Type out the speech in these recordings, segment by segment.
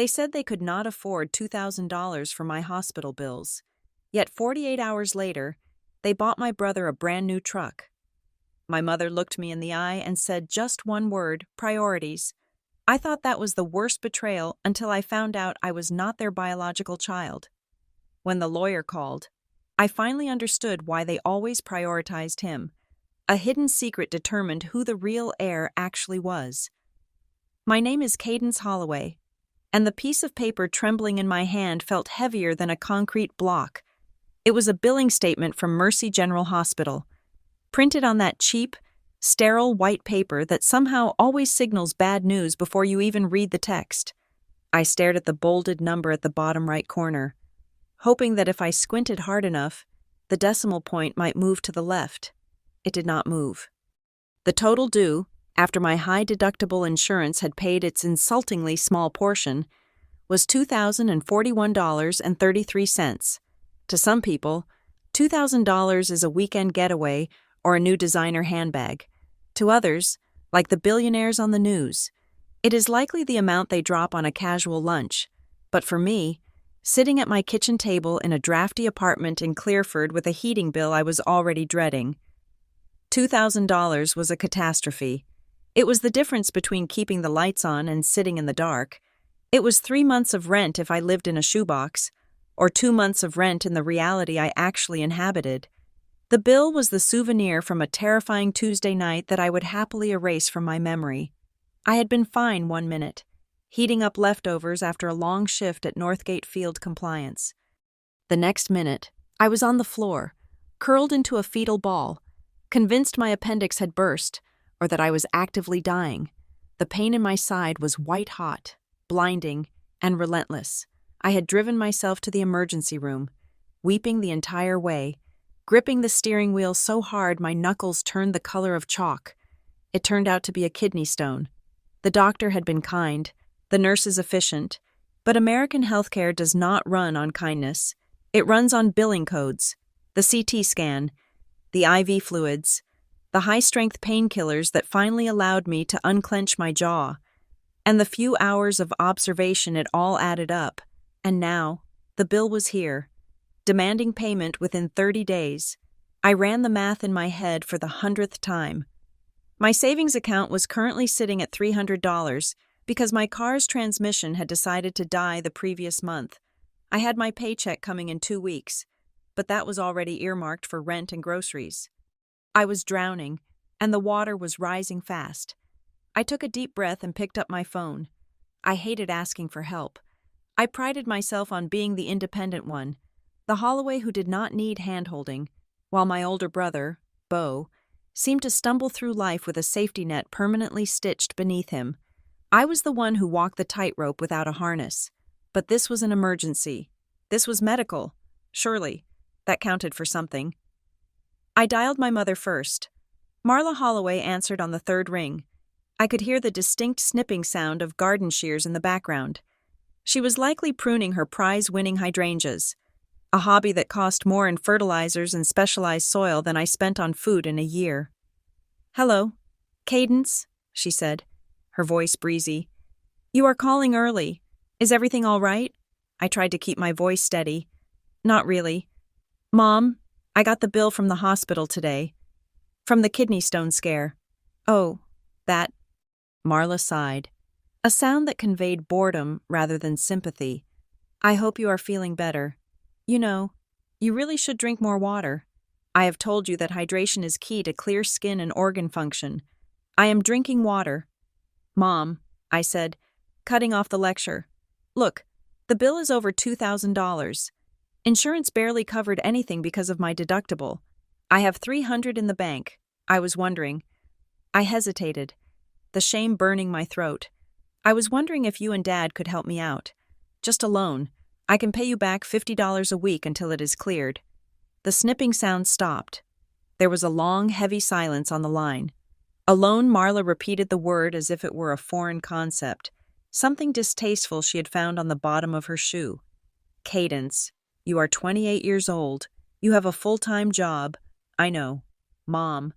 They said they could not afford $2,000 for my hospital bills. Yet 48 hours later, they bought my brother a brand new truck. My mother looked me in the eye and said just one word: priorities. I thought that was the worst betrayal until I found out I was not their biological child. When the lawyer called, I finally understood why they always prioritized him. A hidden secret determined who the real heir actually was. My name is Cadence Holloway, and the piece of paper trembling in my hand felt heavier than a concrete block. It was a billing statement from Mercy General Hospital, printed on that cheap, sterile white paper that somehow always signals bad news before you even read the text. I stared at the bolded number at the bottom right corner, hoping that if I squinted hard enough, the decimal point might move to the left. It did not move. The total due, after my high-deductible insurance had paid its insultingly small portion, was $2,041.33. To some people, $2,000 is a weekend getaway or a new designer handbag. To others, like the billionaires on the news, it is likely the amount they drop on a casual lunch. But for me, sitting at my kitchen table in a drafty apartment in Clearford with a heating bill I was already dreading, $2,000 was a catastrophe. It was the difference between keeping the lights on and sitting in the dark. It was 3 months of rent if I lived in a shoebox, or 2 months of rent in the reality I actually inhabited. The bill was the souvenir from a terrifying Tuesday night that I would happily erase from my memory. I had been fine 1 minute, heating up leftovers after a long shift at Northgate Field Compliance. The next minute, I was on the floor, curled into a fetal ball, convinced my appendix had burst, or that I was actively dying. The pain in my side was white-hot, blinding, and relentless. I had driven myself to the emergency room, weeping the entire way, gripping the steering wheel so hard my knuckles turned the color of chalk. It turned out to be a kidney stone. The doctor had been kind, the nurses efficient, but American healthcare does not run on kindness. It runs on billing codes, the CT scan, the IV fluids, the high-strength painkillers that finally allowed me to unclench my jaw, and the few hours of observation. It all added up. And now, the bill was here, demanding payment within 30 days. I ran the math in my head for the 100th time. My savings account was currently sitting at $300 because my car's transmission had decided to die the previous month. I had my paycheck coming in 2 weeks, but that was already earmarked for rent and groceries. I was drowning, and the water was rising fast. I took a deep breath and picked up my phone. I hated asking for help. I prided myself on being the independent one, the Holloway who did not need hand-holding, while my older brother, Beau, seemed to stumble through life with a safety net permanently stitched beneath him. I was the one who walked the tightrope without a harness. But this was an emergency. This was medical. Surely, that counted for something. I dialed my mother first. Marla Holloway answered on the third ring. I could hear the distinct snipping sound of garden shears in the background. She was likely pruning her prize-winning hydrangeas, a hobby that cost more in fertilizers and specialized soil than I spent on food in a year. "Hello, Cadence," she said, her voice breezy. "You are calling early. Is everything all right?" I tried to keep my voice steady. "Not really. Mom, I got the bill from the hospital today. From the kidney stone scare." "Oh, that..." Marla sighed, a sound that conveyed boredom rather than sympathy. "I hope you are feeling better. You know, you really should drink more water. I have told you that hydration is key to clear skin and organ function. I am drinking water." "Mom," I said, cutting off the lecture. "Look, the bill is over $2,000. Insurance barely covered anything because of my deductible. I have $300 in the bank. I was wondering..." I hesitated, the shame burning my throat. "I was wondering if you and Dad could help me out. Just a loan. I can pay you back $50 a week until it is cleared." The snipping sound stopped. There was a long, heavy silence on the line. Alone, Marla repeated the word as if it were a foreign concept, something distasteful she had found on the bottom of her shoe. "Cadence, you are 28 years old. You have a full-time job. I know. Mom.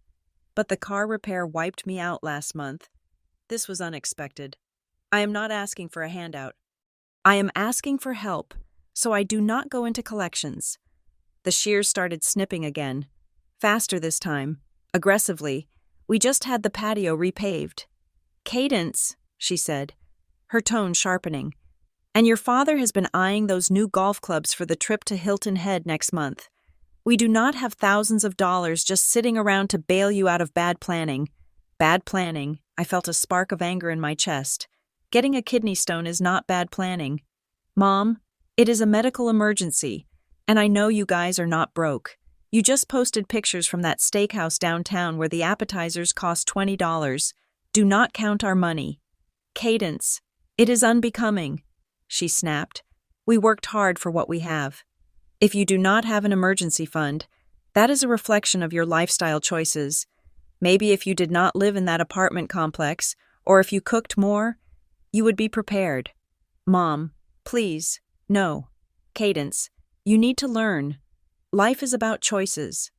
But the car repair wiped me out last month. This was unexpected. I am not asking for a handout. I am asking for help, so I do not go into collections. The shears started snipping again. Faster this time. Aggressively. We just had the patio repaved. Cadence, she said, her tone sharpening. And your father has been eyeing those new golf clubs for the trip to Hilton Head next month. We do not have thousands of dollars just sitting around to bail you out of bad planning. Bad planning. I felt a spark of anger in my chest. Getting a kidney stone is not bad planning. Mom, it is a medical emergency, and I know you guys are not broke. You just posted pictures from that steakhouse downtown where the appetizers cost $20. Do not count our money. Cadence, it is unbecoming, she snapped. We worked hard for what we have. If you do not have an emergency fund, that is a reflection of your lifestyle choices. Maybe if you did not live in that apartment complex, or if you cooked more, you would be prepared. Mom, please, no. Cadence, you need to learn. Life is about choices.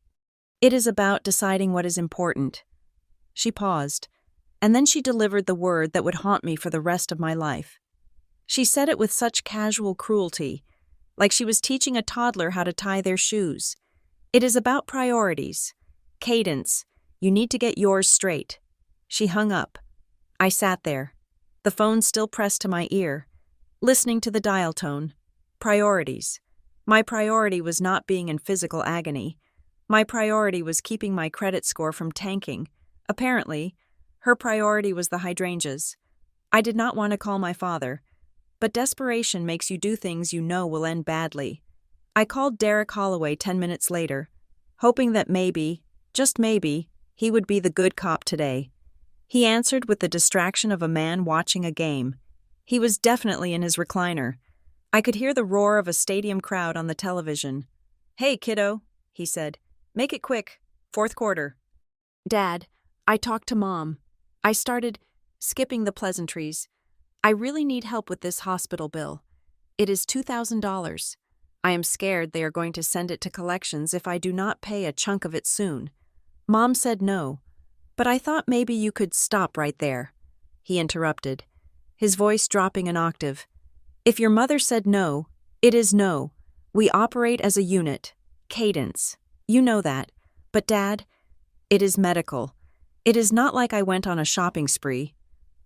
It is about deciding what is important. She paused, and then she delivered the word that would haunt me for the rest of my life. She said it with such casual cruelty, like she was teaching a toddler how to tie their shoes. It is about priorities. Cadence, you need to get yours straight. She hung up. I sat there, the phone still pressed to my ear, listening to the dial tone. Priorities. My priority was not being in physical agony. My priority was keeping my credit score from tanking. Apparently, her priority was the hydrangeas. I did not want to call my father, but desperation makes you do things you know will end badly. I called Derek Holloway 10 minutes later, hoping that maybe, just maybe, he would be the good cop today. He answered with the distraction of a man watching a game. He was definitely in his recliner. I could hear the roar of a stadium crowd on the television. Hey, kiddo, he said. Make it quick. Fourth quarter. Dad, I talked to Mom. I started skipping the pleasantries. I really need help with this hospital bill. It is $2,000. I am scared they are going to send it to collections if I do not pay a chunk of it soon. Mom said no, but I thought maybe you could stop right there. He interrupted, his voice dropping an octave. If your mother said no, it is no. We operate as a unit. Cadence. You know that. But Dad, it is medical. It is not like I went on a shopping spree.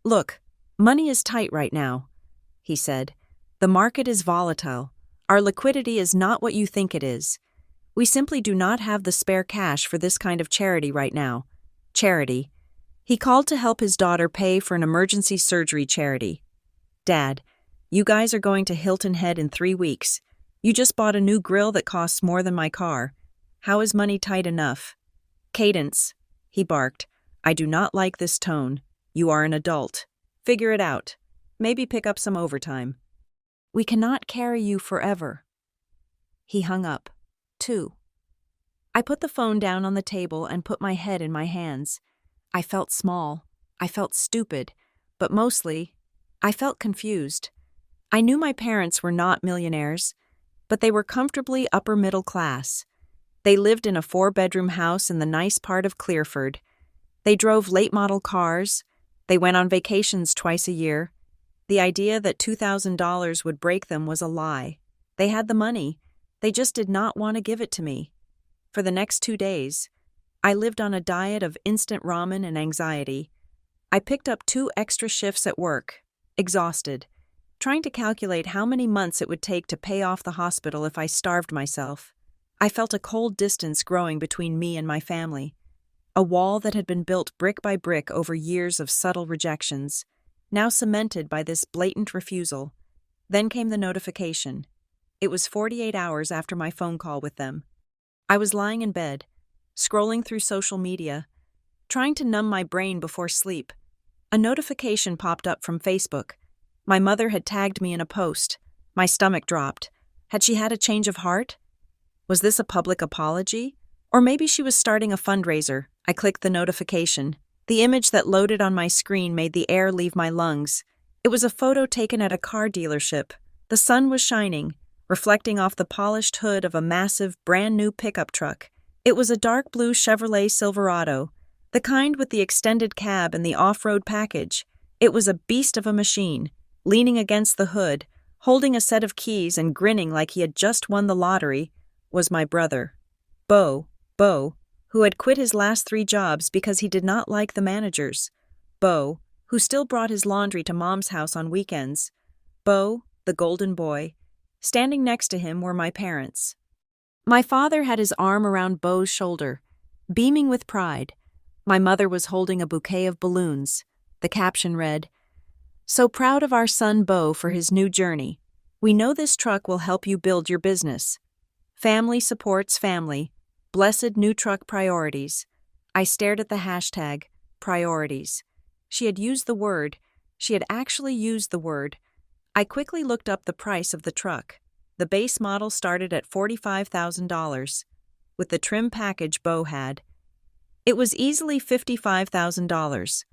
Look, money is tight right now, he said. The market is volatile. Our liquidity is not what you think it is. We simply do not have the spare cash for this kind of charity right now. Charity. He called to help his daughter pay for an emergency surgery charity. Dad, you guys are going to Hilton Head in 3 weeks. You just bought a new grill that costs more than my car. How is money tight enough? Cadence, he barked. I do not like this tone. You are an adult. Figure it out. Maybe pick up some overtime. We cannot carry you forever. He hung up. 2. I put the phone down on the table and put my head in my hands. I felt small. I felt stupid. But mostly, I felt confused. I knew my parents were not millionaires, but they were comfortably upper middle class. They lived in a 4-bedroom house in the nice part of Clearford. They drove late-model cars. They went on vacations twice a year. The idea that $2,000 would break them was a lie. They had the money. They just did not want to give it to me. For the next 2 days, I lived on a diet of instant ramen and anxiety. I picked up 2 extra shifts at work, exhausted, trying to calculate how many months it would take to pay off the hospital if I starved myself. I felt a cold distance growing between me and my family, a wall that had been built brick by brick over years of subtle rejections, now cemented by this blatant refusal. Then came the notification. It was 48 hours after my phone call with them. I was lying in bed, scrolling through social media, trying to numb my brain before sleep. A notification popped up from Facebook. My mother had tagged me in a post. My stomach dropped. Had she had a change of heart? Was this a public apology? Or maybe she was starting a fundraiser. I clicked the notification. The image that loaded on my screen made the air leave my lungs. It was a photo taken at a car dealership. The sun was shining, reflecting off the polished hood of a massive, brand-new pickup truck. It was a dark blue Chevrolet Silverado, the kind with the extended cab and the off-road package. It was a beast of a machine, leaning against the hood, holding a set of keys and grinning like he had just won the lottery, was my brother, Bo, who had quit his last 3 jobs because he did not like the managers. Bo, who still brought his laundry to Mom's house on weekends. Bo, the golden boy. Standing next to him were my parents. My father had his arm around Bo's shoulder, beaming with pride. My mother was holding a bouquet of balloons. The caption read, "So proud of our son Bo for his new journey. We know this truck will help you build your business. Family supports family. Blessed new truck priorities." I stared at the hashtag, priorities. She had used the word. She had actually used the word. I quickly looked up the price of the truck. The base model started at $45,000, with the trim package Bo had. It was easily $55,000.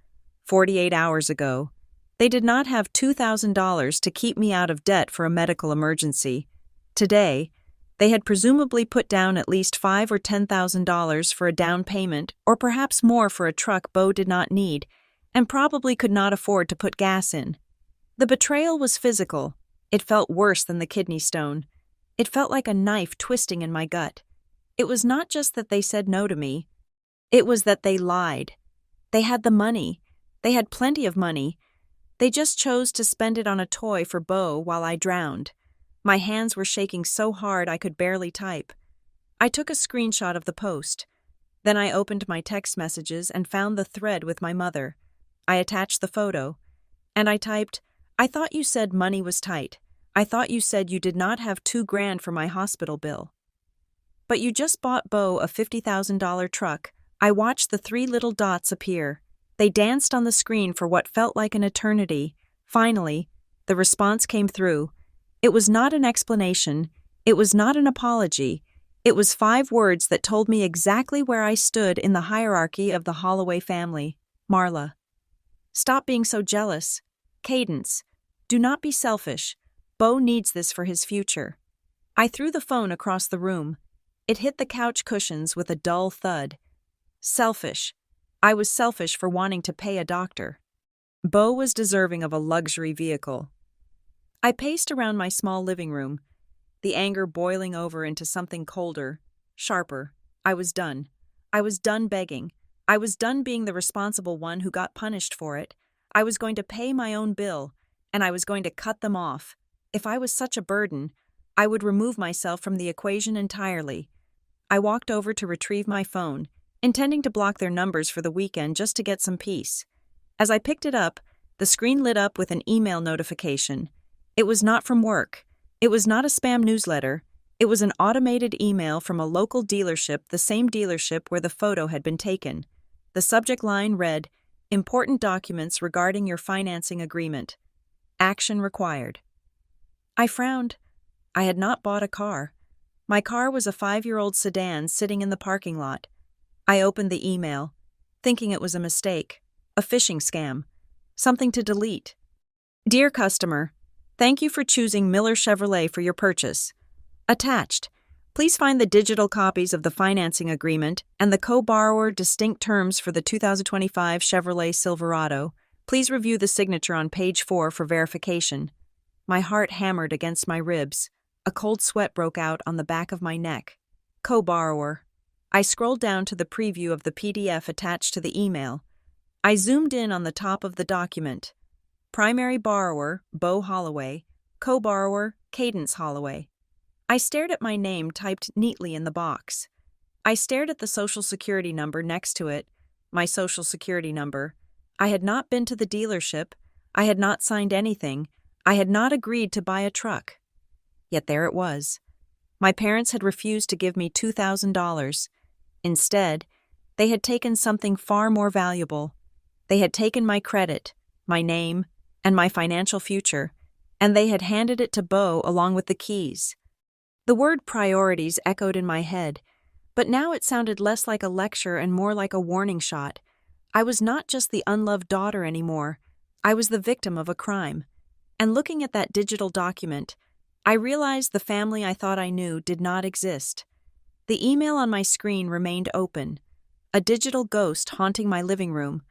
48 hours ago, they did not have $2,000 to keep me out of debt for a medical emergency. Today, they had presumably put down at least $5,000 or $10,000 for a down payment, or perhaps more for a truck Bo did not need, and probably could not afford to put gas in. The betrayal was physical. It felt worse than the kidney stone. It felt like a knife twisting in my gut. It was not just that they said no to me. It was that they lied. They had the money. They had plenty of money. They just chose to spend it on a toy for Bo while I drowned. My hands were shaking so hard I could barely type. I took a screenshot of the post. Then I opened my text messages and found the thread with my mother. I attached the photo. And I typed, "I thought you said money was tight. I thought you said you did not have $2,000 for my hospital bill. But you just bought Bo a $50,000 truck." I watched the 3 little dots appear. They danced on the screen for what felt like an eternity. Finally, the response came through. It was not an explanation. It was not an apology. It was 5 words that told me exactly where I stood in the hierarchy of the Holloway family. Marla. Stop being so jealous. Cadence. Do not be selfish. Bo needs this for his future. I threw the phone across the room. It hit the couch cushions with a dull thud. Selfish. I was selfish for wanting to pay a doctor. Bo was deserving of a luxury vehicle. I paced around my small living room, the anger boiling over into something colder, sharper. I was done. I was done begging. I was done being the responsible one who got punished for it. I was going to pay my own bill, and I was going to cut them off. If I was such a burden, I would remove myself from the equation entirely. I walked over to retrieve my phone, intending to block their numbers for the weekend just to get some peace. As I picked it up, the screen lit up with an email notification. It was not from work. It was not a spam newsletter. It was an automated email from a local dealership, the same dealership where the photo had been taken. The subject line read, "Important documents regarding your financing agreement. Action required." I frowned. I had not bought a car. My car was a 5-year-old sedan sitting in the parking lot. I opened the email, thinking it was a mistake, a phishing scam, something to delete. "Dear customer, thank you for choosing Miller Chevrolet for your purchase. Attached, please find the digital copies of the financing agreement and the co-borrower distinct terms for the 2025 Chevrolet Silverado. Please review the signature on page 4 for verification." My heart hammered against my ribs. A cold sweat broke out on the back of my neck. Co-borrower. I scrolled down to the preview of the PDF attached to the email. I zoomed in on the top of the document. Primary borrower, Bo Holloway. Co-borrower, Cadence Holloway. I stared at my name typed neatly in the box. I stared at the Social Security number next to it, my Social Security number. I had not been to the dealership. I had not signed anything. I had not agreed to buy a truck. Yet there it was. My parents had refused to give me $2,000. Instead, they had taken something far more valuable. They had taken my credit, my name, and my financial future, and they had handed it to Bo along with the keys. The word priorities echoed in my head, but now it sounded less like a lecture and more like a warning shot. I was not just the unloved daughter anymore. I was the victim of a crime. And looking at that digital document, I realized the family I thought I knew did not exist. The email on my screen remained open, a digital ghost haunting my living room,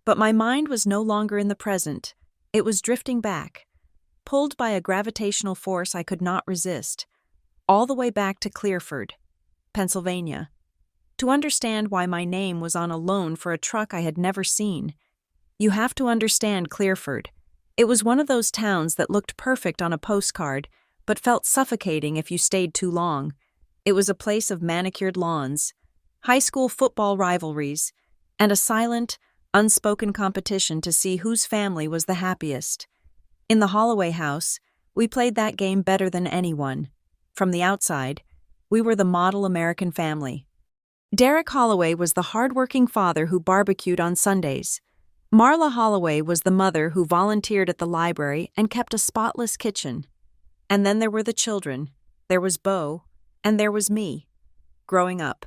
but my mind was no longer in the present. It was drifting back. pulled by a gravitational force I could not resist, all the way back to Clearford, Pennsylvania, to understand why my name was on a loan for a truck I had never seen. You have to understand Clearford. It was one of those towns that looked perfect on a postcard, but felt suffocating if you stayed too long. It was a place of manicured lawns, high school football rivalries, and a silent, unspoken competition to see whose family was the happiest. In the Holloway house, we played that game better than anyone. From the outside, we were the model American family. Derek Holloway was the hard-working father who barbecued on Sundays. Marla Holloway was the mother who volunteered at the library and kept a spotless kitchen. And then there were the children. There was Bo, and there was me. Growing up,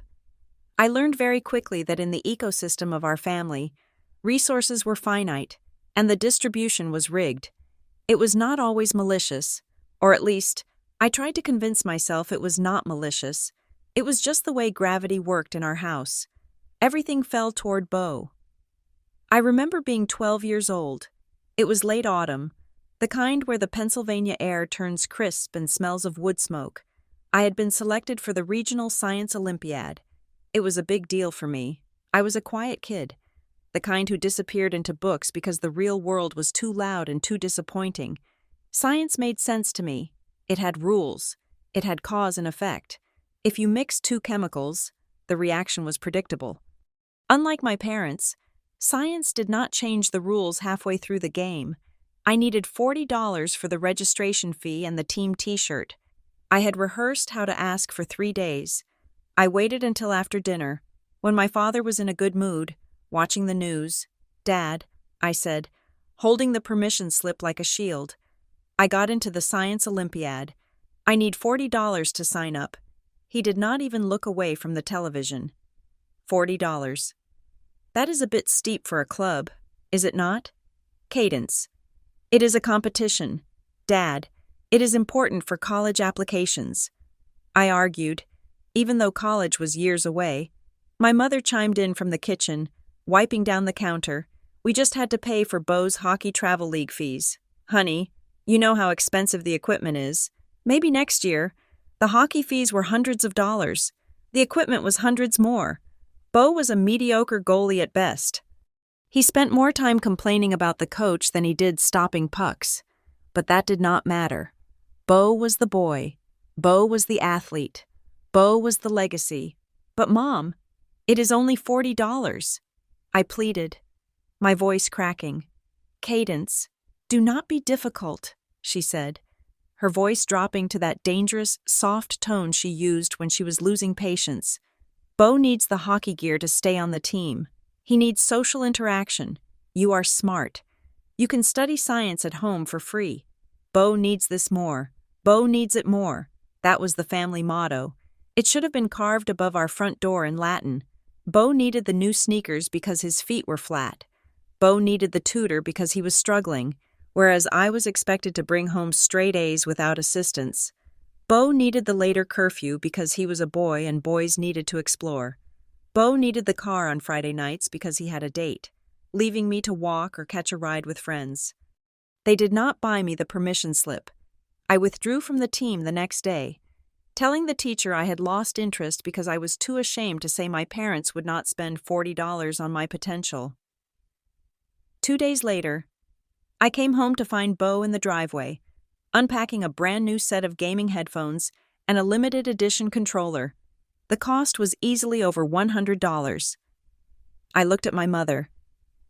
I learned very quickly that in the ecosystem of our family, resources were finite, and the distribution was rigged. It was not always malicious, or at least, I tried to convince myself it was not malicious. It was just the way gravity worked in our house. Everything fell toward Bo. I remember being 12 years old. It was late autumn, the kind where the Pennsylvania air turns crisp and smells of wood smoke. I had been selected for the Regional Science Olympiad. It was a big deal for me. I was a quiet kid, the kind who disappeared into books because the real world was too loud and too disappointing. Science made sense to me. It had rules. It had cause and effect. If you mixed two chemicals, the reaction was predictable. Unlike my parents, science did not change the rules halfway through the game. I needed $40 for the registration fee and the team t-shirt. I had rehearsed how to ask for 3 days. I waited until after dinner, when my father was in a good mood, watching the news. "Dad," I said, holding the permission slip like a shield. "I got into the Science Olympiad. I need $40 to sign up." He did not even look away from the television. $40. That is a bit steep for a club, is it not? Cadence. It is a competition. Dad, it is important for college applications. I argued, even though college was years away. My mother chimed in from the kitchen, wiping down the counter. "We just had to pay for Bo's hockey travel league fees. Honey, you know how expensive the equipment is. Maybe next year." The hockey fees were hundreds of dollars. The equipment was hundreds more. Bo was a mediocre goalie at best. He spent more time complaining about the coach than he did stopping pucks. But that did not matter. Bo was the boy. Bo was the athlete. Bo was the legacy. "But Mom, it is only $40. I pleaded, my voice cracking. "Cadence, do not be difficult," she said, her voice dropping to that dangerous, soft tone she used when she was losing patience. "Bo needs the hockey gear to stay on the team. He needs social interaction. You are smart. You can study science at home for free. Bo needs this more. Bo needs it more." That was the family motto. It should have been carved above our front door in Latin. Bo needed the new sneakers because his feet were flat. Bo needed the tutor because he was struggling, whereas I was expected to bring home straight A's without assistance. Bo needed the later curfew because he was a boy and boys needed to explore. Bo needed the car on Friday nights because he had a date, leaving me to walk or catch a ride with friends. They did not buy me the permission slip. I withdrew from the team the next day, telling the teacher I had lost interest because I was too ashamed to say my parents would not spend $40 on my potential. 2 days later, I came home to find Bo in the driveway, unpacking a brand new set of gaming headphones and a limited edition controller. The cost was easily over $100. I looked at my mother,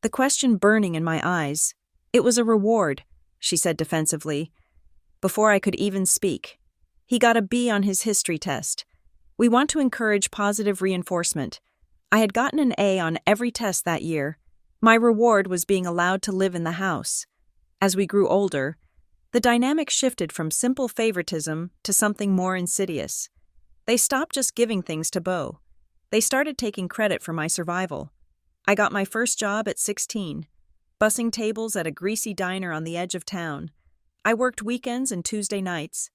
the question burning in my eyes. "It was a reward," she said defensively, before I could even speak. "He got a B on his history test. We want to encourage positive reinforcement. I had gotten an A on every test that year. My reward was being allowed to live in the house." As we grew older, the dynamic shifted from simple favoritism to something more insidious. They stopped just giving things to Bo. They started taking credit for my survival. I got my first job at 16, bussing tables at a greasy diner on the edge of town. I worked weekends and Tuesday nights.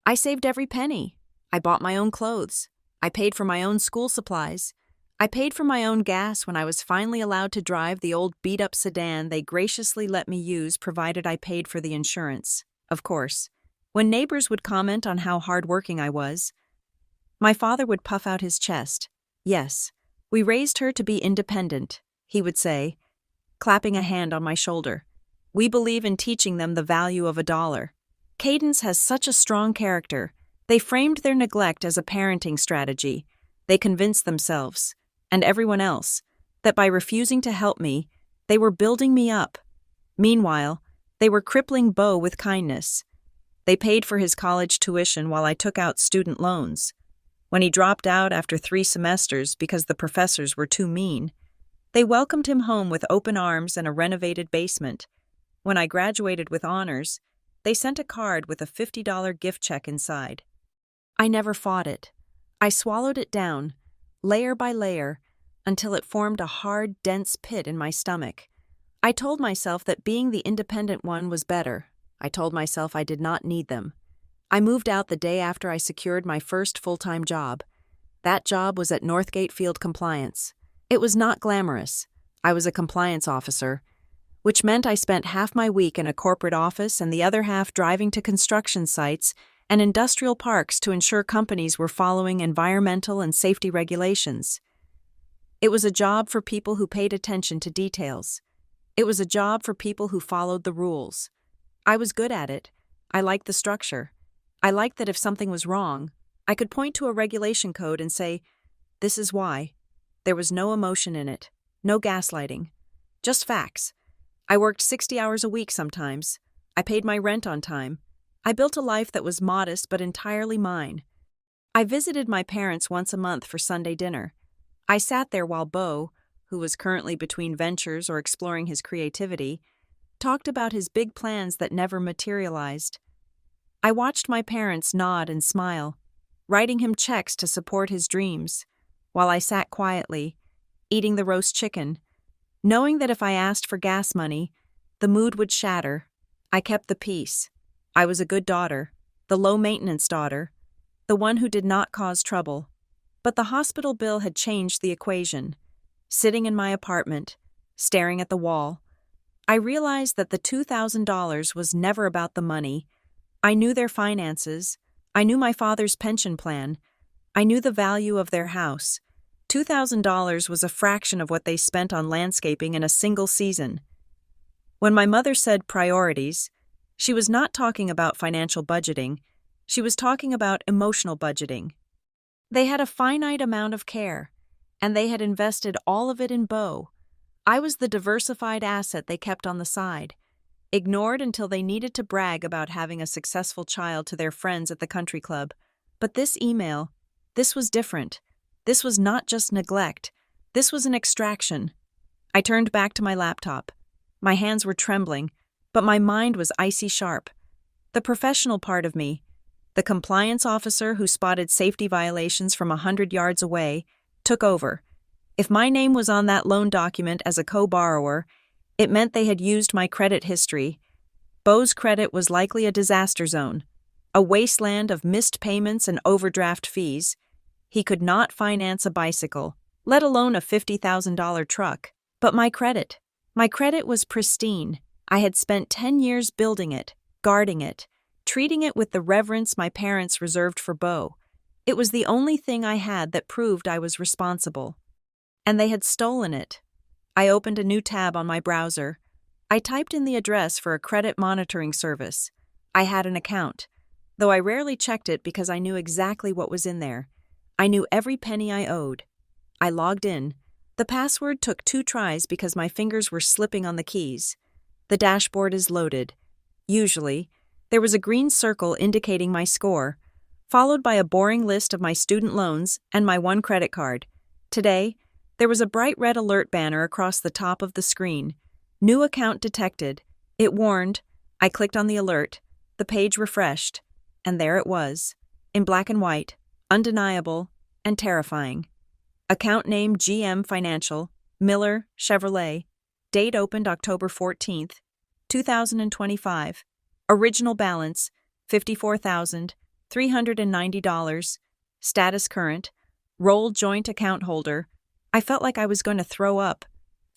I saved every penny. I bought my own clothes. I paid for my own school supplies. I paid for my own gas when I was finally allowed to drive the old beat-up sedan they graciously let me use provided I paid for the insurance. of course. When neighbors would comment on how hardworking I was, my father would puff out his chest. "Yes, we raised her to be independent," he would say, clapping a hand on my shoulder. "We believe in teaching them the value of $1. Cadence has such a strong character. They framed their neglect as a parenting strategy. They convinced themselves, and everyone else, that by refusing to help me, they were building me up. Meanwhile, they were crippling Beau with kindness. They paid for his college tuition while I took out student loans. When he dropped out after 3 semesters because the professors were too mean, they welcomed him home with open arms and a renovated basement. When I graduated with honors, they sent a card with a $50 gift check inside. I never fought it. I swallowed it down, layer by layer, until it formed a hard, dense pit in my stomach. I told myself that being the independent one was better. I told myself I did not need them. I moved out the day after I secured my first full-time job. That job was at Northgate Field Compliance. It was not glamorous. I was a compliance officer, which meant I spent half my week in a corporate office and the other half driving to construction sites and industrial parks to ensure companies were following environmental and safety regulations. It was a job for people who paid attention to details. It was a job for people who followed the rules. I was good at it. I liked the structure. I liked that if something was wrong, I could point to a regulation code and say, "This is why." There was no emotion in it, no gaslighting, just facts. I worked 60 hours a week sometimes. I paid my rent on time. I built a life that was modest but entirely mine. I visited my parents once a month for Sunday dinner. I sat there while Beau, who was currently between ventures or exploring his creativity, talked about his big plans that never materialized. I watched my parents nod and smile, writing him checks to support his dreams, while I sat quietly, eating the roast chicken, knowing that if I asked for gas money, the mood would shatter. I kept the peace. I was a good daughter, the low-maintenance daughter, the one who did not cause trouble. But the hospital bill had changed the equation. Sitting in my apartment, staring at the wall, I realized that the $2,000 was never about the money. I knew their finances. I knew my father's pension plan. I knew the value of their house. $2,000 was a fraction of what they spent on landscaping in a single season. When my mother said priorities, she was not talking about financial budgeting. She was talking about emotional budgeting. They had a finite amount of care, and they had invested all of it in Beau. I was the diversified asset they kept on the side, ignored until they needed to brag about having a successful child to their friends at the country club. But this email, this was different. This was not just neglect. This was an extraction. I turned back to my laptop. My hands were trembling, but my mind was icy sharp. The professional part of me, the compliance officer who spotted safety violations from 100 yards away, took over. If my name was on that loan document as a co-borrower, it meant they had used my credit history. Beau's credit was likely a disaster zone, a wasteland of missed payments and overdraft fees. He could not finance a bicycle, let alone a $50,000 truck. But my credit was pristine. I had spent 10 years building it, guarding it, treating it with the reverence my parents reserved for Beau. It was the only thing I had that proved I was responsible. And they had stolen it. I opened a new tab on my browser. I typed in the address for a credit monitoring service. I had an account, though I rarely checked it because I knew exactly what was in there. I knew every penny I owed. I logged in. The password took 2 tries because my fingers were slipping on the keys. The dashboard is loaded. Usually, there was a green circle indicating my score, followed by a boring list of my student loans and my one credit card. Today, there was a bright red alert banner across the top of the screen. New account detected. It warned. I clicked on the alert. The page refreshed. And there it was, in black and white, undeniable, and terrifying. Account name GM Financial, Miller, Chevrolet. Date opened October 14th, 2025. Original balance, $54,390. Status current. Role joint account holder. I felt like I was going to throw up.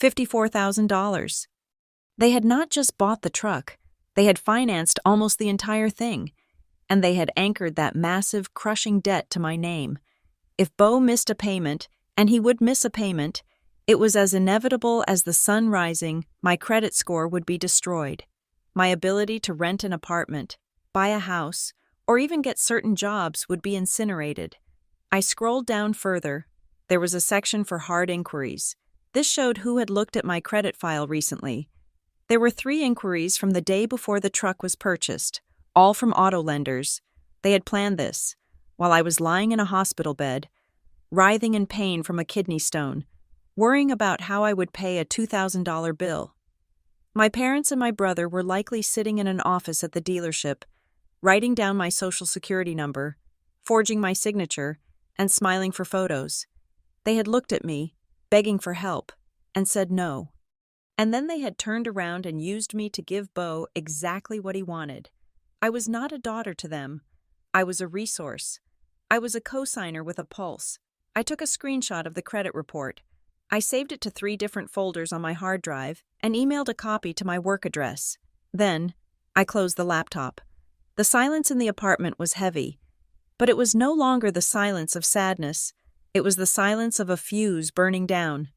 $54,000. They had not just bought the truck. They had financed almost the entire thing, and they had anchored that massive, crushing debt to my name. If Beau missed a payment, and he would miss a payment, it was as inevitable as the sun rising. My credit score would be destroyed. My ability to rent an apartment, buy a house, or even get certain jobs would be incinerated. I scrolled down further. There was a section for hard inquiries. This showed who had looked at my credit file recently. There were 3 inquiries from the day before the truck was purchased, all from auto lenders. They had planned this, while I was lying in a hospital bed, writhing in pain from a kidney stone, worrying about how I would pay a $2,000 bill. My parents and my brother were likely sitting in an office at the dealership, writing down my social security number, forging my signature, and smiling for photos. They had looked at me, begging for help, and said no. And then they had turned around and used me to give Beau exactly what he wanted. I was not a daughter to them. I was a resource. I was a cosigner with a pulse. I took a screenshot of the credit report. I saved it to 3 different folders on my hard drive and emailed a copy to my work address. Then, I closed the laptop. The silence in the apartment was heavy, but it was no longer the silence of sadness. It was the silence of a fuse burning down.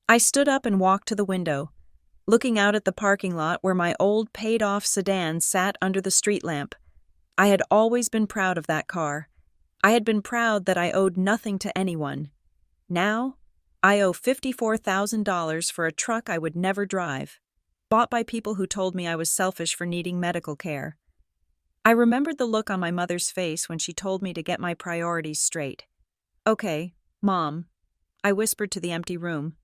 I stood up and walked to the window, looking out at the parking lot where my old paid-off sedan sat under the street lamp. I had always been proud of that car. I had been proud that I owed nothing to anyone. Now, I owe $54,000 for a truck I would never drive, bought by people who told me I was selfish for needing medical care. I remembered the look on my mother's face when she told me to get my priorities straight. "Okay, Mom," I whispered to the empty room.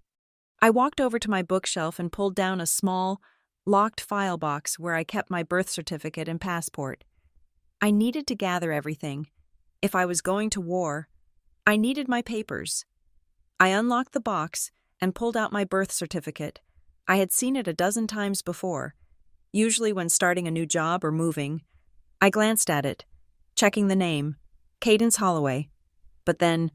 I walked over to my bookshelf and pulled down a small, locked file box where I kept my birth certificate and passport. I needed to gather everything. If I was going to war, I needed my papers. I unlocked the box and pulled out my birth certificate. I had seen it a dozen times before, usually when starting a new job or moving. I glanced at it, checking the name, Cadence Holloway. But then,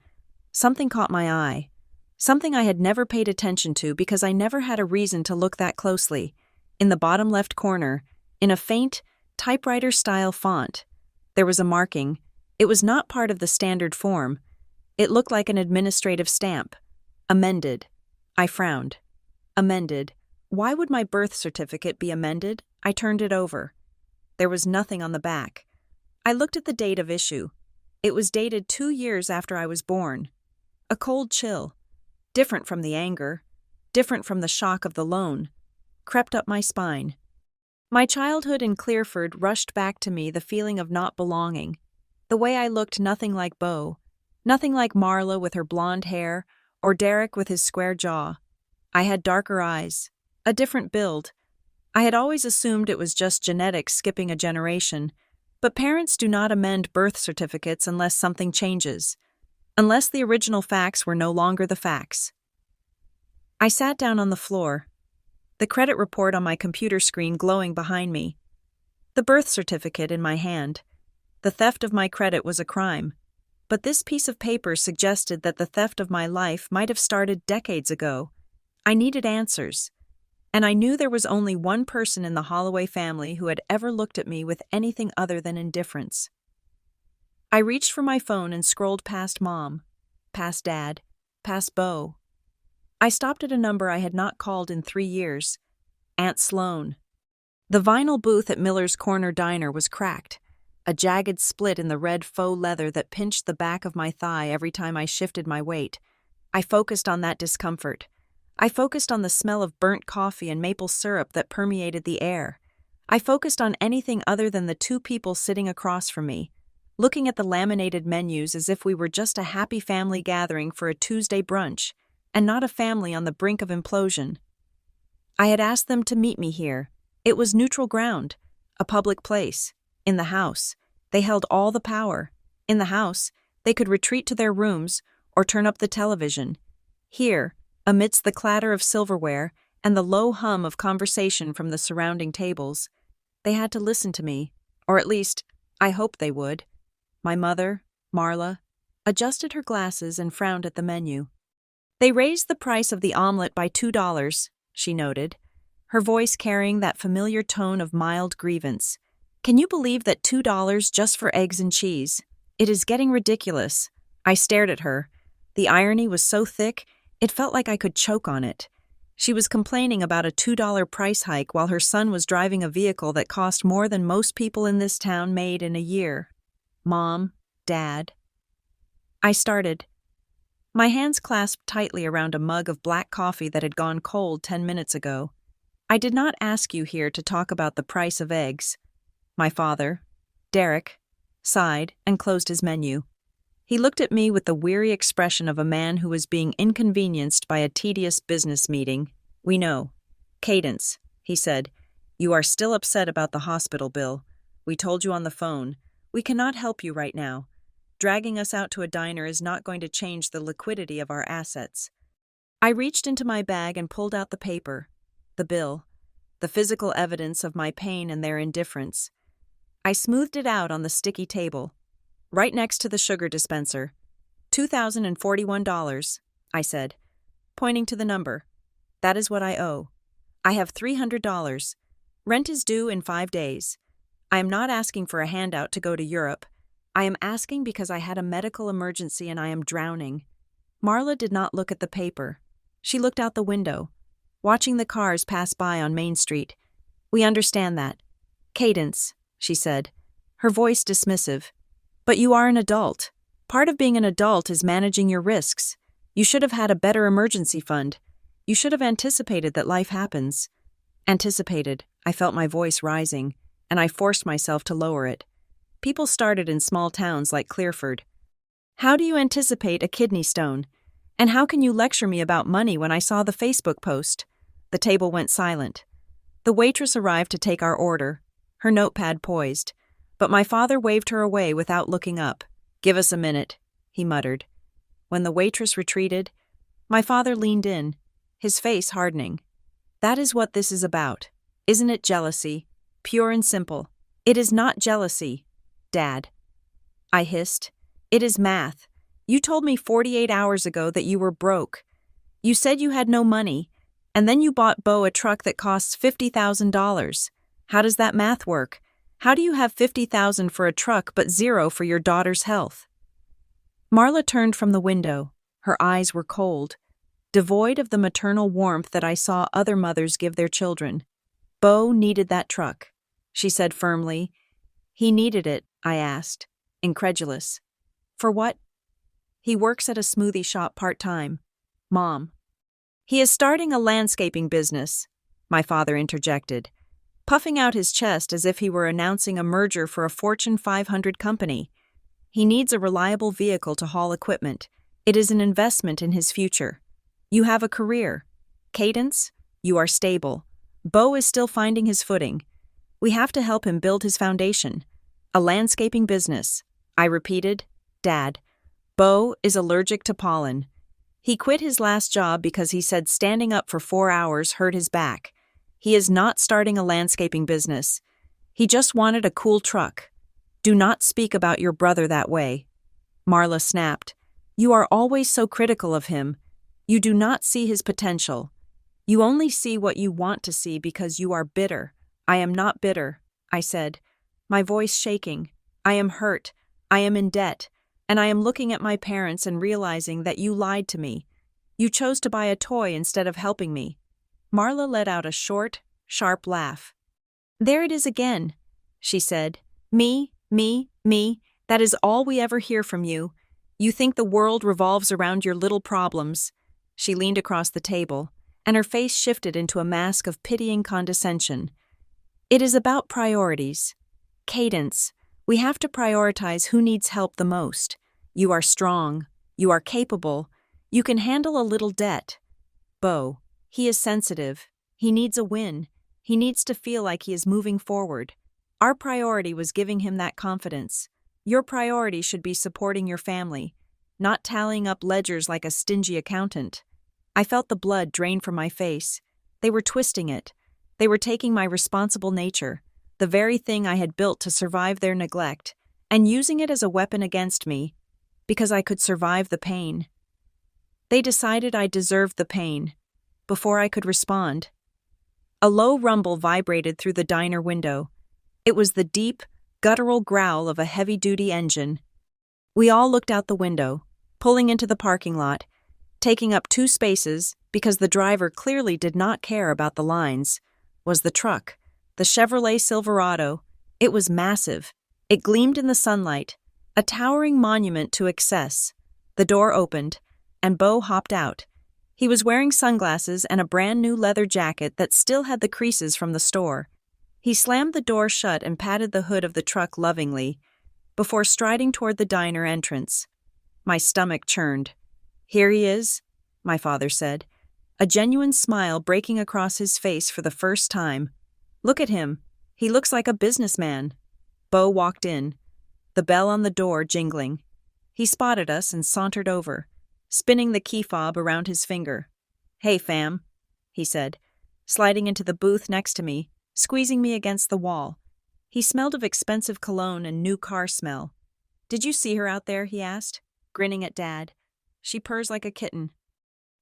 something caught my eye. Something I had never paid attention to because I never had a reason to look that closely. In the bottom left corner, in a faint, typewriter-style font, there was a marking. It was not part of the standard form. It looked like an administrative stamp. Amended. I frowned. Amended. Why would my birth certificate be amended? I turned it over. There was nothing on the back. I looked at the date of issue. It was dated 2 years after I was born. A cold chill, different from the anger, different from the shock of the loan, crept up my spine. My childhood in Clearford rushed back to me, the feeling of not belonging. The way I looked nothing like Beau, nothing like Marla with her blonde hair, or Derek with his square jaw. I had darker eyes, a different build. I had always assumed it was just genetics skipping a generation, but parents do not amend birth certificates unless something changes, unless the original facts were no longer the facts. I sat down on the floor, the credit report on my computer screen glowing behind me, the birth certificate in my hand. The theft of my credit was a crime, but this piece of paper suggested that the theft of my life might have started decades ago. I needed answers, and I knew there was only one person in the Holloway family who had ever looked at me with anything other than indifference. I reached for my phone and scrolled past Mom, past Dad, past Beau. I stopped at a number I had not called in 3 years, Aunt Sloan. The vinyl booth at Miller's Corner Diner was cracked, a jagged split in the red faux leather that pinched the back of my thigh every time I shifted my weight. I focused on that discomfort. I focused on the smell of burnt coffee and maple syrup that permeated the air. I focused on anything other than the 2 people sitting across from me, looking at the laminated menus as if we were just a happy family gathering for a Tuesday brunch, and not a family on the brink of implosion. I had asked them to meet me here. It was neutral ground, a public place. In the house, they held all the power. In the house, they could retreat to their rooms or turn up the television. Here, amidst the clatter of silverware and the low hum of conversation from the surrounding tables, they had to listen to me, or at least, I hoped they would. My mother, Marla, adjusted her glasses and frowned at the menu. "They raised the price of the omelet by $2, she noted. her voice carrying that familiar tone of mild grievance. "Can you believe that $2 just for eggs and cheese? It is getting ridiculous." I stared at her. The irony was so thick, it felt like I could choke on it. She was complaining about a $2 price hike while her son was driving a vehicle that cost more than most people in this town made in a year. Mom, Dad. I started. My hands clasped tightly around a mug of black coffee that had gone cold 10 minutes ago. "I did not ask you here to talk about the price of eggs." My father, Derek, sighed and closed his menu. He looked at me with the weary expression of a man who was being inconvenienced by a tedious business meeting. "We know. Cadence," he said. "You are still upset about the hospital bill. We told you on the phone. We cannot help you right now. Dragging us out to a diner is not going to change the liquidity of our assets." I reached into my bag and pulled out the paper, the bill, the physical evidence of my pain and their indifference. I smoothed it out on the sticky table, right next to the sugar dispenser. $2,041, I said, pointing to the number. "That is what I owe. I have $300. Rent is due in 5 days. I am not asking for a handout to go to Europe. I am asking because I had a medical emergency and I am drowning." Marla did not look at the paper. She looked out the window, watching the cars pass by on Main Street. "We understand that. Cadence," she said, her voice dismissive. "But you are an adult. Part of being an adult is managing your risks. You should have had a better emergency fund. You should have anticipated that life happens." Anticipated. I felt my voice rising, and I forced myself to lower it. People started in small towns like Clearford. "How do you anticipate a kidney stone? And how can you lecture me about money when I saw the Facebook post?" The table went silent. The waitress arrived to take our order, her notepad poised, but my father waved her away without looking up. "Give us a minute," he muttered. When the waitress retreated, my father leaned in, his face hardening. "That is what this is about. Isn't it jealousy? Pure and simple." "It is not jealousy, Dad," I hissed. "It is math. You told me 48 hours ago that you were broke. You said you had no money, and then you bought Bo a truck that costs $50,000. How does that math work? How do you have $50,000 for a truck but zero for your daughter's health?" Marla turned from the window. Her eyes were cold, devoid of the maternal warmth that I saw other mothers give their children. "Bo needed that truck," she said firmly. "He needed it," I asked, incredulous. "For what?" "He works at a smoothie shop part-time, Mom." "He is starting a landscaping business," my father interjected, puffing out his chest as if he were announcing a merger for a Fortune 500 company. "He needs a reliable vehicle to haul equipment. It is an investment in his future. You have a career. Cadence, you are stable. Bo is still finding his footing. We have to help him build his foundation. A landscaping business," I repeated. "Dad, Bo is allergic to pollen. He quit his last job because he said standing up for 4 hours hurt his back. He is not starting a landscaping business. He just wanted a cool truck. Do not speak about your brother that way." Marla snapped. "You are always so critical of him. You do not see his potential. You only see what you want to see because you are bitter." "I am not bitter," I said, my voice shaking. "I am hurt. I am in debt. And I am looking at my parents and realizing that you lied to me. You chose to buy a toy instead of helping me." Marla let out a short, sharp laugh. "There it is again," she said. Me, that is all we ever hear from you. You think the world revolves around your little problems." She leaned across the table, and her face shifted into a mask of pitying condescension. "It is about priorities. Cadence, we have to prioritize who needs help the most. You are strong. You are capable. You can handle a little debt. Bo, he is sensitive. He needs a win. He needs to feel like he is moving forward. Our priority was giving him that confidence. Your priority should be supporting your family, not tallying up ledgers like a stingy accountant." I felt the blood drain from my face. They were twisting it. They were taking my responsible nature, the very thing I had built to survive their neglect, and using it as a weapon against me, because I could survive the pain. They decided I deserved the pain, before I could respond. A low rumble vibrated through the diner window. It was the deep, guttural growl of a heavy-duty engine. We all looked out the window, pulling into the parking lot, taking up 2 spaces because the driver clearly did not care about the lines, was the truck, the Chevrolet Silverado. It was massive. It gleamed in the sunlight, a towering monument to excess. The door opened, and Bo hopped out. He was wearing sunglasses and a brand-new leather jacket that still had the creases from the store. He slammed the door shut and patted the hood of the truck lovingly, before striding toward the diner entrance. My stomach churned. "Here he is," my father said, a genuine smile breaking across his face for the first time. "Look at him. He looks like a businessman." Bo walked in, the bell on the door jingling. He spotted us and sauntered over, spinning the key fob around his finger. "Hey, fam," he said, sliding into the booth next to me, squeezing me against the wall. He smelled of expensive cologne and new car smell. "Did you see her out there?" he asked, grinning at Dad. "She purrs like a kitten.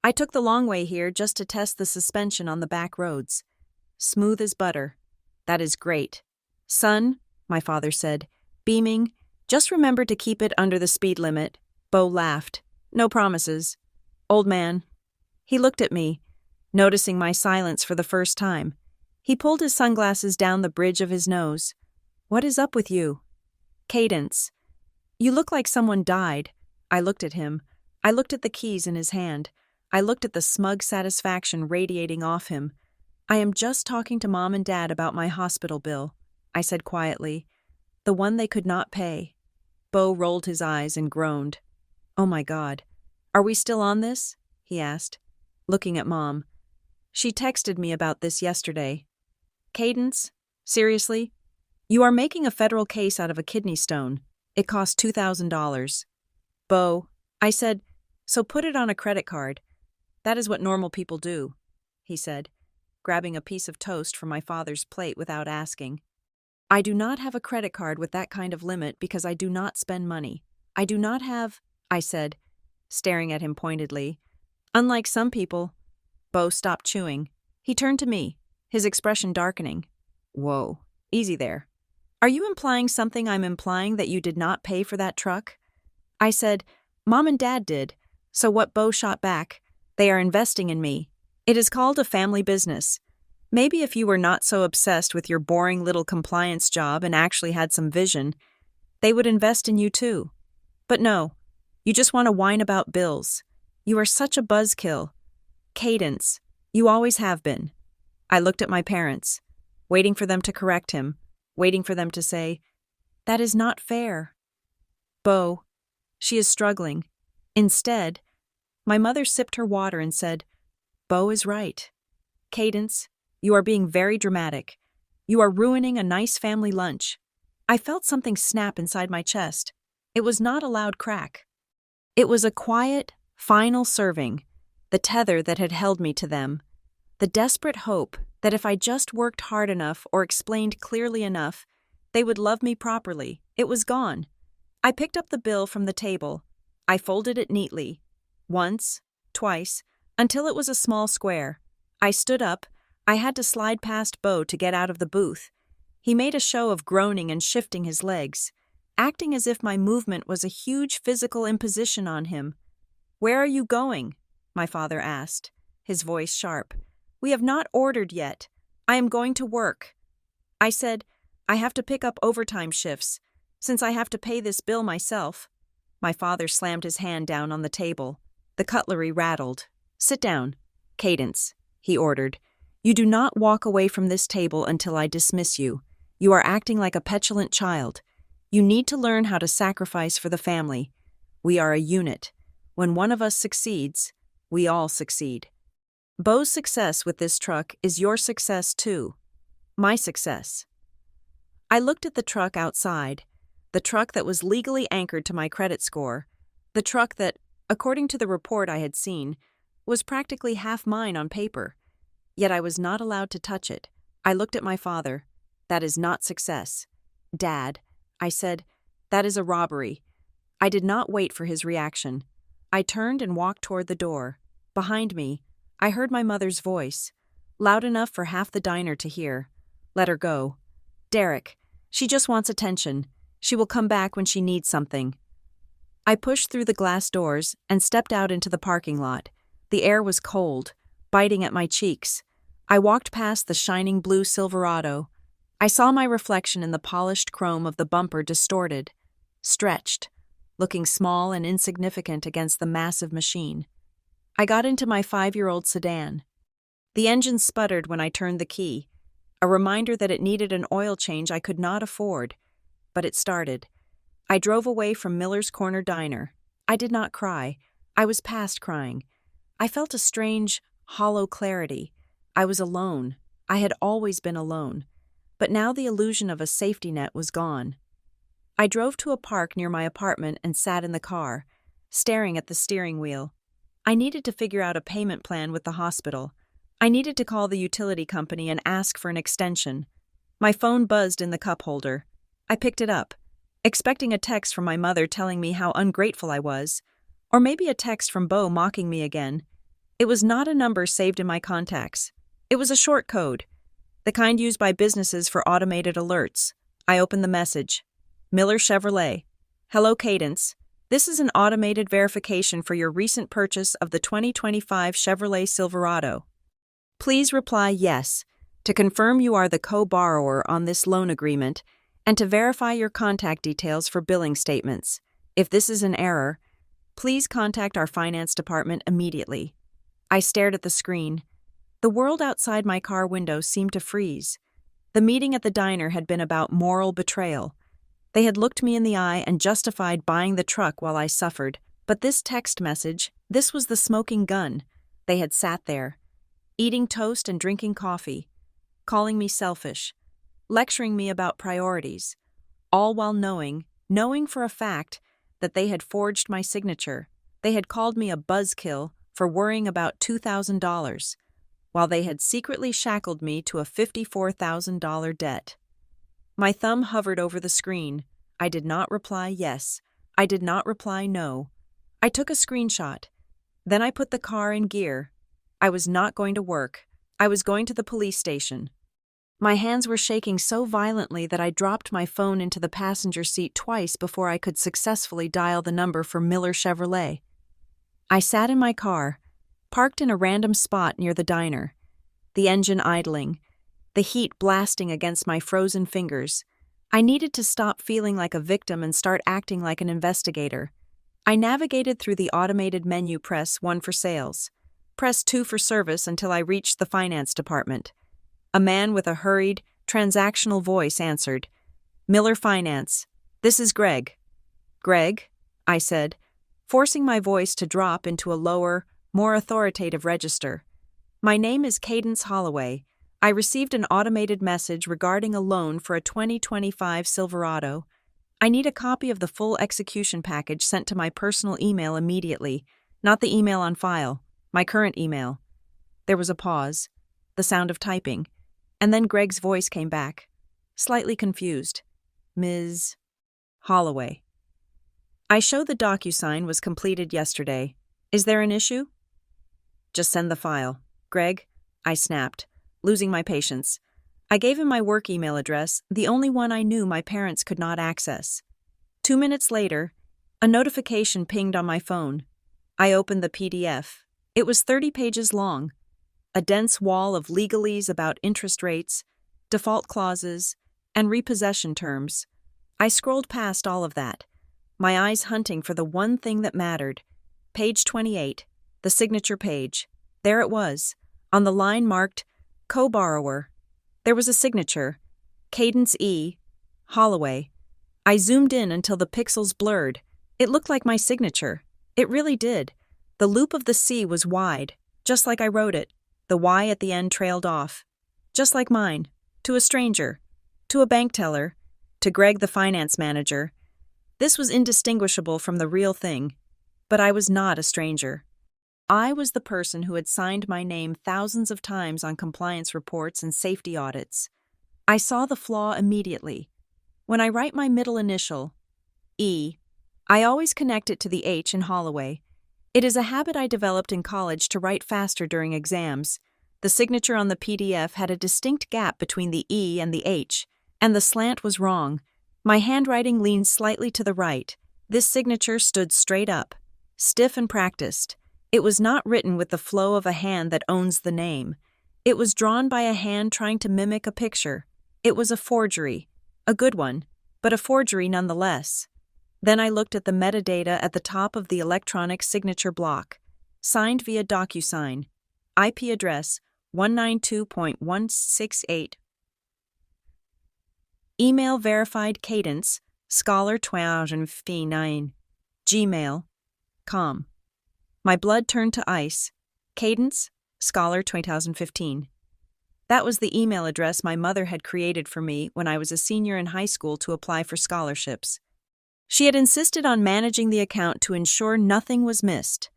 I took the long way here just to test the suspension on the back roads. Smooth as butter. That is great. Son," my father said, beaming, "just remember to keep it under the speed limit." Bo laughed. "No promises. Old man." He looked at me, noticing my silence for the first time. He pulled his sunglasses down the bridge of his nose. "What is up with you?" "Cadence. You look like someone died." I looked at him. I looked at the keys in his hand. I looked at the smug satisfaction radiating off him. "I am just talking to Mom and Dad about my hospital bill," I said quietly. "The one they could not pay." Bo rolled his eyes and groaned. "Oh my God. Are we still on this?" he asked, looking at Mom. "She texted me about this yesterday." "Cadence? Seriously? You are making a federal case out of a kidney stone. It cost $2,000. "Bo," I said, "so put it on a credit card. That is what normal people do," he said, grabbing a piece of toast from my father's plate without asking. "I do not have a credit card with that kind of limit because I do not spend money. I do not have," I said, staring at him pointedly. "Unlike some people." Bo stopped chewing. He turned to me, his expression darkening. "Whoa, easy there. Are you implying something I'm implying, that you did not pay for that truck?" I said, "Mom and Dad did." So what? Bo shot back. "They are investing in me. It is called a family business. Maybe if you were not so obsessed with your boring little compliance job and actually had some vision, they would invest in you too. But no, you just want to whine about bills. You are such a buzzkill. Cadence, you always have been." I looked at my parents, waiting for them to correct him, waiting for them to say, "That is not fair." "Bo, she is struggling." Instead, my mother sipped her water and said, "Bo is right. Cadence, you are being very dramatic. You are ruining a nice family lunch." I felt something snap inside my chest. It was not a loud crack. It was a quiet, final serving, the tether that had held me to them. The desperate hope that if I just worked hard enough or explained clearly enough, they would love me properly. It was gone. I picked up the bill from the table. I folded it neatly. Once, twice, until it was a small square. I stood up. I had to slide past Bo to get out of the booth. He made a show of groaning and shifting his legs, acting as if my movement was a huge physical imposition on him. "Where are you going?" my father asked, his voice sharp. "We have not ordered yet. I am going to work." I said, "I have to pick up overtime shifts, since I have to pay this bill myself." My father slammed his hand down on the table. The cutlery rattled. "Sit down, Cadence," he ordered. "You do not walk away from this table until I dismiss you. You are acting like a petulant child. You need to learn how to sacrifice for the family. We are a unit. When one of us succeeds, we all succeed. Bo's success with this truck is your success too. My success." I looked at the truck outside, the truck that was legally anchored to my credit score, the truck that, according to the report I had seen, was practically half mine on paper. Yet I was not allowed to touch it. I looked at my father. "That is not success." "Dad," I said, "that is a robbery." I did not wait for his reaction. I turned and walked toward the door. Behind me, I heard my mother's voice. loud enough for half the diner to hear. Let her go. Derek, she just wants attention. She will come back when she needs something. I pushed through the glass doors and stepped out into the parking lot. The air was cold, biting at my cheeks. I walked past the shining blue Silverado. I saw my reflection in the polished chrome of the bumper distorted, stretched, looking small and insignificant against the massive machine. I got into my 5-year-old sedan. The engine sputtered when I turned the key, a reminder that it needed an oil change I could not afford. But it started. I drove away from Miller's Corner Diner. I did not cry. I was past crying. I felt a strange, hollow clarity. I was alone. I had always been alone. But now the illusion of a safety net was gone. I drove to a park near my apartment and sat in the car, staring at the steering wheel. I needed to figure out a payment plan with the hospital. I needed to call the utility company and ask for an extension. My phone buzzed in the cup holder. I picked it up, expecting a text from my mother telling me how ungrateful I was, or maybe a text from Beau mocking me again. It was not a number saved in my contacts. It was a short code, the kind used by businesses for automated alerts. I opened the message. Miller Chevrolet. Hello, Cadence. This is an automated verification for your recent purchase of the 2025 Chevrolet Silverado. Please reply yes to confirm you are the co-borrower on this loan agreement and to verify your contact details for billing statements. If this is an error, please contact our finance department immediately. I stared at the screen. The world outside my car window seemed to freeze. The meeting at the diner had been about moral betrayal. They had looked me in the eye and justified buying the truck while I suffered. But this text message, this was the smoking gun. They had sat there, eating toast and drinking coffee, calling me selfish, lecturing me about priorities, all while knowing for a fact that they had forged my signature. They had called me a buzzkill for worrying about $2,000, while they had secretly shackled me to a $54,000 debt. My thumb hovered over the screen. I did not reply yes. I did not reply no. I took a screenshot. Then I put the car in gear. I was not going to work. I was going to the police station. My hands were shaking so violently that I dropped my phone into the passenger seat twice before I could successfully dial the number for Miller Chevrolet. I sat in my car, parked in a random spot near the diner, the engine idling, the heat blasting against my frozen fingers. I needed to stop feeling like a victim and start acting like an investigator. I navigated through the automated menu. Press 1 for sales. Press 2 for service until I reached the finance department. A man with a hurried, transactional voice answered. Miller Finance. This is Greg. Greg, I said, forcing my voice to drop into a lower, more authoritative register. My name is Cadence Holloway. I received an automated message regarding a loan for a 2025 Silverado. I need a copy of the full execution package sent to my personal email immediately, not the email on file, my current email. There was a pause, the sound of typing, and then Greg's voice came back, slightly confused. Ms. Holloway. I show the DocuSign was completed yesterday. Is there an issue? Just send the file. Greg, I snapped, losing my patience. I gave him my work email address, the only one I knew my parents could not access. 2 minutes later, a notification pinged on my phone. I opened the PDF. It was 30 pages long, a dense wall of legalese about interest rates, default clauses, and repossession terms. I scrolled past all of that, my eyes hunting for the one thing that mattered. Page 28, the signature page. There it was, on the line marked Co-Borrower. There was a signature, Cadence E. Holloway. I zoomed in until the pixels blurred. It looked like my signature. It really did. The loop of the C was wide, just like I wrote it. The Y at the end trailed off, just like mine, to a stranger, to a bank teller, to Greg the finance manager. This was indistinguishable from the real thing, but I was not a stranger. I was the person who had signed my name thousands of times on compliance reports and safety audits. I saw the flaw immediately. When I write my middle initial, E, I always connect it to the H in Holloway. It is a habit I developed in college to write faster during exams. The signature on the PDF had a distinct gap between the E and the H, and the slant was wrong. My handwriting leaned slightly to the right. This signature stood straight up, stiff and practiced. It was not written with the flow of a hand that owns the name. It was drawn by a hand trying to mimic a picture. It was a forgery. A good one, but a forgery nonetheless. Then I looked at the metadata at the top of the electronic signature block. Signed via DocuSign. IP address 192.168. Email verified cadence, Scholar 2059. Gmail.com. My blood turned to ice. Cadence, Scholar 2015. That was the email address my mother had created for me when I was a senior in high school to apply for scholarships. She had insisted on managing the account to ensure nothing was missed.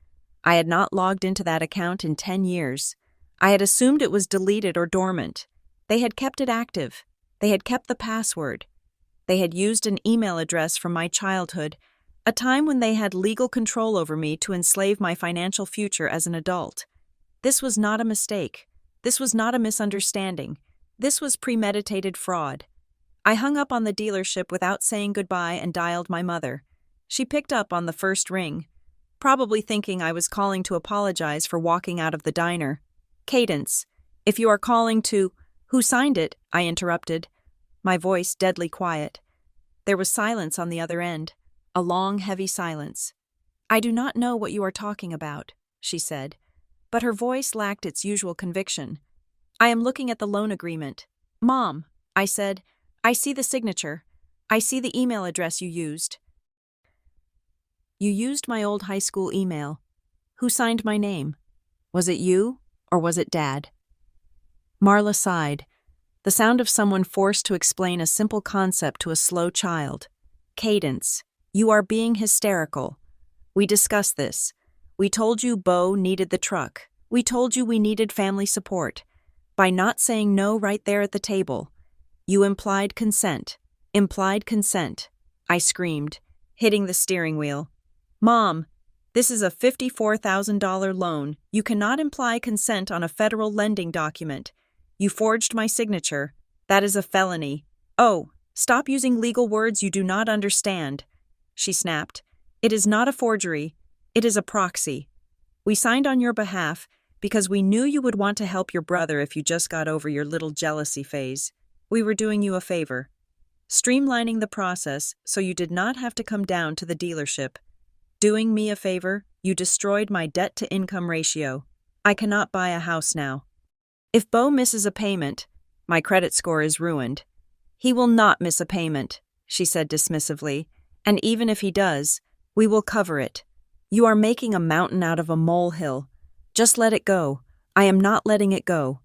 I had not logged into that account in 10 years. I had assumed it was deleted or dormant. They had kept it active. They had kept the password. They had used an email address from my childhood, a time when they had legal control over me to enslave my financial future as an adult. This was not a mistake. This was not a misunderstanding. This was premeditated fraud. I hung up on the dealership without saying goodbye and dialed my mother. She picked up on the first ring, probably thinking I was calling to apologize for walking out of the diner. Cadence, if you are calling to— Who signed it? I interrupted, my voice deadly quiet. There was silence on the other end, a long, heavy silence. I do not know what you are talking about, she said, but her voice lacked its usual conviction. I am looking at the loan agreement. Mom, I said, I see the signature. I see the email address you used. You used my old high school email. Who signed my name? Was it you, or was it Dad? Marla sighed, the sound of someone forced to explain a simple concept to a slow child. Cadence, you are being hysterical. We discussed this. We told you Bo needed the truck. We told you we needed family support. By not saying no right there at the table, you implied consent. Implied consent, I screamed, hitting the steering wheel. Mom, this is a $54,000 loan. You cannot imply consent on a federal lending document. You forged my signature. That is a felony. Oh, stop using legal words you do not understand, she snapped. It is not a forgery. It is a proxy. We signed on your behalf because we knew you would want to help your brother if you just got over your little jealousy phase. We were doing you a favor, streamlining the process so you did not have to come down to the dealership. Doing me a favor, you destroyed my debt-to-income ratio. I cannot buy a house now. If Bo misses a payment, my credit score is ruined. He will not miss a payment, she said dismissively, and even if he does, we will cover it. You are making a mountain out of a molehill. Just let it go. I am not letting it go.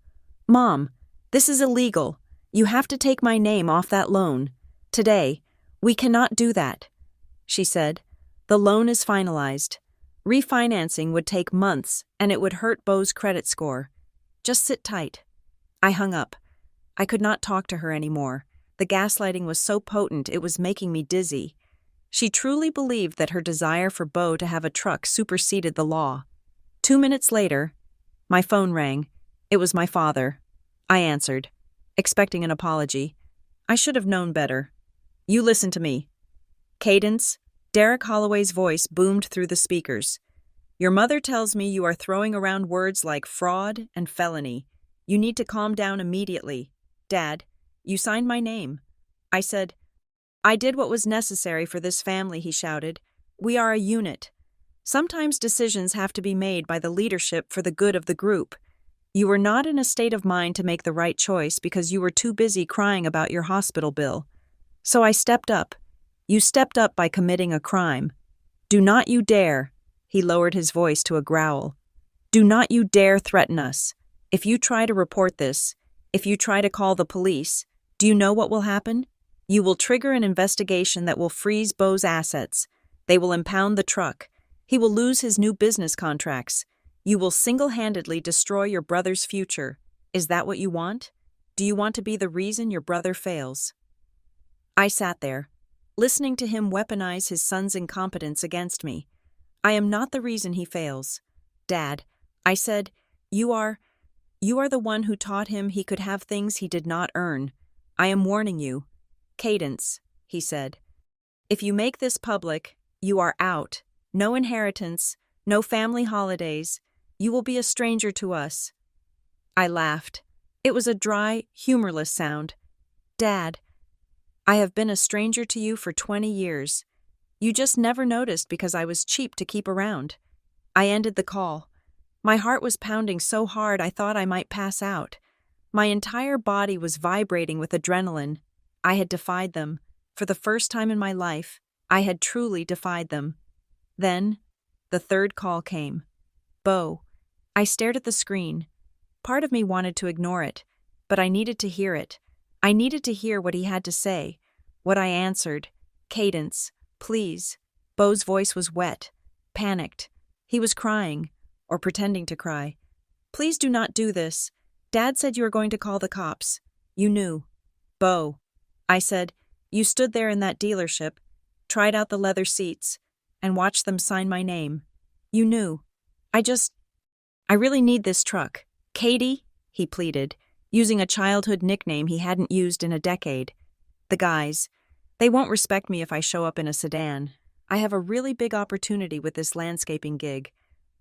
Mom, this is illegal. You have to take my name off that loan. Today, we cannot do that, she said. The loan is finalized. Refinancing would take months, and it would hurt Bo's credit score. Just sit tight. I hung up. I could not talk to her anymore. The gaslighting was so potent it was making me dizzy. She truly believed that her desire for Bo to have a truck superseded the law. 2 minutes later, my phone rang. It was my father. I answered, expecting an apology. I should have known better. You listen to me. Cadence, Derek Holloway's voice boomed through the speakers. Your mother tells me you are throwing around words like fraud and felony. You need to calm down immediately. Dad, you signed my name. I said, I did what was necessary for this family, he shouted. We are a unit. Sometimes decisions have to be made by the leadership for the good of the group. You were not in a state of mind to make the right choice because you were too busy crying about your hospital bill. So I stepped up. You stepped up by committing a crime. Do not you dare. He lowered his voice to a growl. Do not you dare threaten us. If you try to report this, if you try to call the police, do you know what will happen? You will trigger an investigation that will freeze Bo's assets. They will impound the truck. He will lose his new business contracts. You will single-handedly destroy your brother's future. Is that what you want? Do you want to be the reason your brother fails? I sat there, listening to him weaponize his son's incompetence against me. I am not the reason he fails. Dad, I said, you are. You are the one who taught him he could have things he did not earn. I am warning you. Cadence, he said. If you make this public, you are out. No inheritance, no family holidays. You will be a stranger to us. I laughed. It was a dry, humorless sound. Dad, I have been a stranger to you for 20 years. You just never noticed because I was cheap to keep around. I ended the call. My heart was pounding so hard I thought I might pass out. My entire body was vibrating with adrenaline. I had defied them. For the first time in my life, I had truly defied them. Then, the third call came. Bo. I stared at the screen. Part of me wanted to ignore it, but I needed to hear it. I needed to hear what he had to say. What I answered. Cadence, please. Bo's voice was wet, panicked. He was crying, or pretending to cry. Please do not do this. Dad said you were going to call the cops. You knew. Bo. I said, you stood there in that dealership, tried out the leather seats, and watched them sign my name. You knew. I really need this truck. Katie, he pleaded, using a childhood nickname he hadn't used in a decade. The guys. They won't respect me if I show up in a sedan. I have a really big opportunity with this landscaping gig.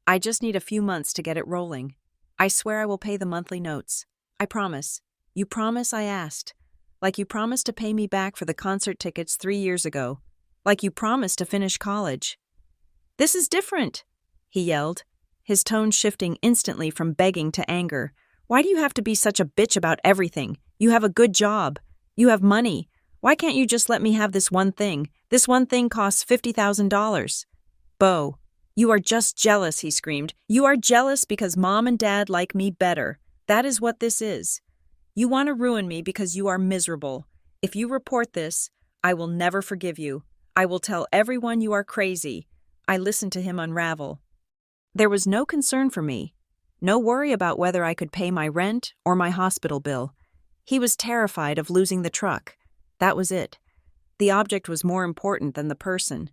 I just need a few months to get it rolling. I swear I will pay the monthly notes. I promise. You promise? I asked. Like you promised to pay me back for the concert tickets 3 years ago. Like you promised to finish college. This is different, he yelled, his tone shifting instantly from begging to anger. Why do you have to be such a bitch about everything? You have a good job. You have money. Why can't you just let me have this one thing? This one thing costs $50,000. Bo, you are just jealous, he screamed. You are jealous because Mom and Dad like me better. That is what this is. You want to ruin me because you are miserable. If you report this, I will never forgive you. I will tell everyone you are crazy. I listened to him unravel. There was no concern for me. No worry about whether I could pay my rent or my hospital bill. He was terrified of losing the truck. That was it. The object was more important than the person.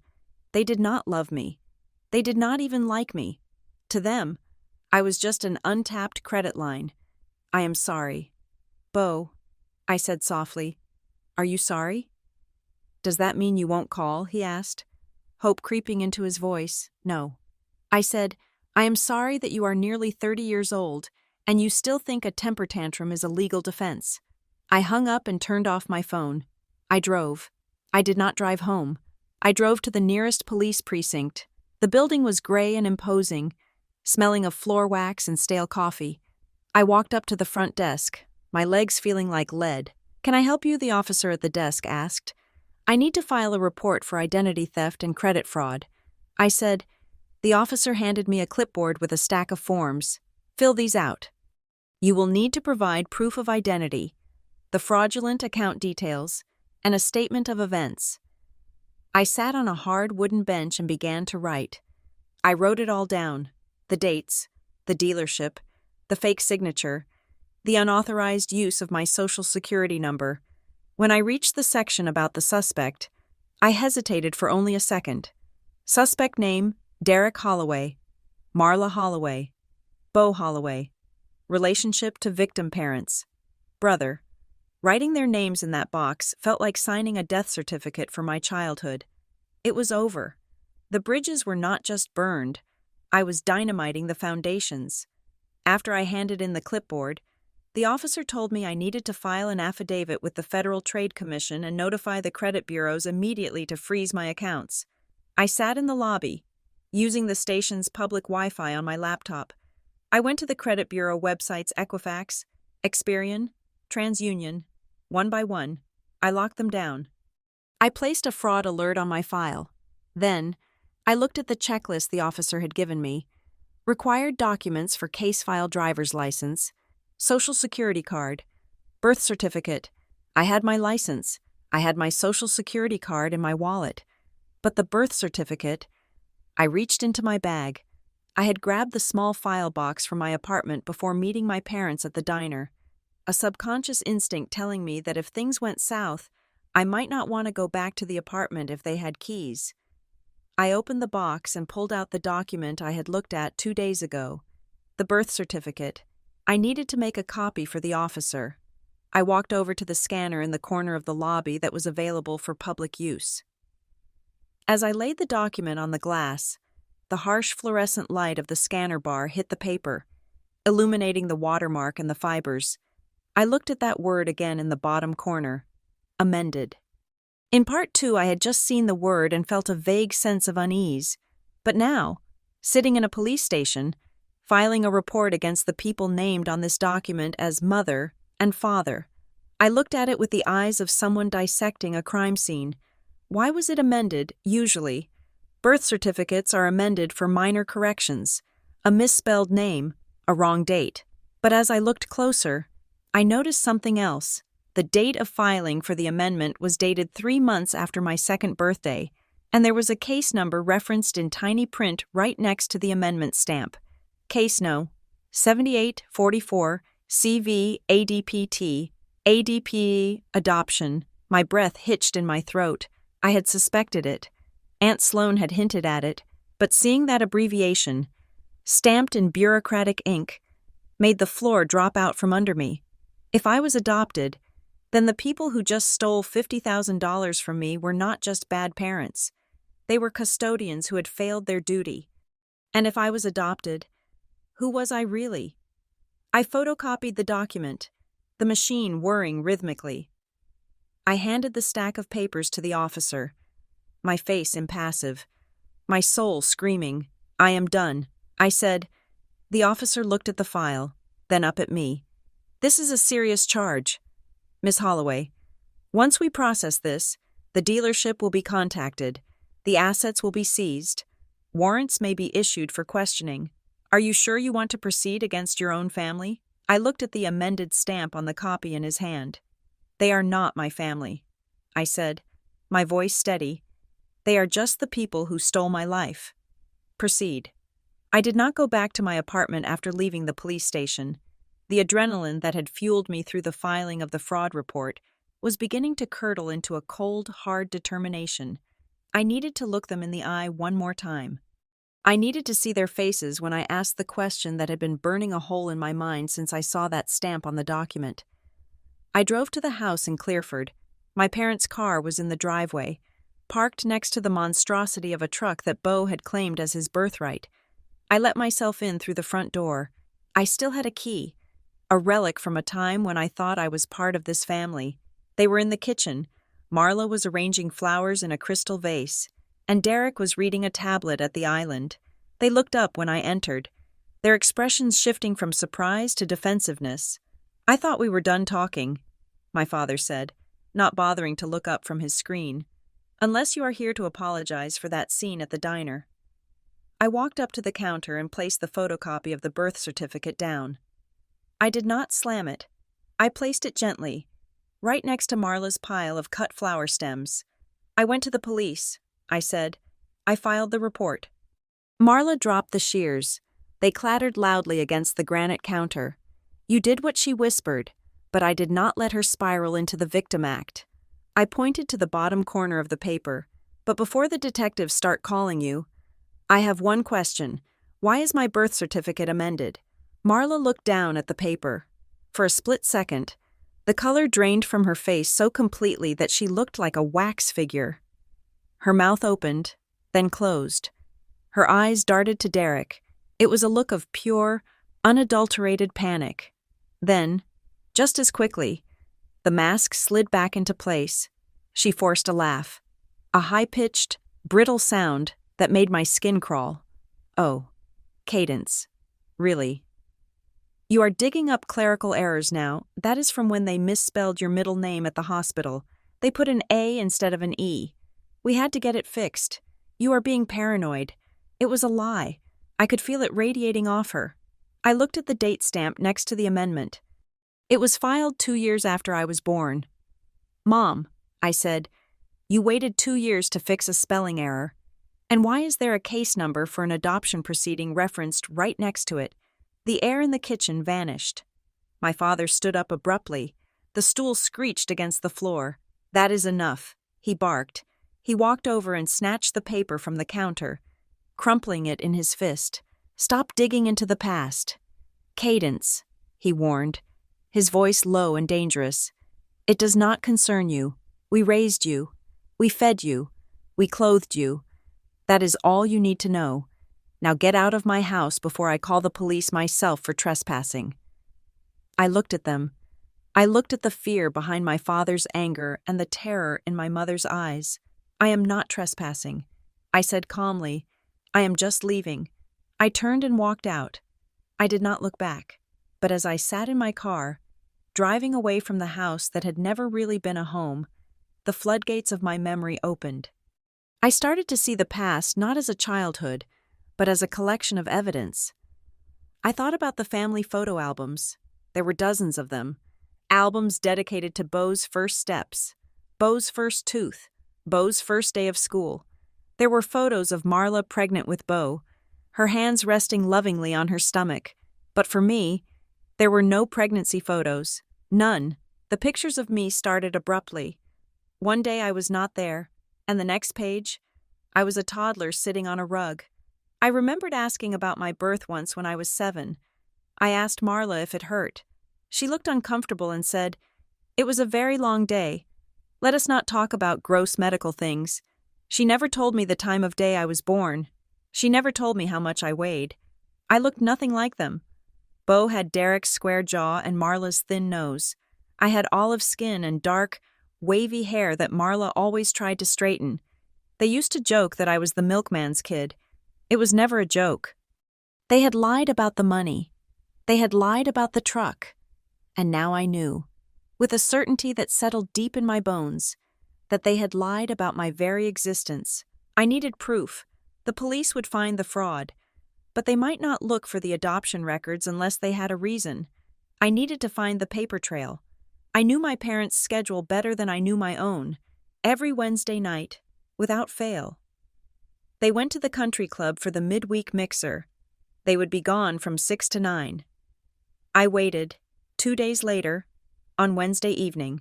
They did not love me. They did not even like me. To them, I was just an untapped credit line. I am sorry. Bo, I said softly. Are you sorry? Does that mean you won't call? He asked, hope creeping into his voice. No. I said, I am sorry that you are nearly 30 years old and you still think a temper tantrum is a legal defense. I hung up and turned off my phone. I drove. I did not drive home. I drove to the nearest police precinct. The building was gray and imposing, smelling of floor wax and stale coffee. I walked up to the front desk, my legs feeling like lead. Can I help you? The officer at the desk asked. I need to file a report for identity theft and credit fraud. I said. The officer handed me a clipboard with a stack of forms. Fill these out. You will need to provide proof of identity, the fraudulent account details, and a statement of events. I sat on a hard wooden bench and began to write. I wrote it all down, the dates, the dealership, the fake signature, the unauthorized use of my social security number. When I reached the section about the suspect, I hesitated for only a second. Suspect name, Derek Holloway, Marla Holloway, Bo Holloway, relationship to victim parents, brother. Writing their names in that box felt like signing a death certificate for my childhood. It was over. The bridges were not just burned. I was dynamiting the foundations. After I handed in the clipboard, the officer told me I needed to file an affidavit with the Federal Trade Commission and notify the credit bureaus immediately to freeze my accounts. I sat in the lobby, using the station's public Wi-Fi on my laptop. I went to the credit bureau websites Equifax, Experian, TransUnion. One by one, I locked them down. I placed a fraud alert on my file. Then, I looked at the checklist the officer had given me. Required documents for case file driver's license, social security card, birth certificate. I had my license. I had my social security card in my wallet. But the birth certificate, I reached into my bag. I had grabbed the small file box from my apartment before meeting my parents at the diner. A subconscious instinct telling me that if things went south, I might not want to go back to the apartment if they had keys. I opened the box and pulled out the document I had looked at 2 days ago, the birth certificate. I needed to make a copy for the officer. I walked over to the scanner in the corner of the lobby that was available for public use. As I laid the document on the glass, the harsh fluorescent light of the scanner bar hit the paper, illuminating the watermark and the fibers. I looked at that word again in the bottom corner, amended. In part 2, I had just seen the word and felt a vague sense of unease. But now, sitting in a police station, filing a report against the people named on this document as mother and father, I looked at it with the eyes of someone dissecting a crime scene. Why was it amended, usually? Birth certificates are amended for minor corrections, a misspelled name, a wrong date. But as I looked closer, I noticed something else. The date of filing for the amendment was dated 3 months after my second birthday, and there was a case number referenced in tiny print right next to the amendment stamp. Case No. 7844 CV ADPT, ADP Adoption. My breath hitched in my throat. I had suspected it. Aunt Sloan had hinted at it, but seeing that abbreviation, stamped in bureaucratic ink, made the floor drop out from under me. If I was adopted, then the people who just stole $50,000 from me were not just bad parents. They were custodians who had failed their duty. And if I was adopted, who was I really? I photocopied the document, the machine whirring rhythmically. I handed the stack of papers to the officer, my face impassive, my soul screaming, "I am done," I said. The officer looked at the file, then up at me. "This is a serious charge. Miss Holloway, once we process this, the dealership will be contacted, the assets will be seized, warrants may be issued for questioning. Are you sure you want to proceed against your own family?" I looked at the amended stamp on the copy in his hand. "They are not my family," I said, my voice steady. "They are just the people who stole my life. Proceed." I did not go back to my apartment after leaving the police station. The adrenaline that had fueled me through the filing of the fraud report was beginning to curdle into a cold, hard determination. I needed to look them in the eye one more time. I needed to see their faces when I asked the question that had been burning a hole in my mind since I saw that stamp on the document. I drove to the house in Clearford. My parents' car was in the driveway, parked next to the monstrosity of a truck that Beau had claimed as his birthright. I let myself in through the front door. I still had a key, a relic from a time when I thought I was part of this family. They were in the kitchen. Marla was arranging flowers in a crystal vase, and Derek was reading a tablet at the island. They looked up when I entered, their expressions shifting from surprise to defensiveness. "I thought we were done talking," my father said, not bothering to look up from his screen. "Unless you are here to apologize for that scene at the diner." I walked up to the counter and placed the photocopy of the birth certificate down. I did not slam it. I placed it gently, right next to Marla's pile of cut flower stems. "I went to the police," I said. "I filed the report." Marla dropped the shears. They clattered loudly against the granite counter. You did what she whispered, but I did not let her spiral into the victim act. I pointed to the bottom corner of the paper. "But before the detectives start calling you, I have one question. Why is my birth certificate amended?" Marla looked down at the paper. For a split second, the color drained from her face so completely that she looked like a wax figure. Her mouth opened, then closed. Her eyes darted to Derek. It was a look of pure, unadulterated panic. Then, just as quickly, the mask slid back into place. She forced a laugh, a high-pitched, brittle sound that made my skin crawl. "Oh, Cadence. Really? You are digging up clerical errors now. That is from when they misspelled your middle name at the hospital. They put an A instead of an E. We had to get it fixed. You are being paranoid. It was a lie. I could feel it radiating off her." I looked at the date stamp next to the amendment. It was filed 2 years after I was born. "Mom," I said, "you waited 2 years to fix a spelling error. And why is there a case number for an adoption proceeding referenced right next to it?" The air in the kitchen vanished. My father stood up abruptly. The stool screeched against the floor. "That is enough," he barked. He walked over and snatched the paper from the counter, crumpling it in his fist. "Stop digging into the past. Cadence," he warned, his voice low and dangerous. "It does not concern you. We raised you. We fed you. We clothed you. That is all you need to know. Now get out of my house before I call the police myself for trespassing." I looked at them. I looked at the fear behind my father's anger and the terror in my mother's eyes. "I am not trespassing," I said calmly. "I am just leaving." I turned and walked out. I did not look back. But as I sat in my car, driving away from the house that had never really been a home, the floodgates of my memory opened. I started to see the past not as a childhood, but as a collection of evidence. I thought about the family photo albums. There were dozens of them. Albums dedicated to Beau's first steps, Beau's first tooth, Beau's first day of school. There were photos of Marla pregnant with Beau, her hands resting lovingly on her stomach. But for me, there were no pregnancy photos. None. The pictures of me started abruptly. One day I was not there, and the next page, I was a toddler sitting on a rug. I remembered asking about my birth once when I was 7. I asked Marla if it hurt. She looked uncomfortable and said, "It was a very long day. Let us not talk about gross medical things." She never told me the time of day I was born. She never told me how much I weighed. I looked nothing like them. Beau had Derek's square jaw and Marla's thin nose. I had olive skin and dark, wavy hair that Marla always tried to straighten. They used to joke that I was the milkman's kid. It was never a joke. They had lied about the money. They had lied about the truck. And now I knew, with a certainty that settled deep in my bones, that they had lied about my very existence. I needed proof. The police would find the fraud, but they might not look for the adoption records unless they had a reason. I needed to find the paper trail. I knew my parents' schedule better than I knew my own. Every Wednesday night, without fail. They went to the country club for the midweek mixer. They would be gone from 6 to 9. I waited. 2 days later, on Wednesday evening,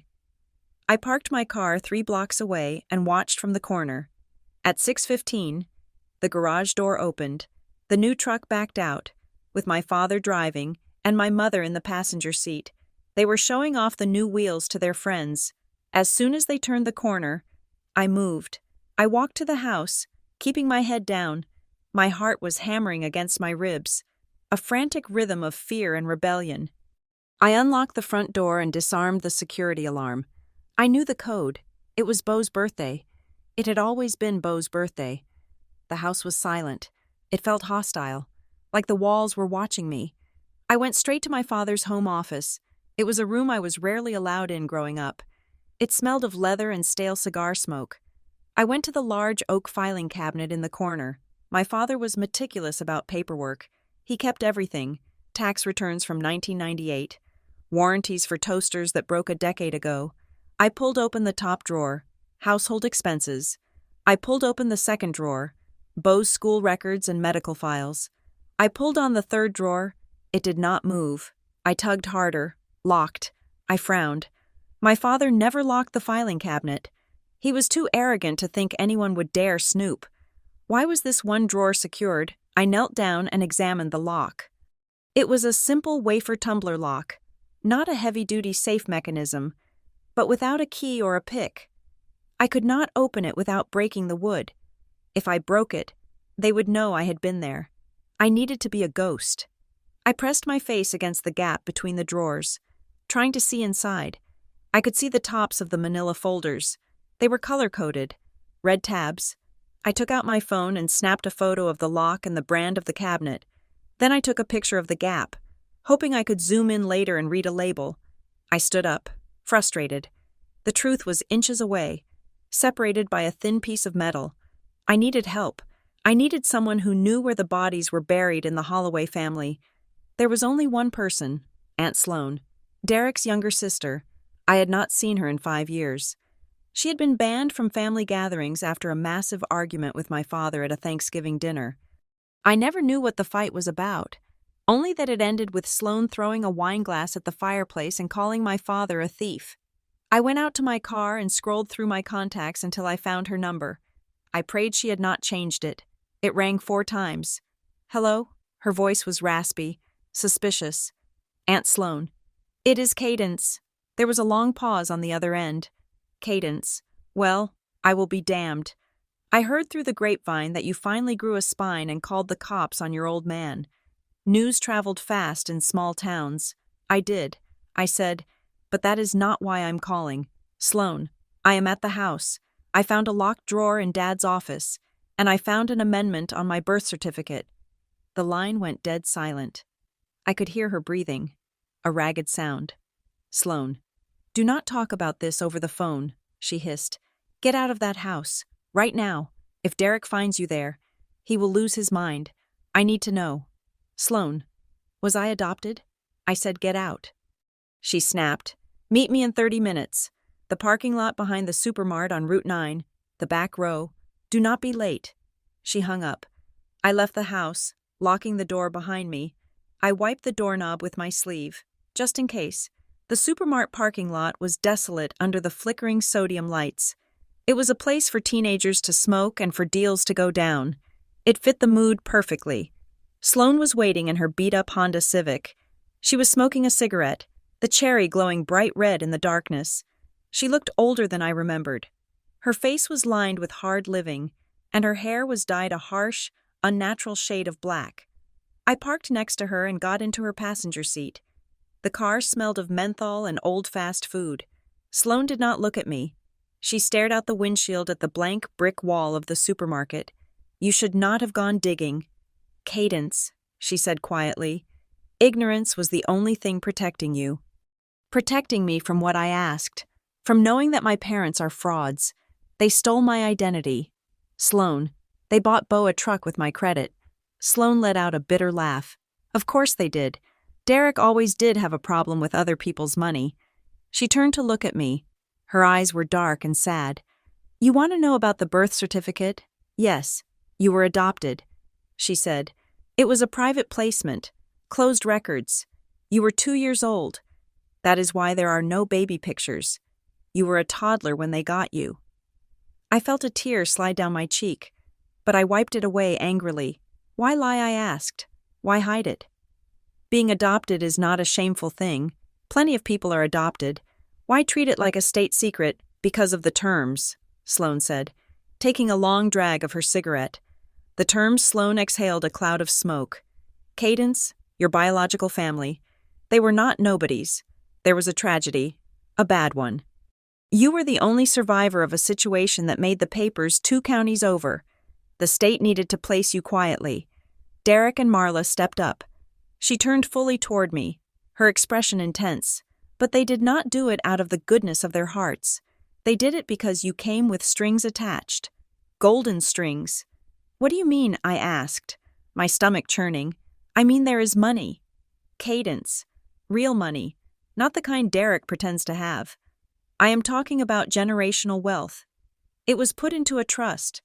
I parked my car 3 blocks away and watched from the corner. At 6:15, the garage door opened. The new truck backed out, with my father driving and my mother in the passenger seat. They were showing off the new wheels to their friends. As soon as they turned the corner, I moved. I walked to the house, keeping my head down. My heart was hammering against my ribs, a frantic rhythm of fear and rebellion. I unlocked the front door and disarmed the security alarm. I knew the code. It was Beau's birthday. It had always been Beau's birthday. The house was silent. It felt hostile, like the walls were watching me. I went straight to my father's home office. It was a room I was rarely allowed in growing up. It smelled of leather and stale cigar smoke. I went to the large oak filing cabinet in the corner. My father was meticulous about paperwork. He kept everything: tax returns from 1998, warranties for toasters that broke a decade ago. I pulled open the top drawer, household expenses. I pulled open the second drawer, Beau's school records and medical files. I pulled on the third drawer. It did not move. I tugged harder. Locked. I frowned. My father never locked the filing cabinet. He was too arrogant to think anyone would dare snoop. Why was this one drawer secured? I knelt down and examined the lock. It was a simple wafer tumbler lock, not a heavy-duty safe mechanism, but without a key or a pick. I could not open it without breaking the wood. If I broke it, they would know I had been there. I needed to be a ghost. I pressed my face against the gap between the drawers, trying to see inside. I could see the tops of the manila folders. They were color-coded, red tabs. I took out my phone and snapped a photo of the lock and the brand of the cabinet. Then I took a picture of the gap, hoping I could zoom in later and read a label. I stood up, frustrated. The truth was inches away, separated by a thin piece of metal. I needed help. I needed someone who knew where the bodies were buried in the Holloway family. There was only one person, Aunt Sloan, Derek's younger sister. I had not seen her in 5 years. She had been banned from family gatherings after a massive argument with my father at a Thanksgiving dinner. I never knew what the fight was about, only that it ended with Sloan throwing a wine glass at the fireplace and calling my father a thief. I went out to my car and scrolled through my contacts until I found her number. I prayed she had not changed it. It rang 4 times. "Hello?" Her voice was raspy, suspicious. Aunt Sloane. It is Cadence. There was a long pause on the other end. Cadence. Well, I will be damned. I heard through the grapevine that you finally grew a spine and called the cops on your old man. News traveled fast in small towns. I did. I said, but that is not why I'm calling. Sloane, I am at the house. I found a locked drawer in Dad's office, and I found an amendment on my birth certificate. The line went dead silent. I could hear her breathing. A ragged sound. Sloane. Do not talk about this over the phone, she hissed. Get out of that house. Right now. If Derek finds you there, he will lose his mind. I need to know. Sloane. Was I adopted? I said get out. She snapped. Meet me in 30 minutes. The parking lot behind the supermart on Route 9. The back row. Do not be late. She hung up. I left the house, locking the door behind me. I wiped the doorknob with my sleeve, just in case. The supermart parking lot was desolate under the flickering sodium lights. It was a place for teenagers to smoke and for deals to go down. It fit the mood perfectly. Sloane was waiting in her beat-up Honda Civic. She was smoking a cigarette, the cherry glowing bright red in the darkness. She looked older than I remembered. Her face was lined with hard living, and her hair was dyed a harsh, unnatural shade of black. I parked next to her and got into her passenger seat. The car smelled of menthol and old fast food. Sloane did not look at me. She stared out the windshield at the blank brick wall of the supermarket. You should not have gone digging. Cadence, she said quietly. Ignorance was the only thing protecting you. Protecting me from what I asked. From knowing that my parents are frauds. They stole my identity. Sloane. They bought Beau a truck with my credit. Sloane let out a bitter laugh. Of course they did. Derek always did have a problem with other people's money. She turned to look at me. Her eyes were dark and sad. You want to know about the birth certificate? Yes. You were adopted, she said. It was a private placement. Closed records. You were 2 years old. That is why there are no baby pictures. You were a toddler when they got you. I felt a tear slide down my cheek, but I wiped it away angrily. Why lie, I asked. Why hide it? Being adopted is not a shameful thing. Plenty of people are adopted. Why treat it like a state secret because of the terms? Sloane said, taking a long drag of her cigarette. The terms Sloane exhaled a cloud of smoke. Cadence, your biological family. They were not nobodies. There was a tragedy. A bad one. You were the only survivor of a situation that made the papers 2 counties over. The state needed to place you quietly. Derek and Marla stepped up. She turned fully toward me, her expression intense. But they did not do it out of the goodness of their hearts. They did it because you came with strings attached. Golden strings. What do you mean? I asked, my stomach churning. I mean there is money. Cadence. Real money. Not the kind Derek pretends to have. I am talking about generational wealth. It was put into a trust.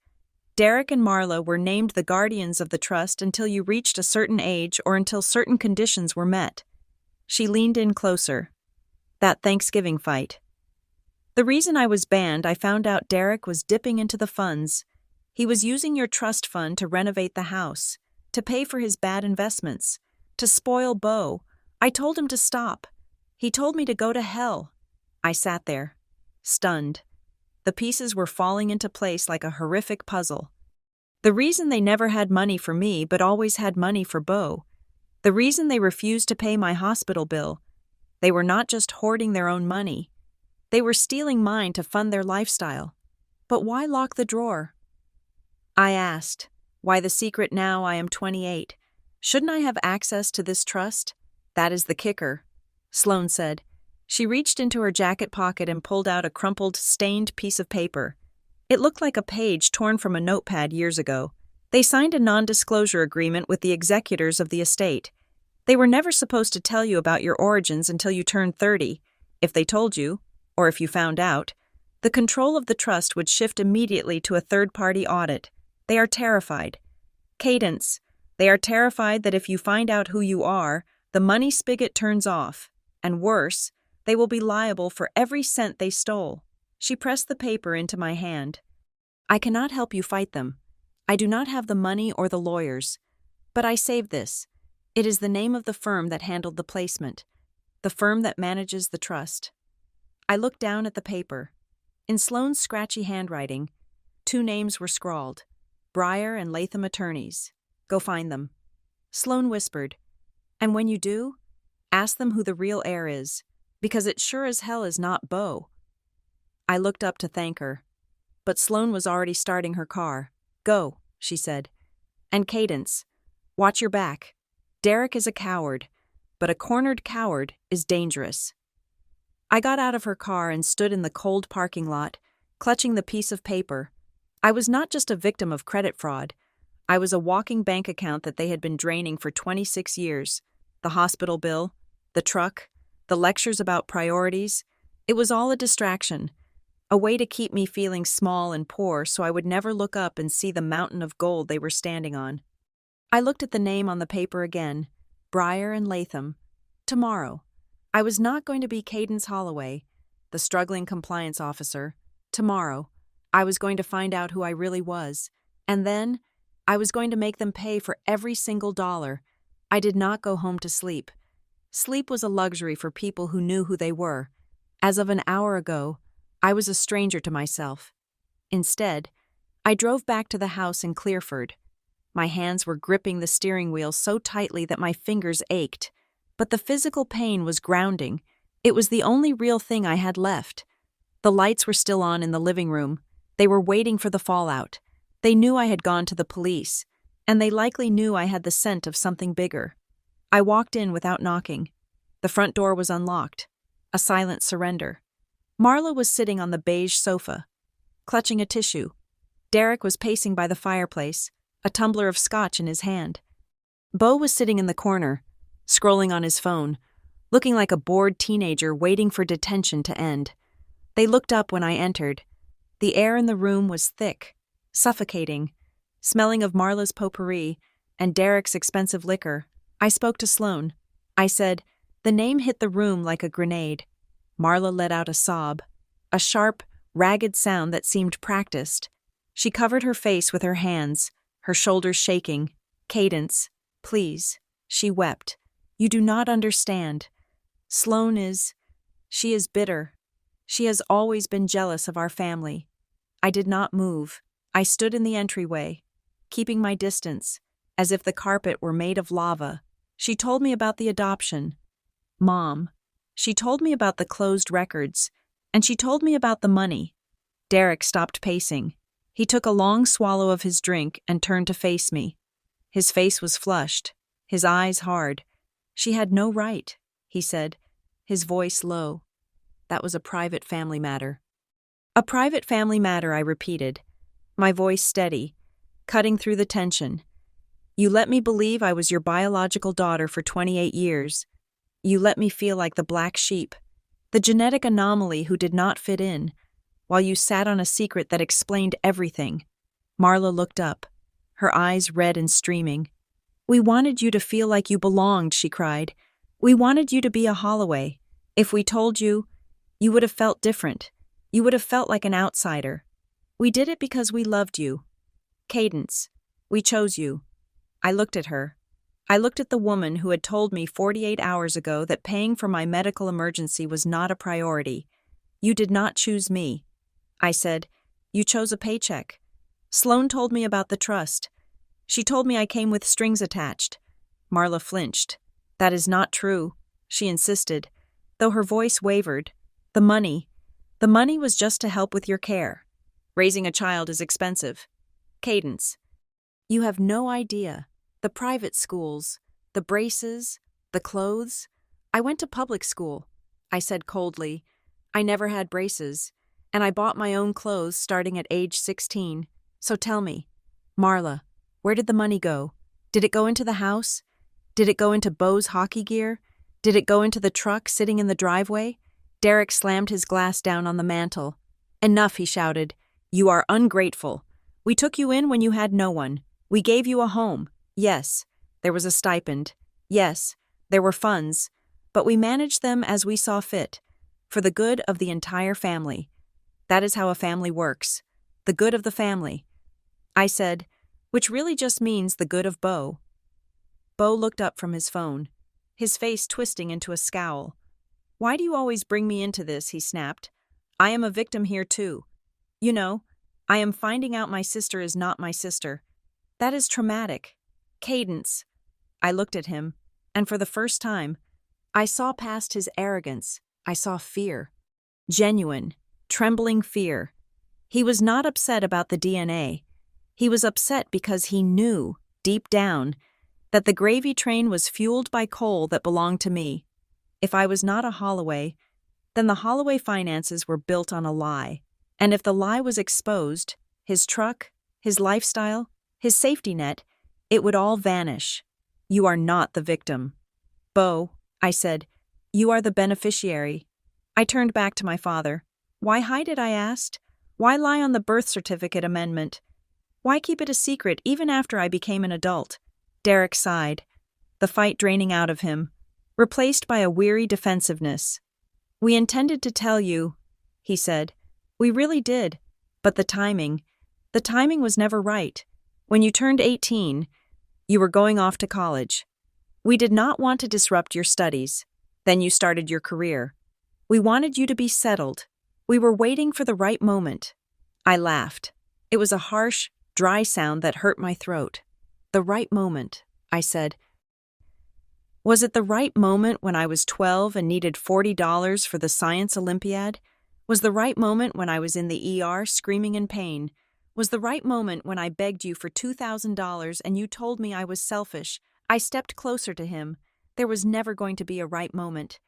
Derek and Marla were named the guardians of the trust until you reached a certain age or until certain conditions were met. She leaned in closer. That Thanksgiving fight. The reason I was banned, I found out Derek was dipping into the funds. He was using your trust fund to renovate the house, to pay for his bad investments, to spoil Beau. I told him to stop. He told me to go to hell. I sat there, stunned. The pieces were falling into place like a horrific puzzle. The reason they never had money for me but always had money for Beau. The reason they refused to pay my hospital bill. They were not just hoarding their own money. They were stealing mine to fund their lifestyle. But why lock the drawer? I asked, why the secret now I am 28? Shouldn't I have access to this trust? That is the kicker, Sloane said. She reached into her jacket pocket and pulled out a crumpled, stained piece of paper. It looked like a page torn from a notepad years ago. They signed a non-disclosure agreement with the executors of the estate. They were never supposed to tell you about your origins until you turned 30. If they told you, or if you found out, the control of the trust would shift immediately to a third-party audit. They are terrified. Cadence. They are terrified that if you find out who you are, the money spigot turns off. And worse, they will be liable for every cent they stole. She pressed the paper into my hand. I cannot help you fight them. I do not have the money or the lawyers. But I saved this. It is the name of the firm that handled the placement, the firm that manages the trust. I looked down at the paper. In Sloane's scratchy handwriting, 2 names were scrawled: Breyer and Latham Attorneys. Go find them. Sloane whispered, and when you do, ask them who the real heir is, because it sure as hell is not Beau. I looked up to thank her, but Sloane was already starting her car. Go, she said. And Cadence, watch your back. Derek is a coward, but a cornered coward is dangerous. I got out of her car and stood in the cold parking lot, clutching the piece of paper. I was not just a victim of credit fraud. I was a walking bank account that they had been draining for 26 years. The hospital bill, the truck, the lectures about priorities. It was all a distraction, a way to keep me feeling small and poor so I would never look up and see the mountain of gold they were standing on. I looked at the name on the paper again, Breyer and Latham. Tomorrow. I was not going to be Cadence Holloway, the struggling compliance officer. Tomorrow, I was going to find out who I really was, and then I was going to make them pay for every single dollar. I did not go home to sleep. Sleep was a luxury for people who knew who they were. As of an hour ago, I was a stranger to myself. Instead, I drove back to the house in Clearford. My hands were gripping the steering wheel so tightly that my fingers ached. But the physical pain was grounding. It was the only real thing I had left. The lights were still on in the living room. They were waiting for the fallout. They knew I had gone to the police, and they likely knew I had the scent of something bigger. I walked in without knocking. The front door was unlocked. A silent surrender. Marla was sitting on the beige sofa, clutching a tissue. Derek was pacing by the fireplace, a tumbler of scotch in his hand. Beau was sitting in the corner, scrolling on his phone, looking like a bored teenager waiting for detention to end. They looked up when I entered. The air in the room was thick, suffocating, smelling of Marla's potpourri and Derek's expensive liquor. I spoke to Sloane. I said, the name hit the room like a grenade. Marla let out a sob, a sharp, ragged sound that seemed practiced. She covered her face with her hands, her shoulders shaking. Cadence, please, she wept. You do not understand. She is bitter. She has always been jealous of our family. I did not move. I stood in the entryway, keeping my distance, as if the carpet were made of lava. She told me about the adoption. Mom. She told me about the closed records, and she told me about the money. Derek stopped pacing. He took a long swallow of his drink and turned to face me. His face was flushed, his eyes hard. She had no right, he said, his voice low. That was a private family matter. A private family matter, I repeated, my voice steady, cutting through the tension. You let me believe I was your biological daughter for 28 years. You let me feel like the black sheep, the genetic anomaly who did not fit in, while you sat on a secret that explained everything. Marla looked up, her eyes red and streaming. We wanted you to feel like you belonged, she cried. We wanted you to be a Holloway. If we told you, you would have felt different. You would have felt like an outsider. We did it because we loved you. Cadence, we chose you. I looked at her. I looked at the woman who had told me 48 hours ago that paying for my medical emergency was not a priority. You did not choose me. I said, you chose a paycheck. Sloane told me about the trust. She told me I came with strings attached. Marla flinched. That is not true, she insisted, though her voice wavered. The money was just to help with your care. Raising a child is expensive. Cadence. You have no idea. The private schools, the braces, the clothes. I went to public school, I said coldly. I never had braces, and I bought my own clothes starting at age 16. So tell me, Marla, where did the money go? Did it go into the house? Did it go into Beau's hockey gear? Did it go into the truck sitting in the driveway? Derek slammed his glass down on the mantel. Enough, he shouted. You are ungrateful. We took you in when you had no one. We gave you a home. Yes, there was a stipend. Yes, there were funds. But we managed them as we saw fit, for the good of the entire family. That is how a family works. The good of the family. I said, which really just means the good of Beau. Bo looked up from his phone, his face twisting into a scowl. "Why do you always bring me into this?" he snapped. "I am a victim here too. You know, I am finding out my sister is not my sister. That is traumatic. Cadence." I looked at him, and for the first time, I saw past his arrogance. I saw fear. Genuine, trembling fear. He was not upset about the DNA. He was upset because he knew, deep down, that the gravy train was fueled by coal that belonged to me. If I was not a Holloway, then the Holloway finances were built on a lie. And if the lie was exposed, his truck, his lifestyle, his safety net, it would all vanish. "You are not the victim." "Bo," I said, "you are the beneficiary." I turned back to my father. "Why hide it?" I asked. "Why lie on the birth certificate amendment? Why keep it a secret even after I became an adult?" Derek sighed, the fight draining out of him, replaced by a weary defensiveness. "We intended to tell you," he said. "We really did. But the timing was never right. When you turned 18, you were going off to college. We did not want to disrupt your studies. Then you started your career. We wanted you to be settled. We were waiting for the right moment." I laughed. It was a harsh, dry sound that hurt my throat. "The right moment," I said. Was it the right moment when I was 12 and needed $40 for the Science Olympiad? Was the right moment when I was in the ER screaming in pain? Was the right moment when I begged you for $2,000 and you told me I was selfish? I stepped closer to him. There was never going to be a right moment.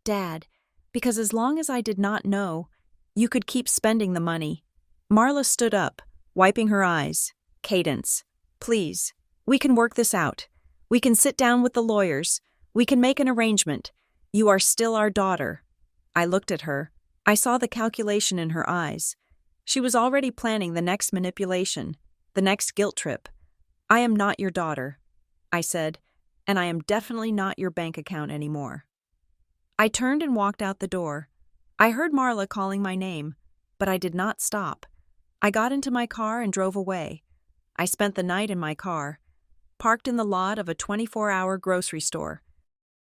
"Dad, because as long as I did not know, you could keep spending the money." Marla stood up, wiping her eyes. "Cadence, please, we can work this out. We can sit down with the lawyers. We can make an arrangement. You are still our daughter." I looked at her. I saw the calculation in her eyes. She was already planning the next manipulation, the next guilt trip. "I am not your daughter," I said, "and I am definitely not your bank account anymore." I turned and walked out the door. I heard Marla calling my name, but I did not stop. I got into my car and drove away. I spent the night in my car, parked in the lot of a 24-hour grocery store.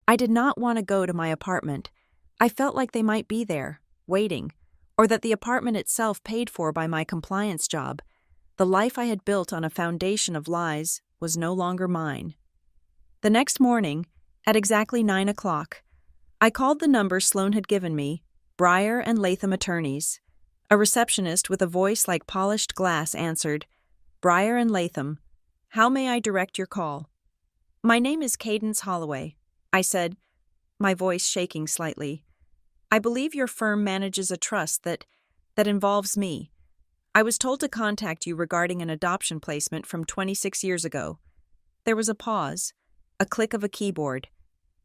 I did not want to go to my apartment. I felt like they might be there, waiting, or that the apartment itself paid for by my compliance job. The life I had built on a foundation of lies was no longer mine. The next morning, at exactly 9 o'clock, I called the number Sloan had given me, Breyer and Latham Attorneys. A receptionist with a voice like polished glass answered, "Breyer and Latham, how may I direct your call?" "My name is Cadence Holloway," I said, my voice shaking slightly. "I believe your firm manages a trust that involves me. I was told to contact you regarding an adoption placement from 26 years ago." There was a pause, a click of a keyboard.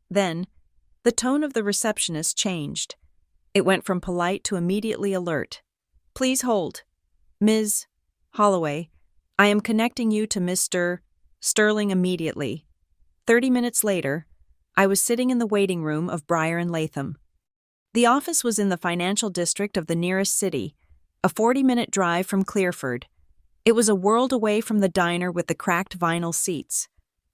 Then, the tone of the receptionist changed. It went from polite to immediately alert. "Please hold. Ms. Holloway, I am connecting you to Mr. Sterling immediately." 30 minutes later, I was sitting in the waiting room of Breyer and Latham. The office was in the financial district of the nearest city, a 40-minute drive from Clearford. It was a world away from the diner with the cracked vinyl seats.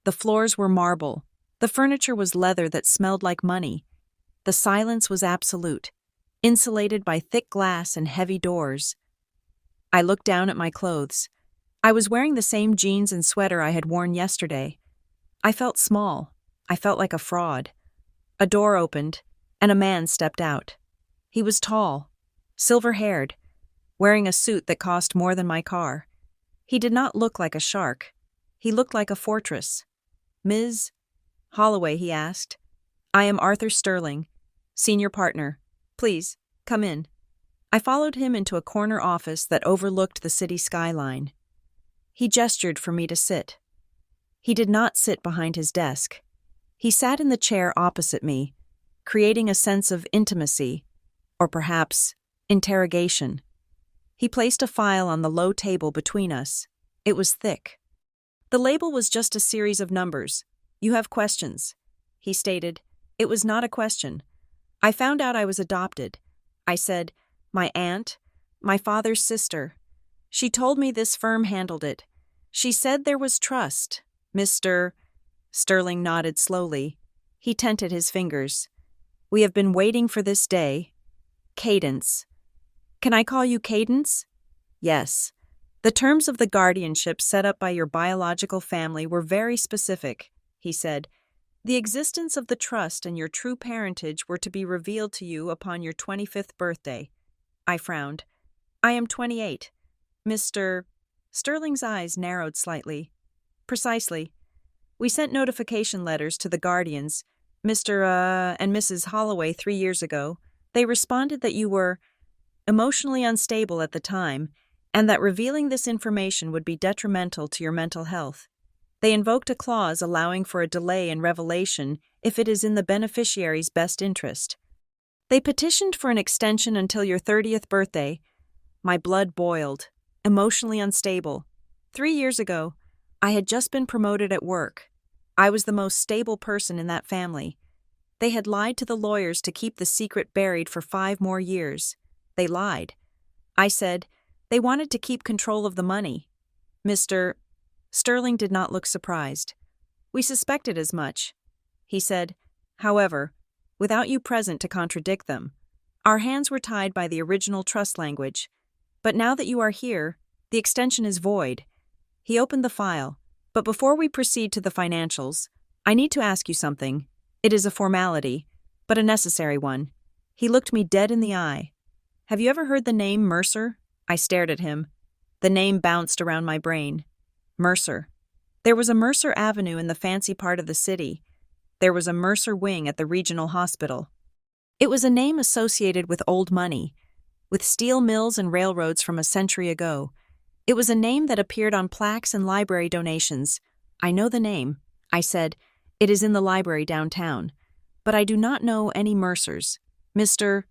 The floors were marble. The furniture was leather that smelled like money. The silence was absolute, insulated by thick glass and heavy doors. I looked down at my clothes. I was wearing the same jeans and sweater I had worn yesterday. I felt small. I felt like a fraud. A door opened, and a man stepped out. He was tall, silver-haired, wearing a suit that cost more than my car. He did not look like a shark. He looked like a fortress. "Ms. Holloway," he asked. "I am Arthur Sterling, senior partner. Please, come in." I followed him into a corner office that overlooked the city skyline. He gestured for me to sit. He did not sit behind his desk. He sat in the chair opposite me, creating a sense of intimacy, or perhaps interrogation. He placed a file on the low table between us. It was thick. The label was just a series of numbers. "You have questions," he stated. It was not a question. "I found out I was adopted." I said, "My aunt, my father's sister. She told me this firm handled it. She said there was trust. Mr. Sterling nodded slowly. He tented his fingers. We have been waiting for this day. Cadence. Can I call you Cadence? Yes. The terms of the guardianship set up by your biological family were very specific, he said. The existence of the trust and your true parentage were to be revealed to you upon your 25th birthday. I frowned. I am 28. Mr. Sterling's eyes narrowed slightly. Precisely. We sent notification letters to the guardians, Mr. and Mrs. Holloway, 3 years ago. They responded that you were emotionally unstable at the time, and that revealing this information would be detrimental to your mental health. They invoked a clause allowing for a delay in revelation if it is in the beneficiary's best interest. They petitioned for an extension until your 30th birthday. My blood boiled, emotionally unstable. 3 years ago, I had just been promoted at work. I was the most stable person in that family. They had lied to the lawyers to keep the secret buried for 5 more years. They lied. I said, they wanted to keep control of the money. Mr. Sterling did not look surprised. We suspected as much. He said, however, without you present to contradict them. Our hands were tied by the original trust language. But now that you are here, the extension is void. He opened the file. But before we proceed to the financials, I need to ask you something. It is a formality, but a necessary one. He looked me dead in the eye. Have you ever heard the name Mercer? I stared at him. The name bounced around my brain. Mercer. There was a Mercer Avenue in the fancy part of the city. There was a Mercer wing at the regional hospital. It was a name associated with old money, with steel mills and railroads from a century ago. It was a name that appeared on plaques and library donations. I know the name. I said, it is in the library downtown. But I do not know any Mercers. Mr.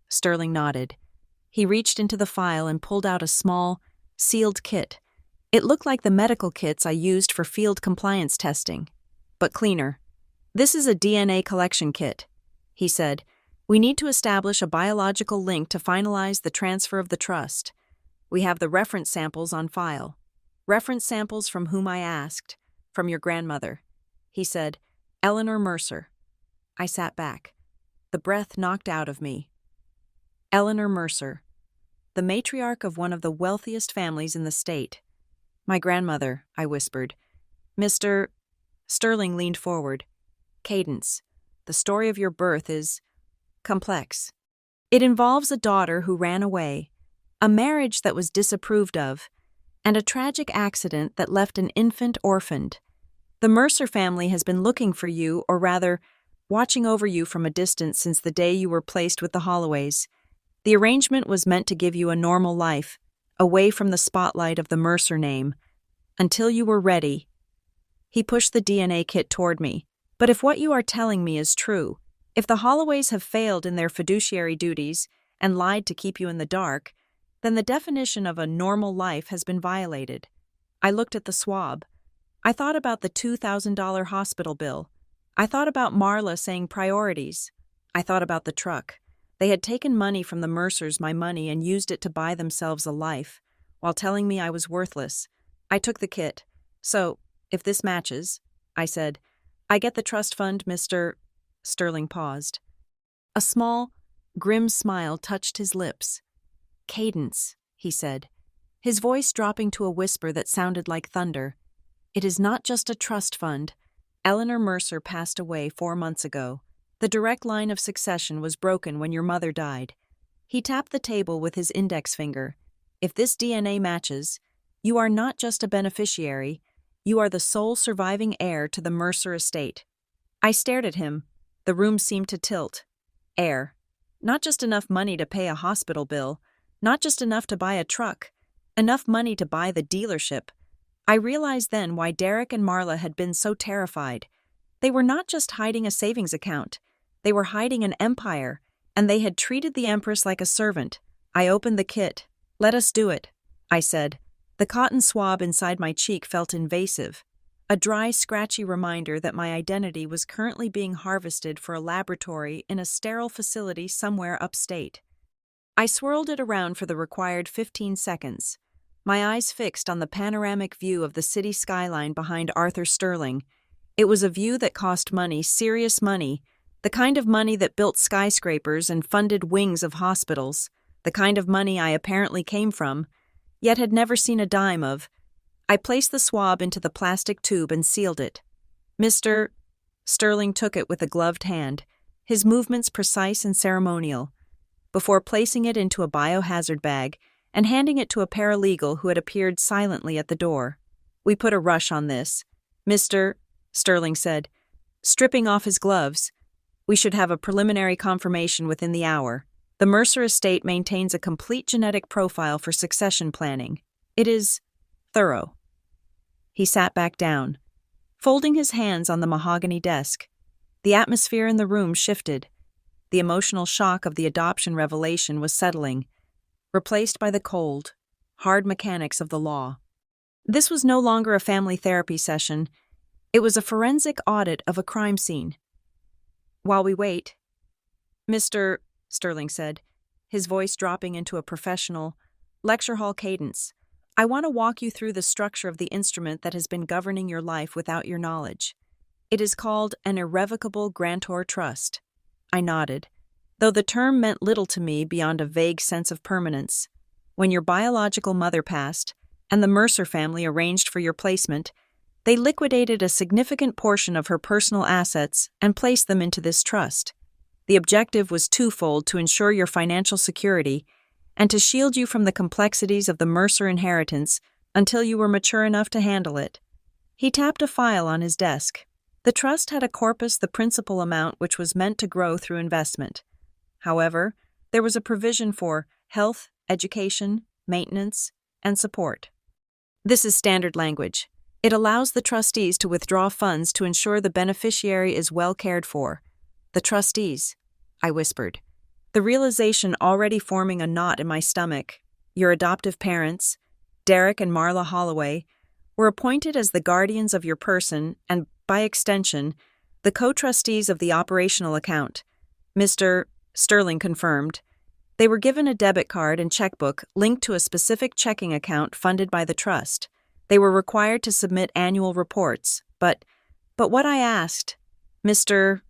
Sterling nodded. He reached into the file and pulled out a small, sealed kit. It looked like the medical kits I used for field compliance testing, but cleaner. This is a DNA collection kit, he said. We need to establish a biological link to finalize the transfer of the trust. We have the reference samples on file. Reference samples from whom I asked, from your grandmother. He said, Eleanor Mercer. I sat back. The breath knocked out of me. Eleanor Mercer, the matriarch of one of the wealthiest families in the state. My grandmother, I whispered. Mr. Sterling leaned forward. Cadence, the story of your birth is complex. It involves a daughter who ran away, a marriage that was disapproved of, and a tragic accident that left an infant orphaned. The Mercer family has been looking for you, or rather, watching over you from a distance since the day you were placed with the Holloways. The arrangement was meant to give you a normal life, away from the spotlight of the Mercer name, until you were ready. He pushed the DNA kit toward me. But if what you are telling me is true, if the Holloways have failed in their fiduciary duties and lied to keep you in the dark, then the definition of a normal life has been violated. I looked at the swab. I thought about the $2,000 hospital bill. I thought about Marla saying priorities. I thought about the truck. They had taken money from the Mercers, my money, and used it to buy themselves a life, while telling me I was worthless. I took the kit. So, if this matches, I said, I get the trust fund, Mr. Sterling paused. A small, grim smile touched his lips. Cadence, he said, his voice dropping to a whisper that sounded like thunder. It is not just a trust fund. Eleanor Mercer passed away 4 months ago. The direct line of succession was broken when your mother died. He tapped the table with his index finger. If this DNA matches, you are not just a beneficiary, you are the sole surviving heir to the Mercer estate. I stared at him. The room seemed to tilt. Heir. Not just enough money to pay a hospital bill, not just enough to buy a truck, enough money to buy the dealership. I realized then why Derek and Marla had been so terrified. They were not just hiding a savings account. They were hiding an empire, and they had treated the Empress like a servant. I opened the kit. Let us do it, I said. The cotton swab inside my cheek felt invasive, a dry, scratchy reminder that my identity was currently being harvested for a laboratory in a sterile facility somewhere upstate. I swirled it around for the required 15 seconds, my eyes fixed on the panoramic view of the city skyline behind Arthur Sterling. It was a view that cost money, serious money, the kind of money that built skyscrapers and funded wings of hospitals, the kind of money I apparently came from, yet had never seen a dime of. I placed the swab into the plastic tube and sealed it. Mr. Sterling took it with a gloved hand, his movements precise and ceremonial, before placing it into a biohazard bag and handing it to a paralegal who had appeared silently at the door. "We put a rush on this," Mr. Sterling said, stripping off his gloves. "We should have a preliminary confirmation within the hour. The Mercer estate maintains a complete genetic profile for succession planning. It is thorough." He sat back down, folding his hands on the mahogany desk. The atmosphere in the room shifted. The emotional shock of the adoption revelation was settling, replaced by the cold, hard mechanics of the law. This was no longer a family therapy session. It was a forensic audit of a crime scene. "While we wait," Mr. Sterling said, his voice dropping into a professional, lecture hall cadence, "I want to walk you through the structure of the instrument that has been governing your life without your knowledge. It is called an irrevocable grantor trust." I nodded, though the term meant little to me beyond a vague sense of permanence. When your biological mother passed, and the Mercer family arranged for your placement, they liquidated a significant portion of her personal assets and placed them into this trust. The objective was twofold: to ensure your financial security and to shield you from the complexities of the Mercer inheritance until you were mature enough to handle it. He tapped a file on his desk. The trust had a corpus, the principal amount, which was meant to grow through investment. However, there was a provision for health, education, maintenance, and support. This is standard language. It allows the trustees to withdraw funds to ensure the beneficiary is well cared for. The trustees, I whispered, the realization already forming a knot in my stomach. Your adoptive parents, Derek and Marla Holloway, were appointed as the guardians of your person and, by extension, the co-trustees of the operational account. Mr. Sterling confirmed. They were given a debit card and checkbook linked to a specific checking account funded by the trust. They were required to submit annual reports, but what I asked, Mr.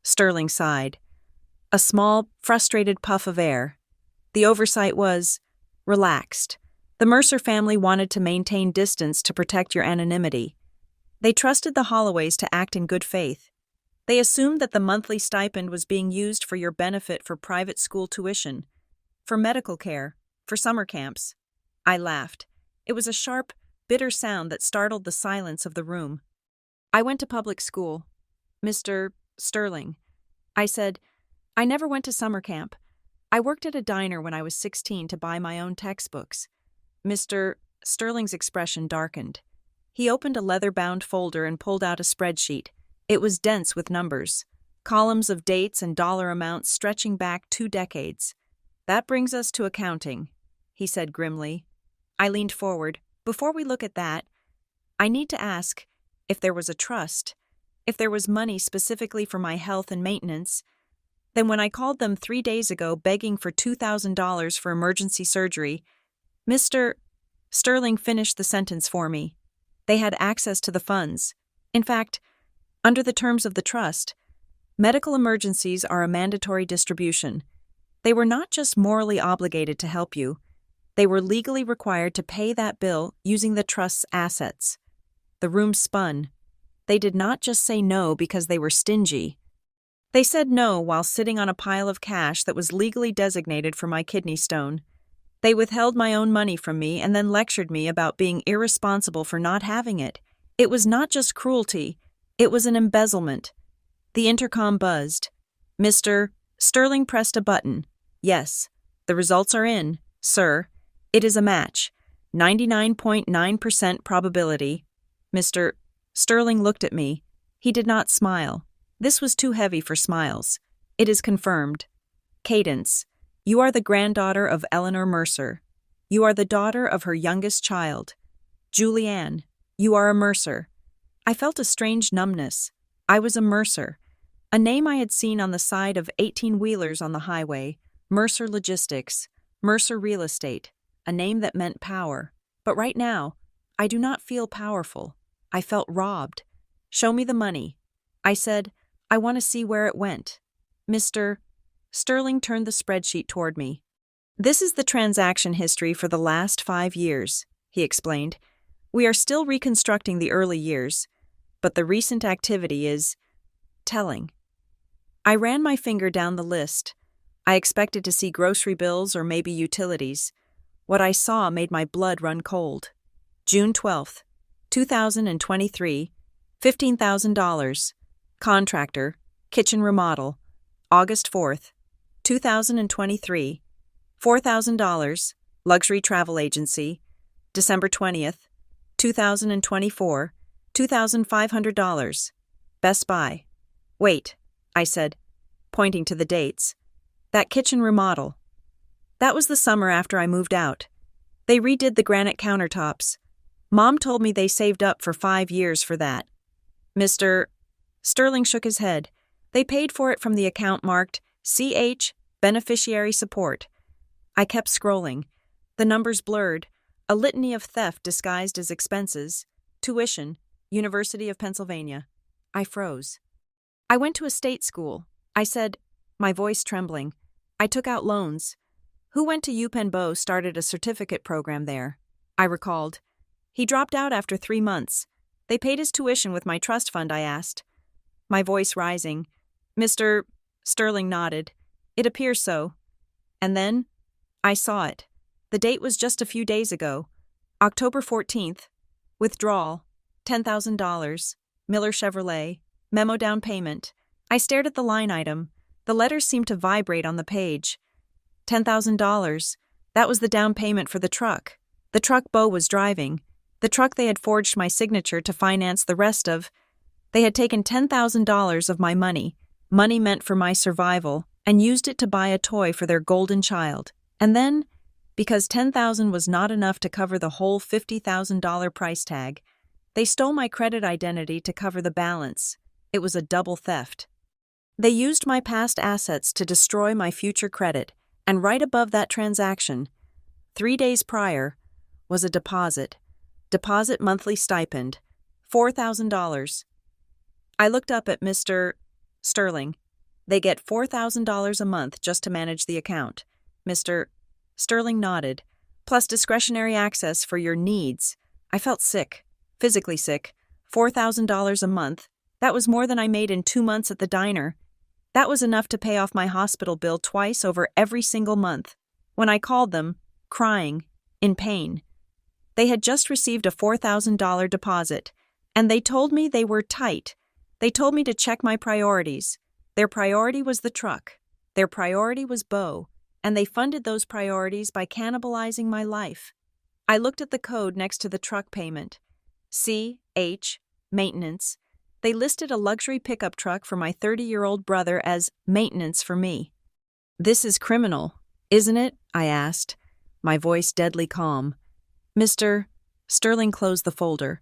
Sterling sighed. A small, frustrated puff of air. The oversight was relaxed. The Mercer family wanted to maintain distance to protect your anonymity. They trusted the Holloways to act in good faith. They assumed that the monthly stipend was being used for your benefit for private school tuition, for medical care, for summer camps. I laughed. It was a sharp, bitter sound that startled the silence of the room. "I went to public school, Mr. Sterling," I said. "I never went to summer camp. I worked at a diner when I was 16 to buy my own textbooks." Mr. Sterling's expression darkened. He opened a leather-bound folder and pulled out a spreadsheet. It was dense with numbers, columns of dates and dollar amounts stretching back 2 decades. "That brings us to accounting," he said grimly. I leaned forward. "Before we look at that, I need to ask, if there was a trust, if there was money specifically for my health and maintenance, then when I called them 3 days ago begging for $2,000 for emergency surgery, Mr. Sterling finished the sentence for me. They had access to the funds. In fact, under the terms of the trust, medical emergencies are a mandatory distribution. They were not just morally obligated to help you, they were legally required to pay that bill using the trust's assets." The room spun. They did not just say no because they were stingy. They said no while sitting on a pile of cash that was legally designated for my kidney stone. They withheld my own money from me and then lectured me about being irresponsible for not having it. It was not just cruelty, it was an embezzlement. The intercom buzzed. Mr. Sterling pressed a button. "Yes, the results are in, sir. It is a match. 99.9% probability." Mr. Sterling looked at me. He did not smile. This was too heavy for smiles. "It is confirmed." Cadence. "You are the granddaughter of Eleanor Mercer. You are the daughter of her youngest child. Julianne, you are a Mercer." I felt a strange numbness. I was a Mercer. A name I had seen on the side of 18-wheelers on the highway, Mercer Logistics, Mercer Real Estate, a name that meant power. But right now, I do not feel powerful. I felt robbed. "Show me the money." I said, "I want to see where it went." Mr. Sterling turned the spreadsheet toward me. "This is the transaction history for the last 5 years," he explained. "We are still reconstructing the early years, but the recent activity is telling." I ran my finger down the list. I expected to see grocery bills or maybe utilities. What I saw made my blood run cold. June 12th, 2023, $15,000. Contractor, kitchen remodel. August 4th, 2023, $4,000. Luxury travel agency. December 20th, 2024, $2,500. Best Buy. "Wait," I said, pointing to the dates. "That kitchen remodel. That was the summer after I moved out. They redid the granite countertops. Mom told me they saved up for 5 years for that." Mr. Sterling shook his head. "They paid for it from the account marked CH Beneficiary Support." I kept scrolling. The numbers blurred. A litany of theft disguised as expenses. Tuition, University of Pennsylvania. I froze. "I went to a state school," I said, my voice trembling. "I took out loans. Who went to UPenn Bow started a certificate program there," I recalled. "He dropped out after 3 months. They paid his tuition with my trust fund," I asked, my voice rising. Mr. Sterling nodded. "It appears so." And then I saw it. The date was just a few days ago. October 14th. Withdrawal. $10,000. Miller Chevrolet. Memo down payment. I stared at the line item. The letters seemed to vibrate on the page. $10,000. That was the down payment for the truck. The truck Bo was driving. The truck they had forged my signature to finance the rest of. They had taken $10,000 of my money meant for my survival, and used it to buy a toy for their golden child. And then, because $10,000 was not enough to cover the whole $50,000 price tag, they stole my credit identity to cover the balance. It was a double theft. They used my past assets to destroy my future credit, and right above that transaction, 3 days prior, was a deposit. Deposit monthly stipend, $4,000. I looked up at Mr. Sterling. "They get $4,000 a month just to manage the account." Mr. Sterling nodded. "Plus discretionary access for your needs." I felt sick, physically sick. $4,000 a month. That was more than I made in 2 months at the diner. That was enough to pay off my hospital bill twice over every single month. When I called them, crying, in pain, they had just received a $4,000 deposit, and they told me they were tight. They told me to check my priorities. Their priority was the truck. Their priority was Bo, and they funded those priorities by cannibalizing my life. I looked at the code next to the truck payment. CH, maintenance. They listed a luxury pickup truck for my 30-year-old brother as maintenance for me. "This is criminal, isn't it?" I asked, my voice deadly calm. Mr. Sterling closed the folder.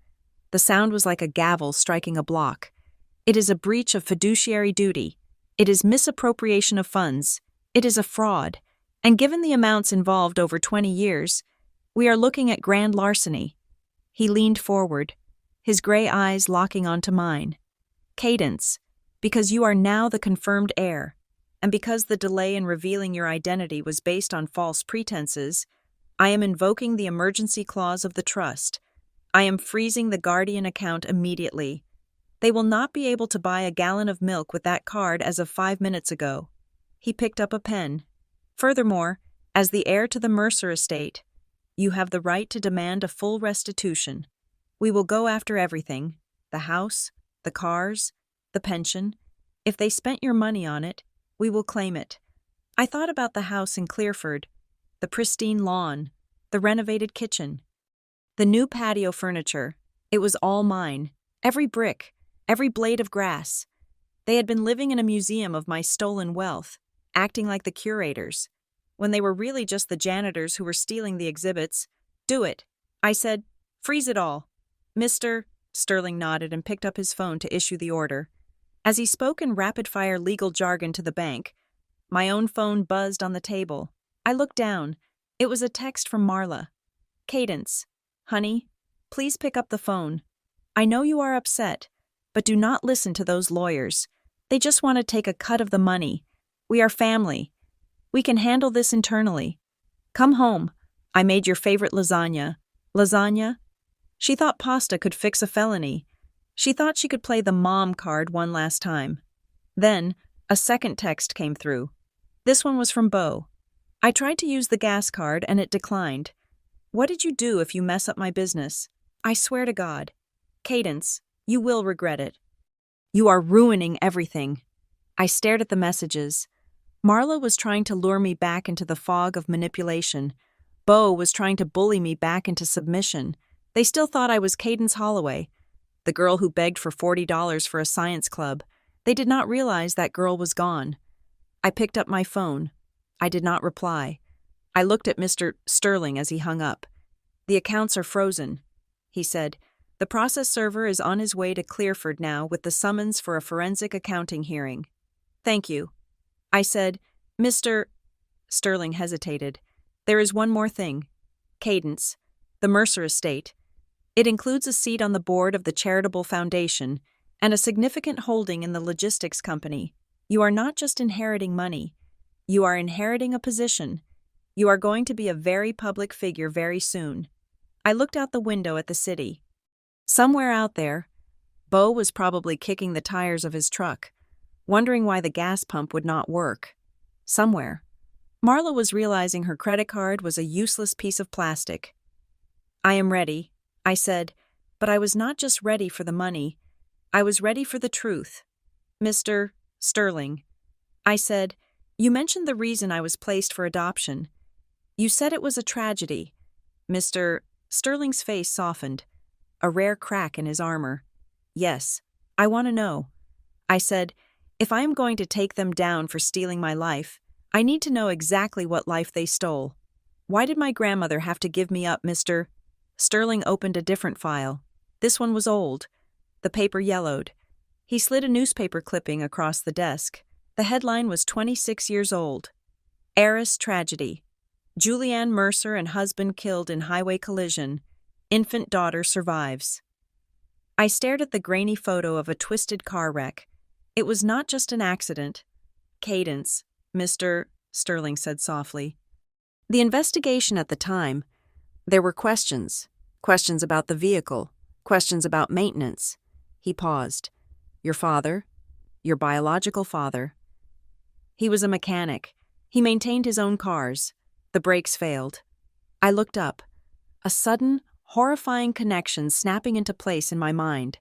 The sound was like a gavel striking a block. "It is a breach of fiduciary duty. It is misappropriation of funds. It is a fraud. And given the amounts involved over 20 years, we are looking at grand larceny." He leaned forward, his gray eyes locking onto mine. "Cadence, because you are now the confirmed heir, and because the delay in revealing your identity was based on false pretenses, I am invoking the emergency clause of the trust. I am freezing the Guardian account immediately. They will not be able to buy a gallon of milk with that card as of 5 minutes ago." He picked up a pen. "Furthermore, as the heir to the Mercer estate, you have the right to demand a full restitution. We will go after everything, the house, the cars, the pension. If they spent your money on it, we will claim it." I thought about the house in Clearford, the pristine lawn, the renovated kitchen, the new patio furniture. It was all mine, every brick, every blade of grass. They had been living in a museum of my stolen wealth, acting like the curators, when they were really just the janitors who were stealing the exhibits. "Do it," I said. "Freeze it all." Mr. Sterling nodded and picked up his phone to issue the order. As he spoke in rapid-fire legal jargon to the bank, my own phone buzzed on the table. I looked down. It was a text from Marla. "Cadence, honey, please pick up the phone. I know you are upset, but do not listen to those lawyers. They just want to take a cut of the money. We are family. We can handle this internally. Come home. I made your favorite lasagna. Lasagna? She thought pasta could fix a felony. She thought she could play the mom card one last time. Then, a second text came through. This one was from Beau. I tried to use the gas card and it declined. What did you do if you mess up my business? I swear to God. Cadence, you will regret it. You are ruining everything. I stared at the messages. Marla was trying to lure me back into the fog of manipulation. Beau was trying to bully me back into submission. They still thought I was Cadence Holloway, the girl who begged for $40 for a science club. They did not realize that girl was gone. I picked up my phone. I did not reply. I looked at Mr. Sterling as he hung up. The accounts are frozen, he said. The process server is on his way to Clearford now with the summons for a forensic accounting hearing. Thank you. I said, Mr. Sterling hesitated. There is one more thing. Cadence, the Mercer estate. It includes a seat on the board of the charitable foundation and a significant holding in the logistics company. You are not just inheriting money. You are inheriting a position. You are going to be a very public figure very soon. I looked out the window at the city. Somewhere out there, Beau was probably kicking the tires of his truck, wondering why the gas pump would not work. Somewhere, Marla was realizing her credit card was a useless piece of plastic. I am ready, I said, but I was not just ready for the money. I was ready for the truth. Mr. Sterling, I said, you mentioned the reason I was placed for adoption. You said it was a tragedy. Mr. Sterling's face softened, a rare crack in his armor. Yes, I want to know. I said, if I am going to take them down for stealing my life, I need to know exactly what life they stole. Why did my grandmother have to give me up, Mr. Sterling opened a different file. This one was old. The paper yellowed. He slid a newspaper clipping across the desk. The headline was 26 years old. Heiress tragedy. Julianne Mercer and husband killed in highway collision. Infant daughter survives. I stared at the grainy photo of a twisted car wreck. It was not just an accident. Cadence, Mr. Sterling said softly. The investigation at the time, there were questions about the vehicle, questions about maintenance. He paused. Your father? Your biological father? He was a mechanic. He maintained his own cars. The brakes failed. I looked up. A sudden, horrifying connection snapping into place in my mind.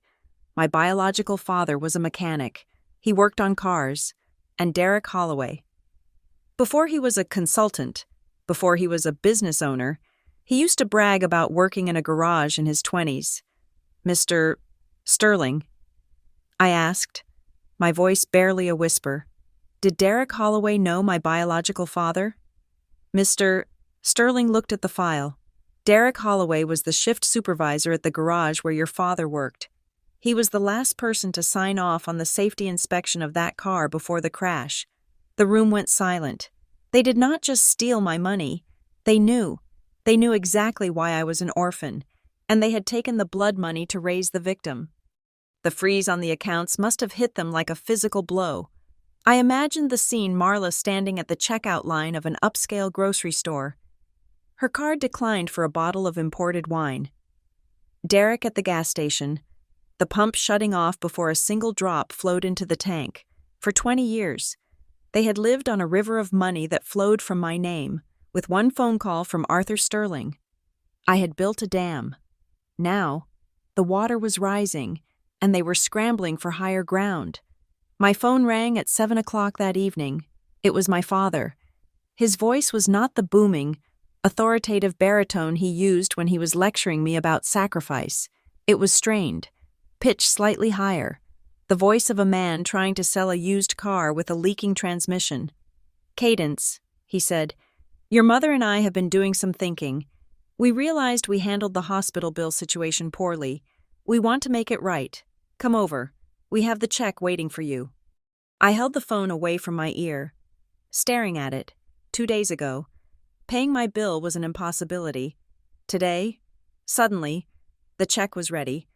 My biological father was a mechanic. He worked on cars. And Derek Holloway. Before he was a consultant, before he was a business owner, he used to brag about working in a garage in his 20s. Mr. Sterling, I asked, my voice barely a whisper. Did Derek Holloway know my biological father? Mr. Sterling looked at the file. Derek Holloway was the shift supervisor at the garage where your father worked. He was the last person to sign off on the safety inspection of that car before the crash. The room went silent. They did not just steal my money. They knew. They knew exactly why I was an orphan, and they had taken the blood money to raise the victim. The freeze on the accounts must have hit them like a physical blow. I imagined the scene Marla standing at the checkout line of an upscale grocery store. Her card declined for a bottle of imported wine. Derek at the gas station, the pump shutting off before a single drop flowed into the tank. For 20 years, they had lived on a river of money that flowed from my name, with one phone call from Arthur Sterling. I had built a dam. Now, the water was rising, and they were scrambling for higher ground. My phone rang at 7 o'clock that evening. It was my father. His voice was not the booming, authoritative baritone he used when he was lecturing me about sacrifice. It was strained, pitched slightly higher, the voice of a man trying to sell a used car with a leaking transmission. Cadence, he said, your mother and I have been doing some thinking. We realized we handled the hospital bill situation poorly. We want to make it right. Come over. We have the check waiting for you. I held the phone away from my ear, staring at it. 2 days ago, paying my bill was an impossibility. Today, suddenly, the check was ready.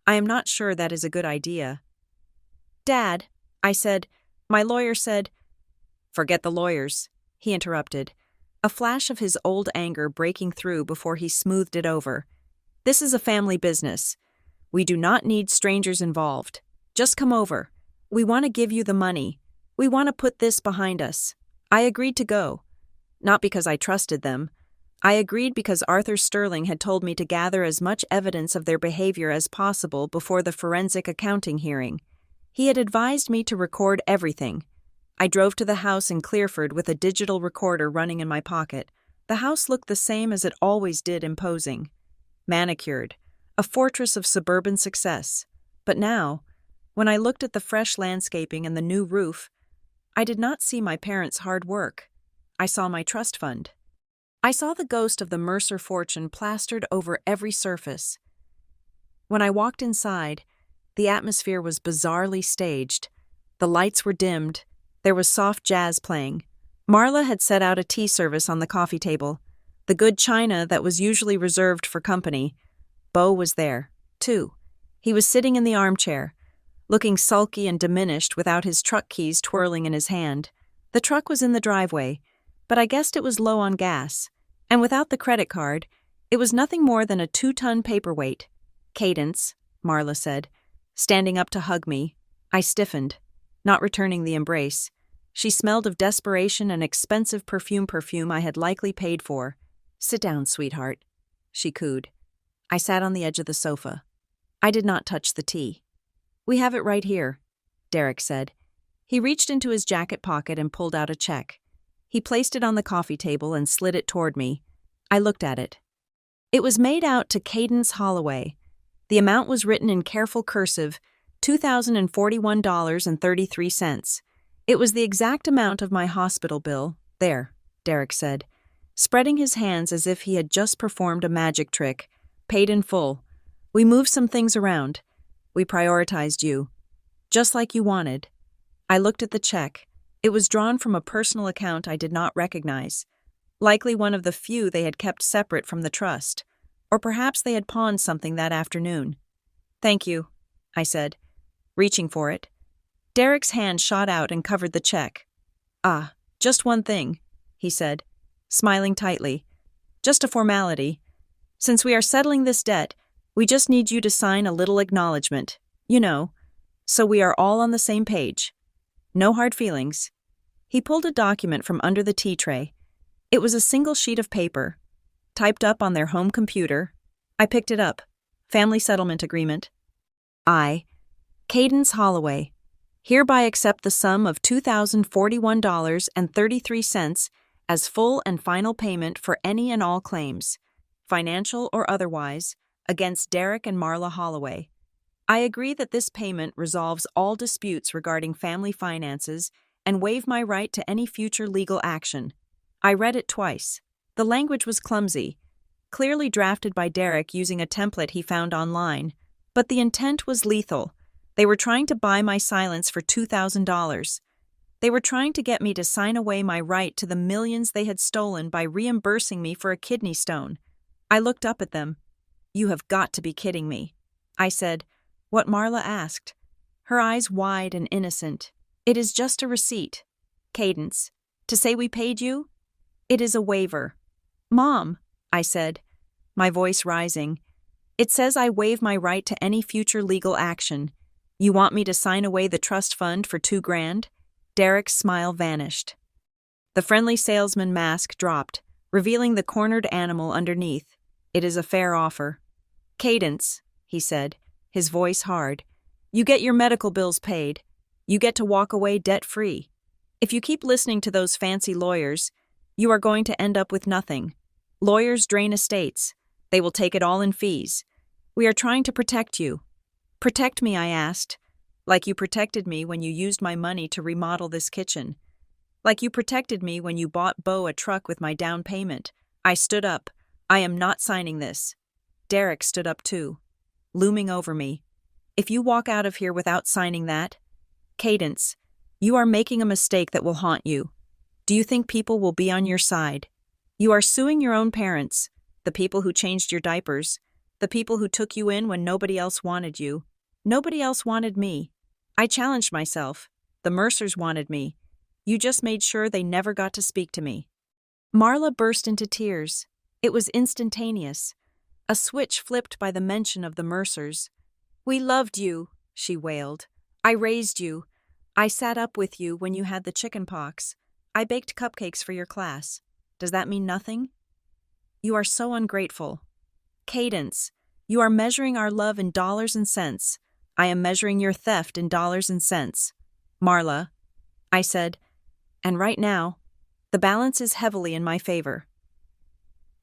I am not sure that is a good idea. Dad, I said, my lawyer said, Forget the lawyers, he interrupted, a flash of his old anger breaking through before he smoothed it over. This is a family business. We do not need strangers involved. Just come over. We want to give you the money. We want to put this behind us. I agreed to go. Not because I trusted them. I agreed because Arthur Sterling had told me to gather as much evidence of their behavior as possible before the forensic accounting hearing. He had advised me to record everything. I drove to the house in Clearford with a digital recorder running in my pocket. The house looked the same as it always did, imposing. Manicured, a fortress of suburban success. But now, when I looked at the fresh landscaping and the new roof, I did not see my parents' hard work. I saw my trust fund. I saw the ghost of the Mercer fortune plastered over every surface. When I walked inside, the atmosphere was bizarrely staged. The lights were dimmed. There was soft jazz playing. Marla had set out a tea service on the coffee table, the good china that was usually reserved for company. Beau was there, too. He was sitting in the armchair, looking sulky and diminished without his truck keys twirling in his hand. The truck was in the driveway, but I guessed it was low on gas, and without the credit card, it was nothing more than a 2-ton paperweight. Cadence, Marla said, standing up to hug me. I stiffened, not returning the embrace. She smelled of desperation and expensive perfume I had likely paid for. Sit down, sweetheart, she cooed. I sat on the edge of the sofa. I did not touch the tea. We have it right here, Derek said. He reached into his jacket pocket and pulled out a check. He placed it on the coffee table and slid it toward me. I looked at it. It was made out to Cadence Holloway. The amount was written in careful cursive, $2,041.33. It was the exact amount of my hospital bill. There, Derek said, spreading his hands as if he had just performed a magic trick. Paid in full. We moved some things around. We prioritized you. Just like you wanted. I looked at the check. It was drawn from a personal account I did not recognize. Likely one of the few they had kept separate from the trust. Or perhaps they had pawned something that afternoon. Thank you, I said, reaching for it. Derek's hand shot out and covered the check. Ah, just one thing, he said, smiling tightly. Just a formality. Since we are settling this debt, we just need you to sign a little acknowledgement, so we are all on the same page. No hard feelings. He pulled a document from under the tea tray. It was a single sheet of paper, typed up on their home computer. I picked it up. Family settlement agreement. I, Cadence Holloway, hereby accept the sum of $2,041.33 as full and final payment for any and all claims, financial or otherwise, against Derek and Marla Holloway. I agree that this payment resolves all disputes regarding family finances and waive my right to any future legal action. I read it twice. The language was clumsy, clearly drafted by Derek using a template he found online, but the intent was lethal. They were trying to buy my silence for $2,000. They were trying to get me to sign away my right to the millions they had stolen by reimbursing me for a kidney stone. I looked up at them. You have got to be kidding me. I said, what Marla asked, her eyes wide and innocent. It is just a receipt. Cadence. To say we paid you? It is a waiver. Mom, I said, my voice rising. It says I waive my right to any future legal action. You want me to sign away the trust fund for $2,000? Derek's smile vanished. The friendly salesman mask dropped, revealing the cornered animal underneath. It is a fair offer. Cadence, he said, his voice hard. You get your medical bills paid. You get to walk away debt-free. If you keep listening to those fancy lawyers, you are going to end up with nothing. Lawyers drain estates. They will take it all in fees. We are trying to protect you. Protect me, I asked. Like you protected me when you used my money to remodel this kitchen. Like you protected me when you bought Beau a truck with my down payment. I stood up. I am not signing this. Derek stood up too, looming over me. If you walk out of here without signing that, Cadence, you are making a mistake that will haunt you. Do you think people will be on your side? You are suing your own parents, the people who changed your diapers, the people who took you in when nobody else wanted you. Nobody else wanted me. I challenged myself. The Mercers wanted me. You just made sure they never got to speak to me. Marla burst into tears. It was instantaneous. A switch flipped by the mention of the Mercers. We loved you, she wailed. I raised you. I sat up with you when you had the chicken pox. I baked cupcakes for your class. Does that mean nothing? You are so ungrateful. Cadence, you are measuring our love in dollars and cents. I am measuring your theft in dollars and cents. Marla, I said, and right now, the balance is heavily in my favor.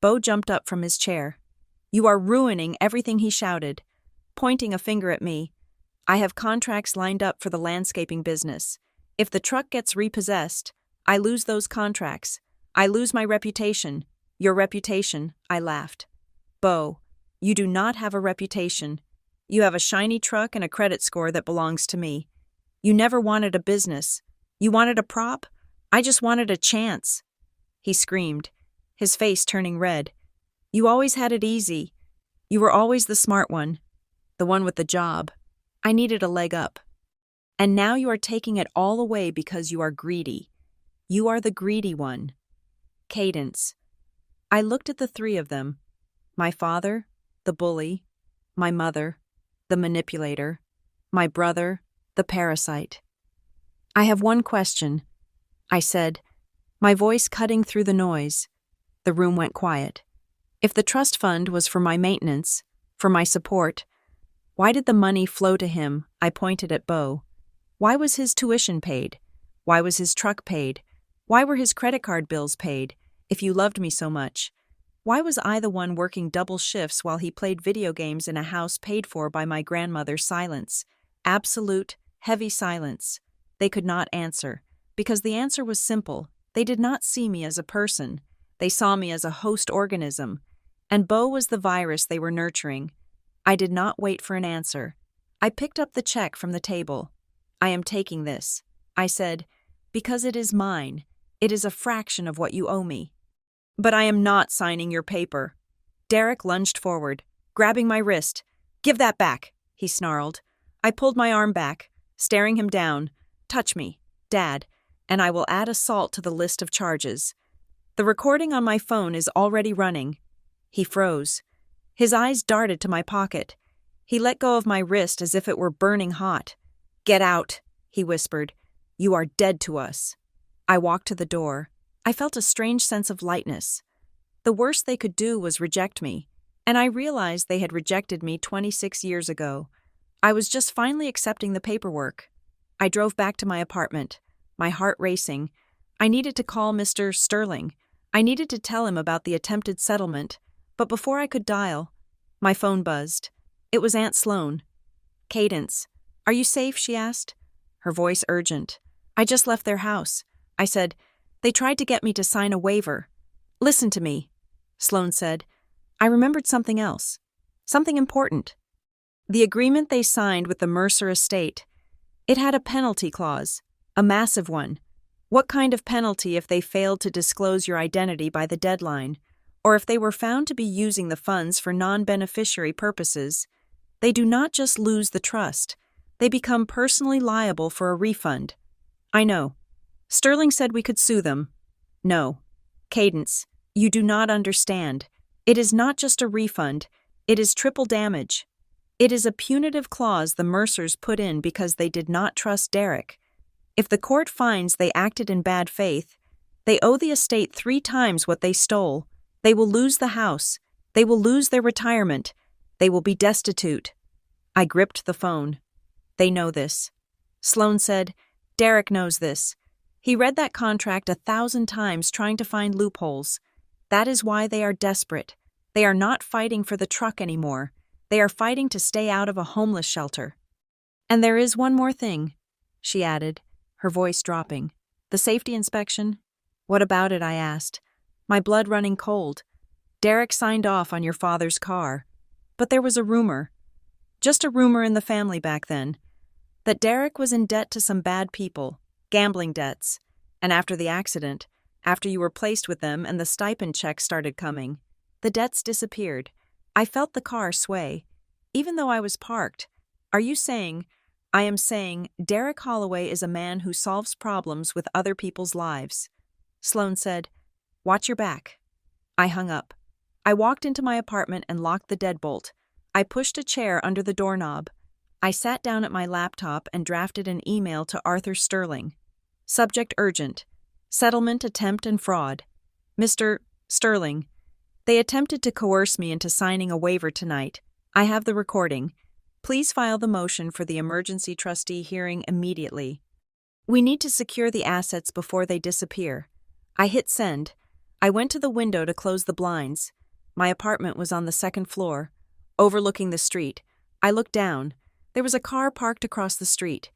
Bo jumped up from his chair. You are ruining everything, he shouted, pointing a finger at me. I have contracts lined up for the landscaping business. If the truck gets repossessed, I lose those contracts. I lose my reputation. Your reputation, I laughed. Bo, you do not have a reputation. You have a shiny truck and a credit score that belongs to me. You never wanted a business. You wanted a prop? I just wanted a chance. He screamed, his face turning red. You always had it easy. You were always the smart one, the one with the job. I needed a leg up. And now you are taking it all away because you are greedy. You are the greedy one. Cadence. I looked at the three of them. My father, the bully, my mother, the manipulator, my brother, the parasite. I have one question, I said, my voice cutting through the noise. The room went quiet. If the trust fund was for my maintenance, for my support, why did the money flow to him? I pointed at Bo. Why was his tuition paid? Why was his truck paid? Why were his credit card bills paid, if you loved me so much? Why was I the one working double shifts while he played video games in a house paid for by my grandmother's silence? Absolute, heavy silence. They could not answer, because the answer was simple. They did not see me as a person. They saw me as a host organism, and Bo was the virus they were nurturing. I did not wait for an answer. I picked up the check from the table. I am taking this, I said, because it is mine. It is a fraction of what you owe me. But I am not signing your paper. Derek lunged forward, grabbing my wrist. Give that back, he snarled. I pulled my arm back, staring him down. Touch me, Dad, and I will add assault to the list of charges. The recording on my phone is already running. He froze. His eyes darted to my pocket. He let go of my wrist as if it were burning hot. Get out, he whispered. You are dead to us. I walked to the door. I felt a strange sense of lightness. The worst they could do was reject me, and I realized they had rejected me 26 years ago. I was just finally accepting the paperwork. I drove back to my apartment, my heart racing. I needed to call Mr. Sterling. I needed to tell him about the attempted settlement, but before I could dial, my phone buzzed. It was Aunt Sloan. Cadence. Are you safe? She asked, her voice urgent. I just left their house. I said, they tried to get me to sign a waiver. Listen to me, Sloan said. I remembered something else. Something important. The agreement they signed with the Mercer estate. It had a penalty clause, a massive one. What kind of penalty if they failed to disclose your identity by the deadline, or if they were found to be using the funds for non-beneficiary purposes? They do not just lose the trust. They become personally liable for a refund. I know. Sterling said we could sue them. No. Cadence, you do not understand. It is not just a refund. It is triple damage. It is a punitive clause the Mercers put in because they did not trust Derek. If the court finds they acted in bad faith, they owe the estate 3 times what they stole. They will lose the house. They will lose their retirement. They will be destitute. I gripped the phone. They know this. Sloan said, Derek knows this. He read that contract 1,000 times trying to find loopholes. That is why they are desperate. They are not fighting for the truck anymore. They are fighting to stay out of a homeless shelter. And there is one more thing, she added, her voice dropping. The safety inspection? What about it? I asked, my blood running cold. Derek signed off on your father's car. But there was a rumor, just a rumor in the family back then, that Derek was in debt to some bad people. Gambling debts, and after the accident, after you were placed with them and the stipend checks started coming, the debts disappeared. I felt the car sway, even though I was parked. Are you saying, I am saying Derek Holloway is a man who solves problems with other people's lives. Sloane said, "Watch your back." I hung up. I walked into my apartment and locked the deadbolt. I pushed a chair under the doorknob. I sat down at my laptop and drafted an email to Arthur Sterling. Subject urgent. Settlement attempt and fraud. Mr. Sterling, they attempted to coerce me into signing a waiver tonight. I have the recording. Please file the motion for the emergency trustee hearing immediately. We need to secure the assets before they disappear. I hit send. I went to the window to close the blinds. My apartment was on the second floor, overlooking the street. I looked down. There was a car parked across the street.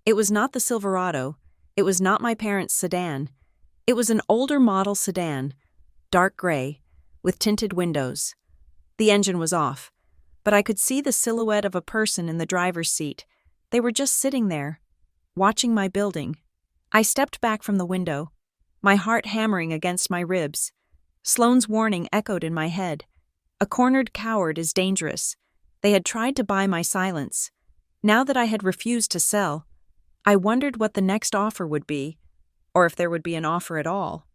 It was not the Silverado. It was not my parents' sedan. It was an older model sedan, dark gray, with tinted windows. The engine was off, but I could see the silhouette of a person in the driver's seat. They were just sitting there, watching my building. I stepped back from the window, my heart hammering against my ribs. Sloane's warning echoed in my head. A cornered coward is dangerous. They had tried to buy my silence. Now that I had refused to sell, I wondered what the next offer would be, or if there would be an offer at all.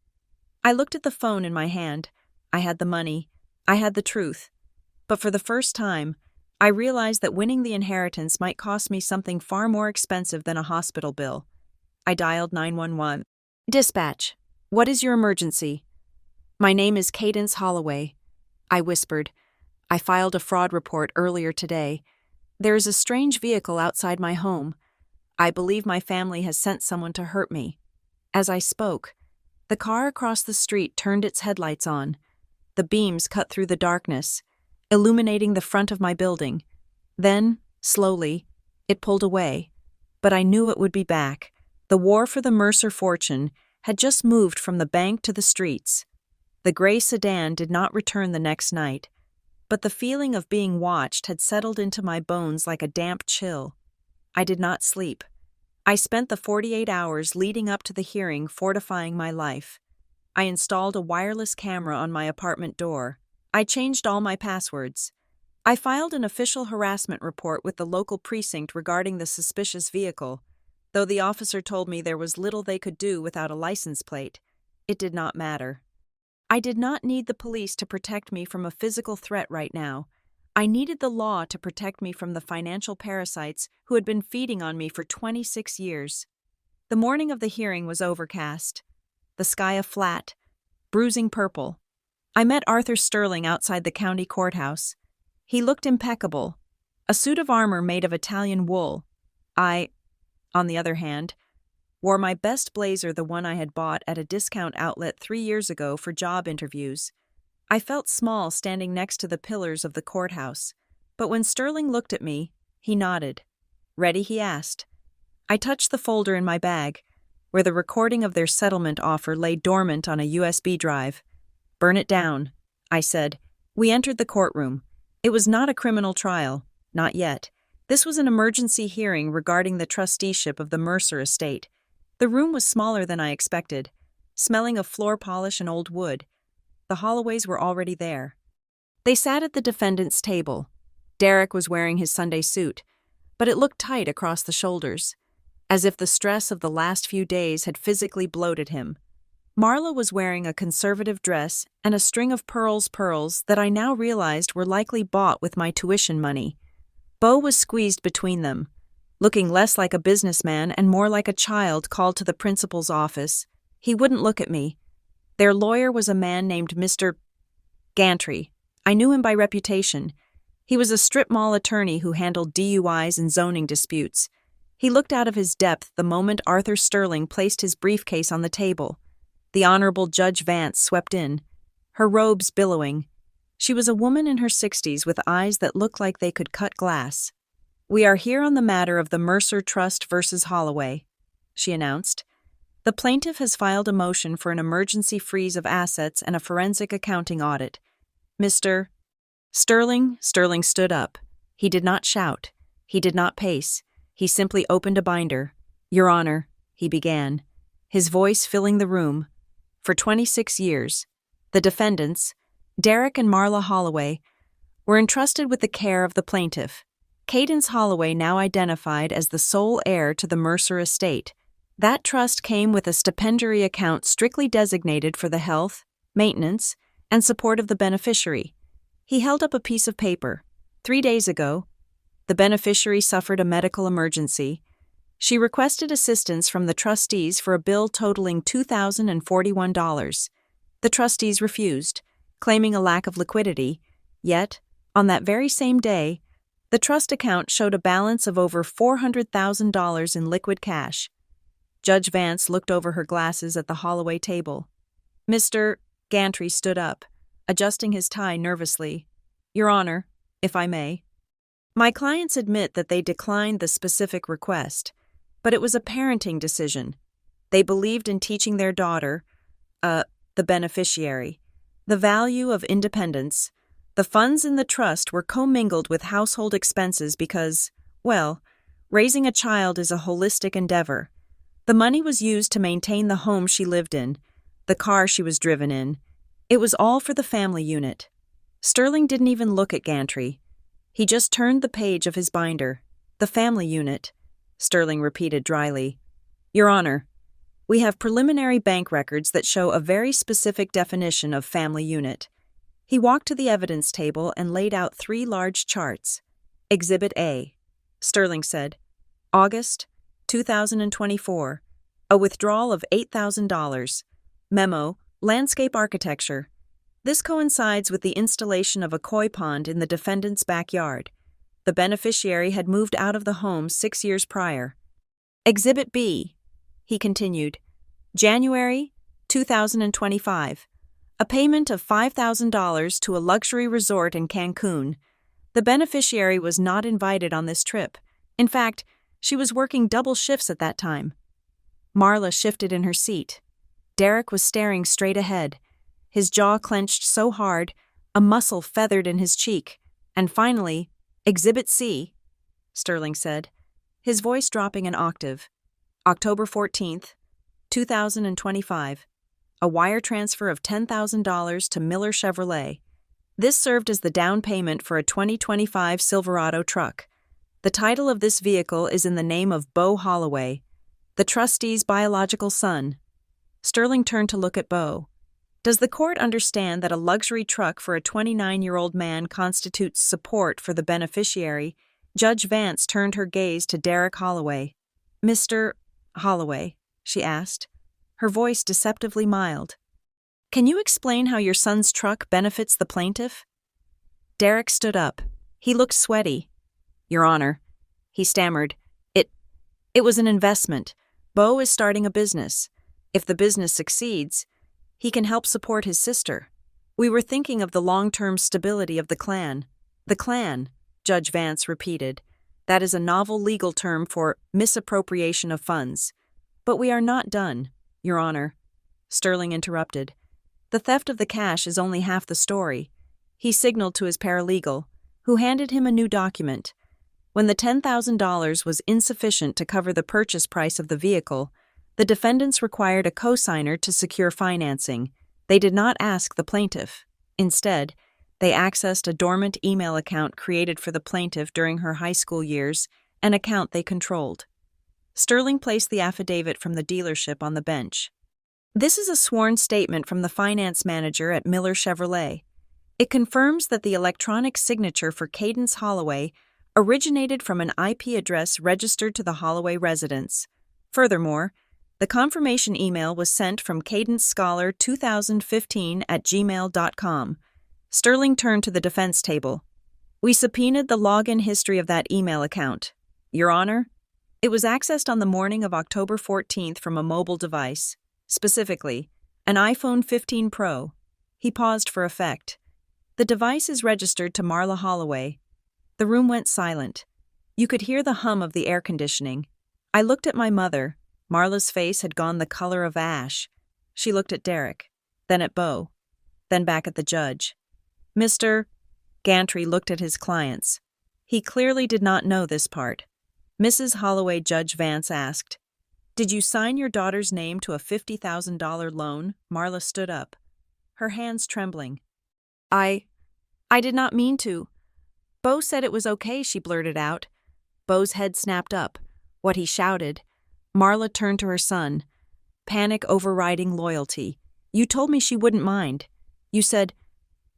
I looked at the phone in my hand. I had the money. I had the truth. But for the first time, I realized that winning the inheritance might cost me something far more expensive than a hospital bill. I dialed 911. "Dispatch, what is your emergency?" "My name is Cadence Holloway," I whispered. "I filed a fraud report earlier today. There is a strange vehicle outside my home. I believe my family has sent someone to hurt me." As I spoke, the car across the street turned its headlights on. The beams cut through the darkness, illuminating the front of my building. Then, slowly, it pulled away. But I knew it would be back. The war for the Mercer fortune had just moved from the bank to the streets. The gray sedan did not return the next night, but the feeling of being watched had settled into my bones like a damp chill. I did not sleep. I spent the 48 hours leading up to the hearing fortifying my life. I installed a wireless camera on my apartment door. I changed all my passwords. I filed an official harassment report with the local precinct regarding the suspicious vehicle. Though the officer told me there was little they could do without a license plate, it did not matter. I did not need the police to protect me from a physical threat right now. I needed the law to protect me from the financial parasites who had been feeding on me for 26 years. The morning of the hearing was overcast, the sky a flat, bruising purple. I met Arthur Sterling outside the county courthouse. He looked impeccable, a suit of armor made of Italian wool. I, on the other hand, wore my best blazer, the one I had bought at a discount outlet 3 years ago for job interviews. I felt small standing next to the pillars of the courthouse, but when Sterling looked at me, he nodded. "Ready?" he asked. I touched the folder in my bag, where the recording of their settlement offer lay dormant on a USB drive. "Burn it down," I said. We entered the courtroom. It was not a criminal trial, not yet. This was an emergency hearing regarding the trusteeship of the Mercer estate. The room was smaller than I expected, smelling of floor polish and old wood. The Holloways were already there. They sat at the defendant's table. Derek was wearing his Sunday suit, but it looked tight across the shoulders, as if the stress of the last few days had physically bloated him. Marla was wearing a conservative dress and a string of pearls that I now realized were likely bought with my tuition money. Bo was squeezed between them, looking less like a businessman and more like a child called to the principal's office. He wouldn't look at me. Their lawyer was a man named Mr. Gantry. I knew him by reputation. He was a strip mall attorney who handled DUIs and zoning disputes. He looked out of his depth the moment Arthur Sterling placed his briefcase on the table. The Honorable Judge Vance swept in, her robes billowing. She was a woman in her 60s with eyes that looked like they could cut glass. "We are here on the matter of the Mercer Trust versus Holloway," she announced. "The plaintiff has filed a motion for an emergency freeze of assets and a forensic accounting audit. Mr. Sterling stood up. He did not shout. He did not pace. He simply opened a binder. "Your Honor," he began, his voice filling the room. "For 26 years, the defendants, Derek and Marla Holloway, were entrusted with the care of the plaintiff, Cadence Holloway now identified as the sole heir to the Mercer estate. That trust came with a stipendiary account strictly designated for the health, maintenance, and support of the beneficiary. He held up a piece of paper. 3 days ago, the beneficiary suffered a medical emergency. She requested assistance from the trustees for a bill totaling $2,041. The trustees refused, claiming a lack of liquidity. Yet, on that very same day, the trust account showed a balance of over $400,000 in liquid cash. Judge Vance looked over her glasses at the Holloway table. Mr. Gantry stood up, adjusting his tie nervously. Your Honor, if I may. My clients admit that they declined the specific request, but it was a parenting decision. They believed in teaching their daughter, the beneficiary, the value of independence. The funds in the trust were commingled with household expenses because, well, raising a child is a holistic endeavor. The money was used to maintain the home she lived in, the car she was driven in. It was all for the family unit. Sterling didn't even look at Gantry. He just turned the page of his binder. The family unit, Sterling repeated dryly. Your Honor, we have preliminary bank records that show a very specific definition of family unit. He walked to the evidence table and laid out 3 large charts. Exhibit A, Sterling said. August 2024. A withdrawal of $8,000. Memo, landscape architecture. This coincides with the installation of a koi pond in the defendant's backyard. The beneficiary had moved out of the home 6 years prior. Exhibit B, he continued. January 2025. A payment of $5,000 to a luxury resort in Cancun. The beneficiary was not invited on this trip. In fact, she was working double shifts at that time. Marla shifted in her seat. Derek was staring straight ahead. His jaw clenched so hard, a muscle feathered in his cheek. And finally, Exhibit C, Sterling said, his voice dropping an octave. October 14th, 2025. A wire transfer of $10,000 to Miller Chevrolet. This served as the down payment for a 2025 Silverado truck. The title of this vehicle is in the name of Bo Holloway, the trustee's biological son. Sterling turned to look at Bo. Does the court understand that a luxury truck for a 29-year-old man constitutes support for the beneficiary? Judge Vance turned her gaze to Derek Holloway. Mr. Holloway, she asked, her voice deceptively mild. Can you explain how your son's truck benefits the plaintiff? Derek stood up. He looked sweaty. Your Honor, he stammered. It was an investment. Bo is starting a business. If the business succeeds, he can help support his sister. We were thinking of the long-term stability of the clan. The clan, Judge Vance repeated. That is a novel legal term for misappropriation of funds. But we are not done, Your Honor. Sterling interrupted. The theft of the cash is only half the story. He signaled to his paralegal, who handed him a new document. When the $10,000 was insufficient to cover the purchase price of the vehicle, the defendants required a cosigner to secure financing. They did not ask the plaintiff. Instead, they accessed a dormant email account created for the plaintiff during her high school years, an account they controlled. Sterling placed the affidavit from the dealership on the bench. This is a sworn statement from the finance manager at Miller Chevrolet. It confirms that the electronic signature for Cadence Holloway originated from an IP address registered to the Holloway residence. Furthermore, the confirmation email was sent from cadencescholar2015@gmail.com. Sterling turned to the defense table. We subpoenaed the login history of that email account. Your Honor, it was accessed on the morning of October 14th from a mobile device, specifically, an iPhone 15 Pro. He paused for effect. The device is registered to Marla Holloway. The room went silent. You could hear the hum of the air conditioning. I looked at my mother. Marla's face had gone the color of ash. She looked at Derek, then at Bo, then back at the judge. Mr. Gantry looked at his clients. He clearly did not know this part. Mrs. Holloway, Judge Vance asked, Did you sign your daughter's name to a $50,000 loan? Marla stood up, her hands trembling. I did not mean to. Bo said it was okay, she blurted out. Bo's head snapped up. What he shouted. Marla turned to her son. Panic overriding loyalty. You told me she wouldn't mind. You said,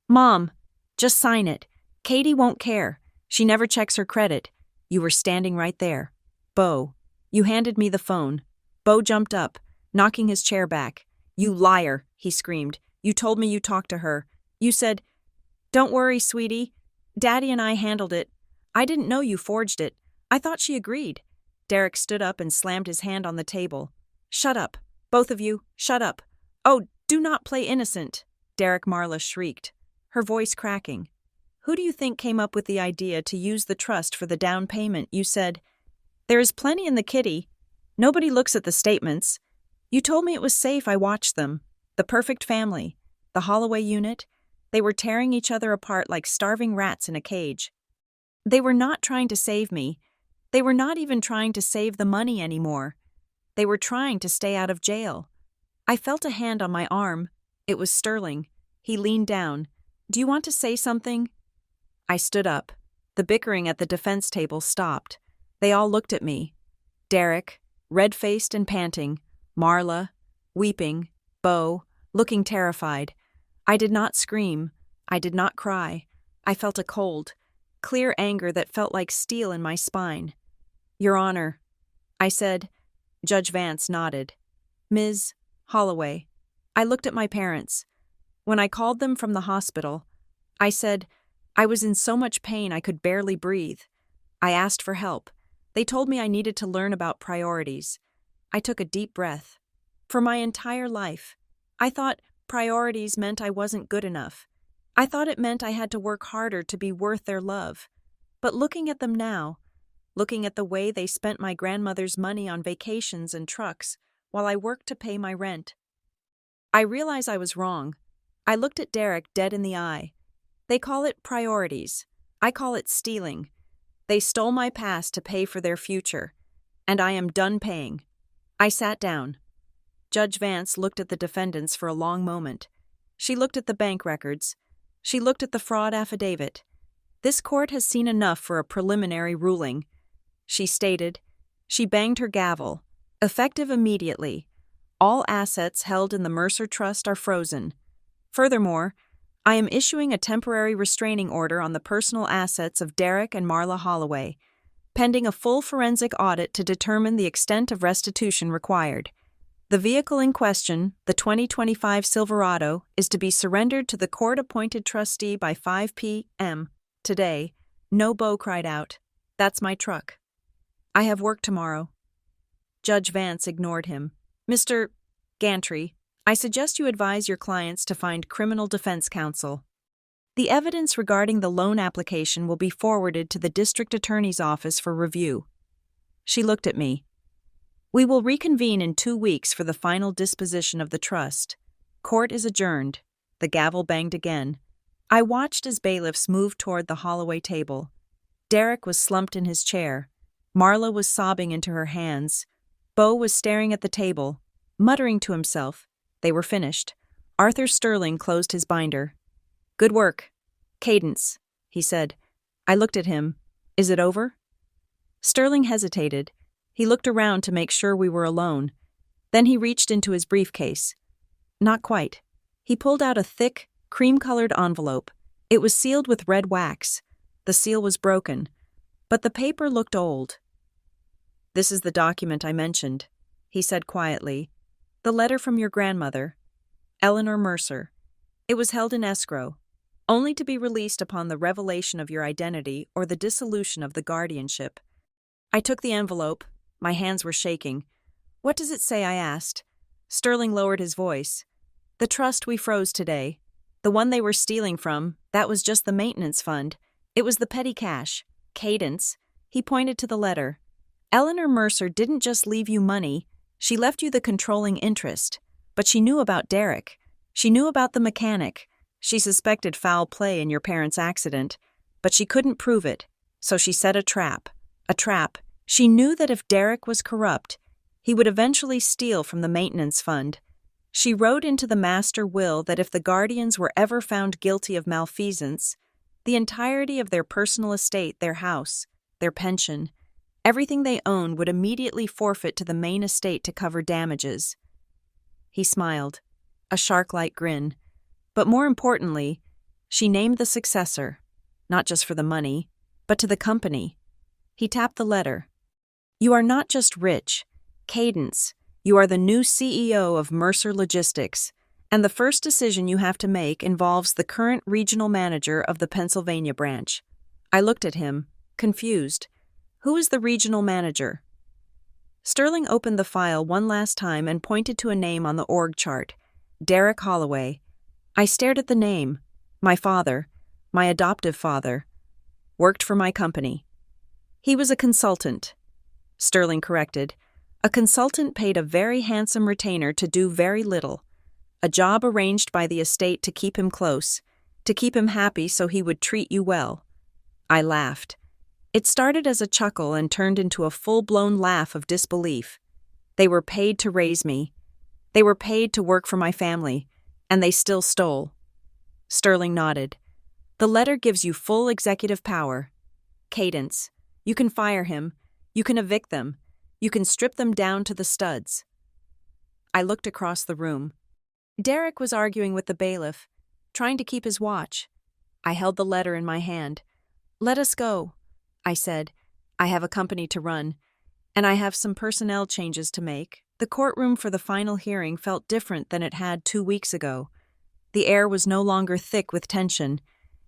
Mom, just sign it. Katie won't care. She never checks her credit. You were standing right there. Bo. You handed me the phone. Bo jumped up, knocking his chair back. You liar, he screamed. You told me you talked to her. You said, Don't worry, sweetie. Daddy and I handled it. I didn't know you forged it. I thought she agreed. Derek stood up and slammed his hand on the table. Shut up. Both of you, shut up. Oh, do not play innocent, Derek Marla shrieked, her voice cracking. Who do you think came up with the idea to use the trust for the down payment? You said, There is plenty in the kitty. Nobody looks at the statements. You told me it was safe. I watched them. The perfect family. The Holloway unit. They were tearing each other apart like starving rats in a cage. They were not trying to save me. They were not even trying to save the money anymore. They were trying to stay out of jail. I felt a hand on my arm. It was Sterling. He leaned down. Do you want to say something? I stood up. The bickering at the defense table stopped. They all looked at me. Derek, red-faced and panting. Marla, weeping. Bo, looking terrified. I did not scream. I did not cry. I felt a cold, clear anger that felt like steel in my spine. Your Honor, I said. Judge Vance nodded. Ms. Holloway, I looked at my parents. When I called them from the hospital, I said, I was in so much pain I could barely breathe. I asked for help. They told me I needed to learn about priorities. I took a deep breath. For my entire life, I thought priorities meant I wasn't good enough. I thought it meant I had to work harder to be worth their love. But looking at them now, looking at the way they spent my grandmother's money on vacations and trucks while I worked to pay my rent, I realized I was wrong. I looked at Derek dead in the eye. They call it priorities. I call it stealing. They stole my past to pay for their future, and I am done paying. I sat down. Judge Vance looked at the defendants for a long moment. She looked at the bank records. She looked at the fraud affidavit. This court has seen enough for a preliminary ruling, she stated. She banged her gavel. Effective immediately. All assets held in the Mercer Trust are frozen. Furthermore, I am issuing a temporary restraining order on the personal assets of Derek and Marla Holloway, pending a full forensic audit to determine the extent of restitution required. The vehicle in question, the 2025 Silverado, is to be surrendered to the court-appointed trustee by 5 p.m. today. No, Bo cried out. That's my truck. I have work tomorrow. Judge Vance ignored him. Mr. Gantry, I suggest you advise your clients to find criminal defense counsel. The evidence regarding the loan application will be forwarded to the district attorney's office for review. She looked at me. We will reconvene in 2 weeks for the final disposition of the trust. Court is adjourned. The gavel banged again. I watched as bailiffs moved toward the Holloway table. Derek was slumped in his chair. Marla was sobbing into her hands. Bo was staring at the table, muttering to himself. They were finished. Arthur Sterling closed his binder. Good work. Cadence, he said. I looked at him. Is it over? Sterling hesitated. He looked around to make sure we were alone. Then he reached into his briefcase. Not quite. He pulled out a thick, cream-colored envelope. It was sealed with red wax. The seal was broken, but the paper looked old. This is the document I mentioned, he said quietly. The letter from your grandmother, Eleanor Mercer. It was held in escrow, only to be released upon the revelation of your identity or the dissolution of the guardianship. I took the envelope. My hands were shaking. What does it say? I asked. Sterling lowered his voice. The trust we froze today. The one they were stealing from, that was just the maintenance fund. It was the petty cash. Cadence. He pointed to the letter. Eleanor Mercer didn't just leave you money. She left you the controlling interest. But she knew about Derek. She knew about the mechanic. She suspected foul play in your parents' accident. But she couldn't prove it. So she set a trap. A trap. She knew that if Derek was corrupt, he would eventually steal from the maintenance fund. She wrote into the master will that if the guardians were ever found guilty of malfeasance, The entirety of their personal estate, their house, their pension, everything they own would immediately forfeit to the main estate to cover damages. He smiled, a shark-like grin. But more importantly, she named the successor, not just for the money, but to the company. He tapped the letter. You are not just rich, Cadence. You are the new CEO of Mercer Logistics, and the first decision you have to make involves the current regional manager of the Pennsylvania branch. I looked at him, confused. Who is the regional manager? Sterling opened the file one last time and pointed to a name on the org chart, Derek Holloway. I stared at the name. My father, my adoptive father, worked for my company. He was a consultant. Sterling corrected. A consultant paid a very handsome retainer to do very little. A job arranged by the estate to keep him close, to keep him happy so he would treat you well. I laughed. It started as a chuckle and turned into a full-blown laugh of disbelief. They were paid to raise me. They were paid to work for my family, and they still stole. Sterling nodded. The letter gives you full executive power. Cadence. You can fire him. You can evict them. You can strip them down to the studs. I looked across the room. Derek was arguing with the bailiff, trying to keep his watch. I held the letter in my hand. Let us go, I said. I have a company to run, and I have some personnel changes to make. The courtroom for the final hearing felt different than it had 2 weeks ago. The air was no longer thick with tension.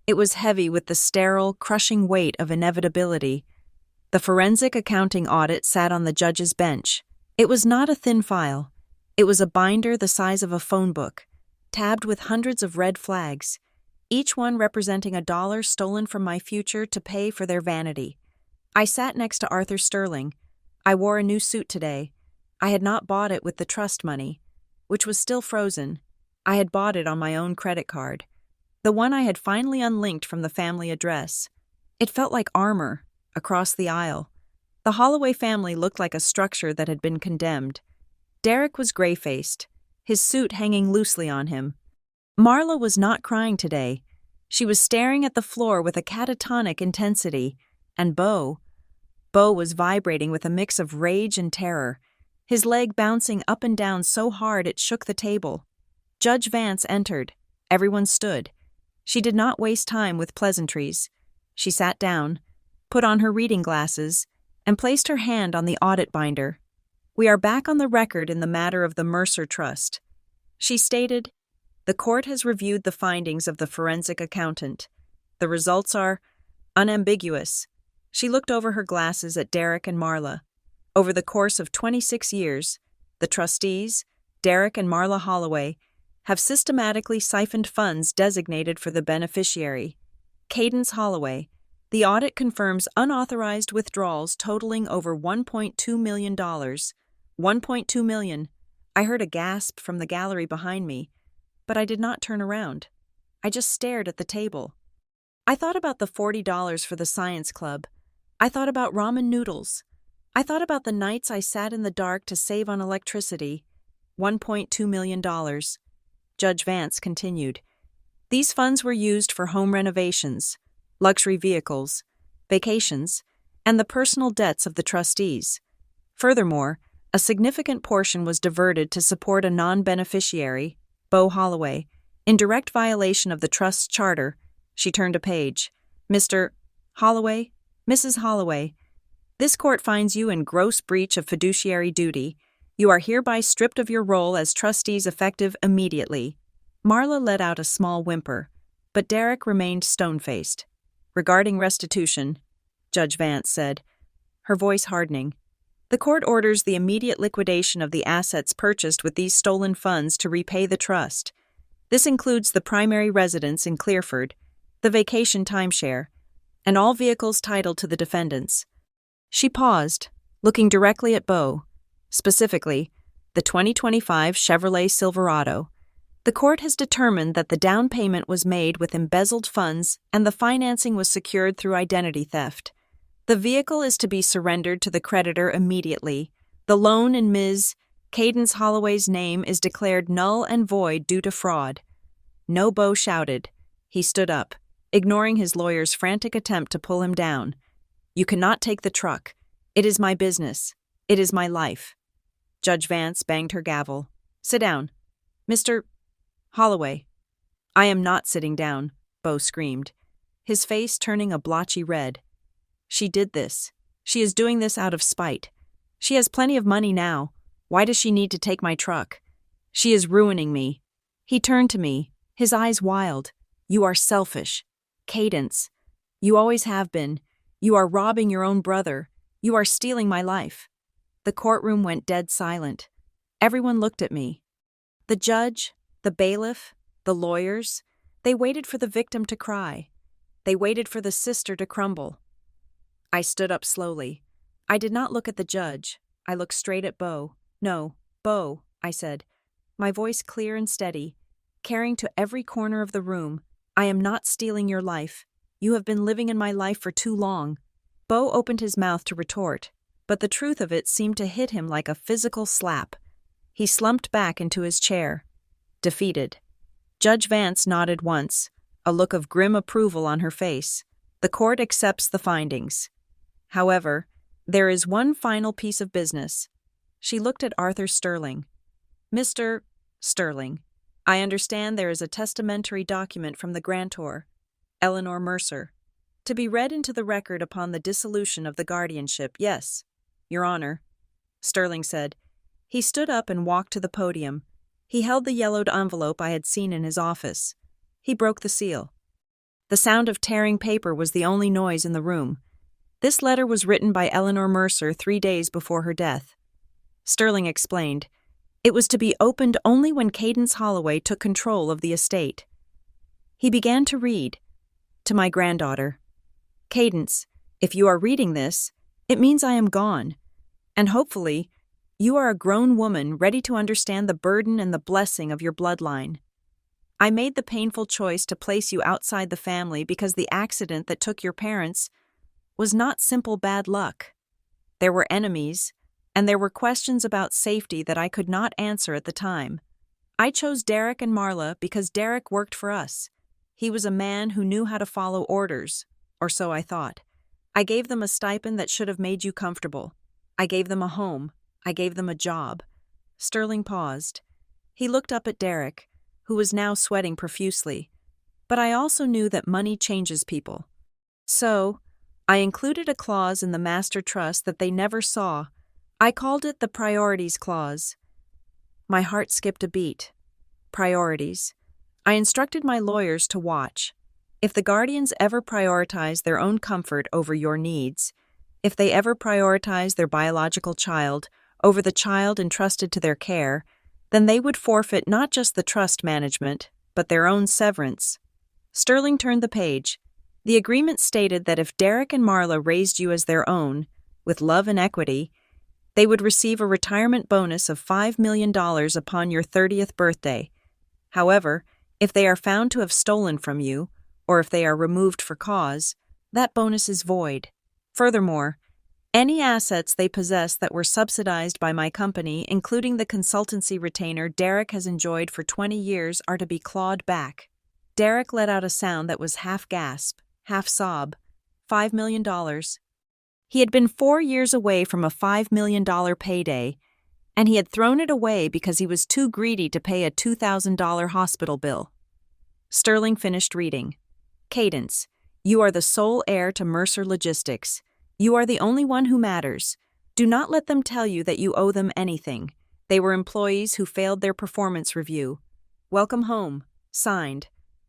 It was heavy with the sterile, crushing weight of inevitability. The forensic accounting audit sat on the judge's bench. It was not a thin file. It was a binder the size of a phone book, tabbed with hundreds of red flags, each one representing $1 stolen from my future to pay for their vanity. I sat next to Arthur Sterling. I wore a new suit today. I had not bought it with the trust money, which was still frozen. I had bought it on my own credit card, the one I had finally unlinked from the family address. It felt like armor. Across the aisle, the Holloway family looked like a structure that had been condemned. Derek was gray-faced, his suit hanging loosely on him. Marla was not crying today. She was staring at the floor with a catatonic intensity, and Bo was vibrating with a mix of rage and terror, his leg bouncing up and down so hard it shook the table. Judge Vance entered. Everyone stood. She did not waste time with pleasantries. She sat down, put on her reading glasses, and placed her hand on the audit binder. We are back on the record in the matter of the Mercer Trust. She stated, the court has reviewed the findings of the forensic accountant. The results are unambiguous. She looked over her glasses at Derek and Marla. Over the course of 26 years, the trustees, Derek and Marla Holloway, have systematically siphoned funds designated for the beneficiary, Cadence Holloway. The audit confirms unauthorized withdrawals totaling over $1.2 million. $1.2 million. I heard a gasp from the gallery behind me, but I did not turn around. I just stared at the table. I thought about the $40 for the science club. I thought about ramen noodles. I thought about the nights I sat in the dark to save on electricity. $1.2 million. Judge Vance continued. These funds were used for home renovations, luxury vehicles, vacations, and the personal debts of the trustees. Furthermore, a significant portion was diverted to support a non-beneficiary, Bo Holloway, in direct violation of the trust's charter. She turned a page. Mr. Holloway, Mrs. Holloway, this court finds you in gross breach of fiduciary duty. You are hereby stripped of your role as trustees effective immediately. Marla let out a small whimper, but Derek remained stone-faced. Regarding restitution, Judge Vance said, her voice hardening, the court orders the immediate liquidation of the assets purchased with these stolen funds to repay the trust. This includes the primary residence in Clearford, the vacation timeshare, and all vehicles titled to the defendants. She paused, looking directly at Bo, specifically, the 2025 Chevrolet Silverado. The court has determined that the down payment was made with embezzled funds and the financing was secured through identity theft. The vehicle is to be surrendered to the creditor immediately. The loan in Ms. Cadence Holloway's name is declared null and void due to fraud. No, Bo shouted. He stood up. ignoring his lawyer's frantic attempt to pull him down. "You cannot take the truck. It is my business. It is my life." Judge Vance banged her gavel. "Sit down. Mr. Holloway." "I am not sitting down," Beau screamed, his face turning a blotchy red. "She did this. She is doing this out of spite. She has plenty of money now. Why does she need to take my truck? She is ruining me." He turned to me, his eyes wild. "You are selfish. Cadence. You always have been. You are robbing your own brother. You are stealing my life." The courtroom went dead silent. Everyone looked at me. The judge, the bailiff, the lawyers, they waited for the victim to cry. They waited for the sister to crumble. I stood up slowly. I did not look at the judge. I looked straight at Beau. "No, Beau," I said, my voice clear and steady, carrying to every corner of the room. "I am not stealing your life. You have been living in my life for too long." Beau opened his mouth to retort, but the truth of it seemed to hit him like a physical slap. He slumped back into his chair, defeated. Judge Vance nodded once, a look of grim approval on her face. "The court accepts the findings. However, there is one final piece of business." She looked at Arthur Sterling. "Mr. Sterling, I understand there is a testamentary document from the grantor, Eleanor Mercer, to be read into the record upon the dissolution of the guardianship." "Yes, Your Honor," Sterling said. He stood up and walked to the podium. He held the yellowed envelope I had seen in his office. He broke the seal. The sound of tearing paper was the only noise in the room. This letter was written by Eleanor Mercer 3 days before her death. Sterling explained. It was to be opened only when Cadence Holloway took control of the estate. He began to read. "To my granddaughter. Cadence, if you are reading this, it means I am gone. And hopefully, you are a grown woman ready to understand the burden and the blessing of your bloodline. I made the painful choice to place you outside the family because the accident that took your parents was not simple bad luck. There were enemies, and there were questions about safety that I could not answer at the time. I chose Derek and Marla because Derek worked for us. He was a man who knew how to follow orders, or so I thought. I gave them a stipend that should have made you comfortable. I gave them a home. I gave them a job." Sterling paused. He looked up at Derek, who was now sweating profusely. "But I also knew that money changes people. So, I included a clause in the master trust that they never saw. I called it the Priorities Clause." My heart skipped a beat. Priorities. I instructed my lawyers to watch. If the guardians ever prioritize their own comfort over your needs, if they ever prioritize their biological child over the child entrusted to their care, then they would forfeit not just the trust management, but their own severance. Sterling turned the page. The agreement stated that if Derek and Marla raised you as their own, with love and equity, they would receive a retirement bonus of $5 million upon your 30th birthday. However, if they are found to have stolen from you, or if they are removed for cause, that bonus is void. Furthermore, any assets they possess that were subsidized by my company, including the consultancy retainer Derek has enjoyed for 20 years, are to be clawed back. Derek let out a sound that was half gasp, half sob. $5 million. He had been 4 years away from a $5 million payday, and he had thrown it away because he was too greedy to pay a $2,000 hospital bill. Sterling finished reading. "Cadence, you are the sole heir to Mercer Logistics. You are the only one who matters. Do not let them tell you that you owe them anything. They were employees who failed their performance review. Welcome home. Signed,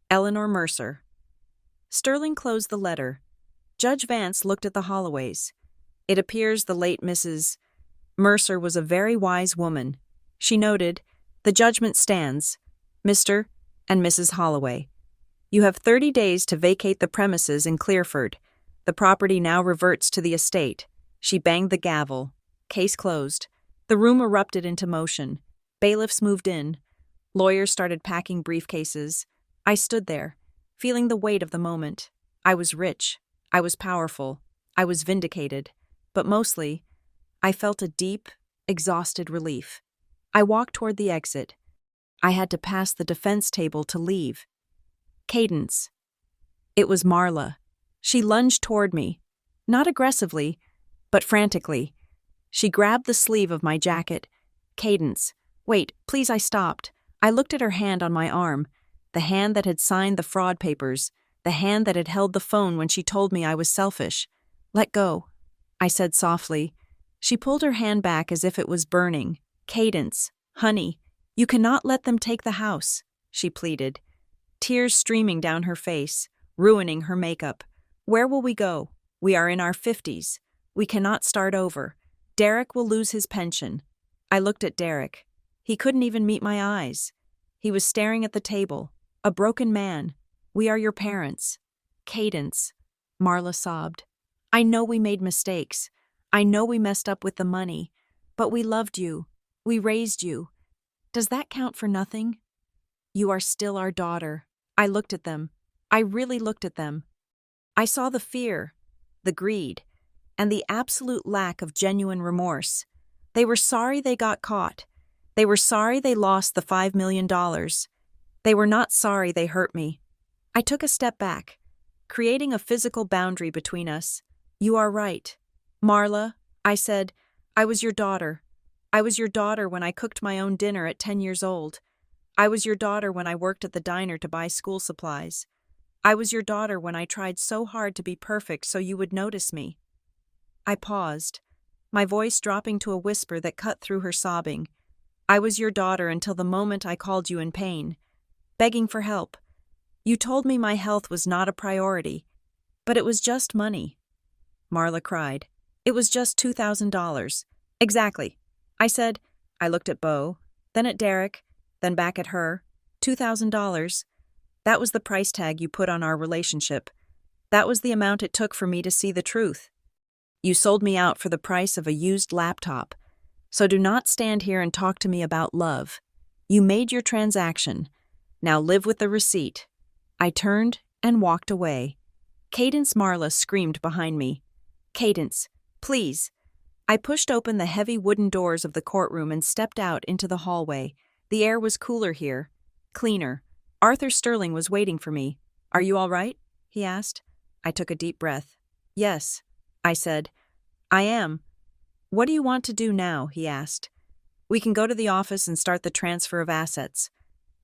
Eleanor Mercer." Sterling closed the letter. Judge Vance looked at the Holloways. It appears the late Mrs. Mercer was a very wise woman. She noted, "The judgment stands. Mr. and Mrs. Holloway. You have 30 days to vacate the premises in Clearford. The property now reverts to the estate." She banged the gavel. Case closed. The room erupted into motion. Bailiffs moved in. Lawyers started packing briefcases. I stood there, feeling the weight of the moment. I was rich. I was powerful. I was vindicated. But mostly, I felt a deep, exhausted relief. I walked toward the exit. I had to pass the defense table to leave. "Cadence, It was Marla. She lunged toward me, not aggressively, but frantically. She grabbed the sleeve of my jacket. Cadence. Wait, please, I stopped. I looked at her hand on my arm, the hand that had signed the fraud papers, the hand that had held the phone when she told me I was selfish. Let go, I said softly. She pulled her hand back as if it was burning. Cadence, honey, you cannot let them take the house, she pleaded, tears streaming down her face, ruining her makeup. Where will we go? We are in our 50s. We cannot start over. Derek will lose his pension. I looked at Derek. He couldn't even meet my eyes. He was staring at the table, a broken man. We are your parents. Cadence, Marla sobbed. I know we made mistakes. I know we messed up with the money. But we loved you. We raised you. Does that count for nothing? You are still our daughter. I looked at them. I really looked at them. I saw the fear, the greed, and the absolute lack of genuine remorse. They were sorry they got caught. They were sorry they lost the $5 million. They were not sorry they hurt me. I took a step back, creating a physical boundary between us. You are right. Marla, I said, I was your daughter. I was your daughter when I cooked my own dinner at 10 years old. I was your daughter when I worked at the diner to buy school supplies. I was your daughter when I tried so hard to be perfect so you would notice me. I paused, my voice dropping to a whisper that cut through her sobbing. I was your daughter until the moment I called you in pain, begging for help. You told me my health was not a priority, but it was just money. Marla cried. It was just $2,000. Exactly. I said. I looked at Beau, then at Derek, then back at her. $2,000. That was the price tag you put on our relationship. That was the amount it took for me to see the truth. You sold me out for the price of a used laptop. So do not stand here and talk to me about love. You made your transaction. Now live with the receipt. I turned and walked away. Cadence, Marla screamed behind me. Cadence, please. I pushed open the heavy wooden doors of the courtroom and stepped out into the hallway. The air was cooler here, cleaner. Arthur Sterling was waiting for me. Are you all right? He asked. I took a deep breath. Yes, I said. I am. What do you want to do now? He asked. We can go to the office and start the transfer of assets.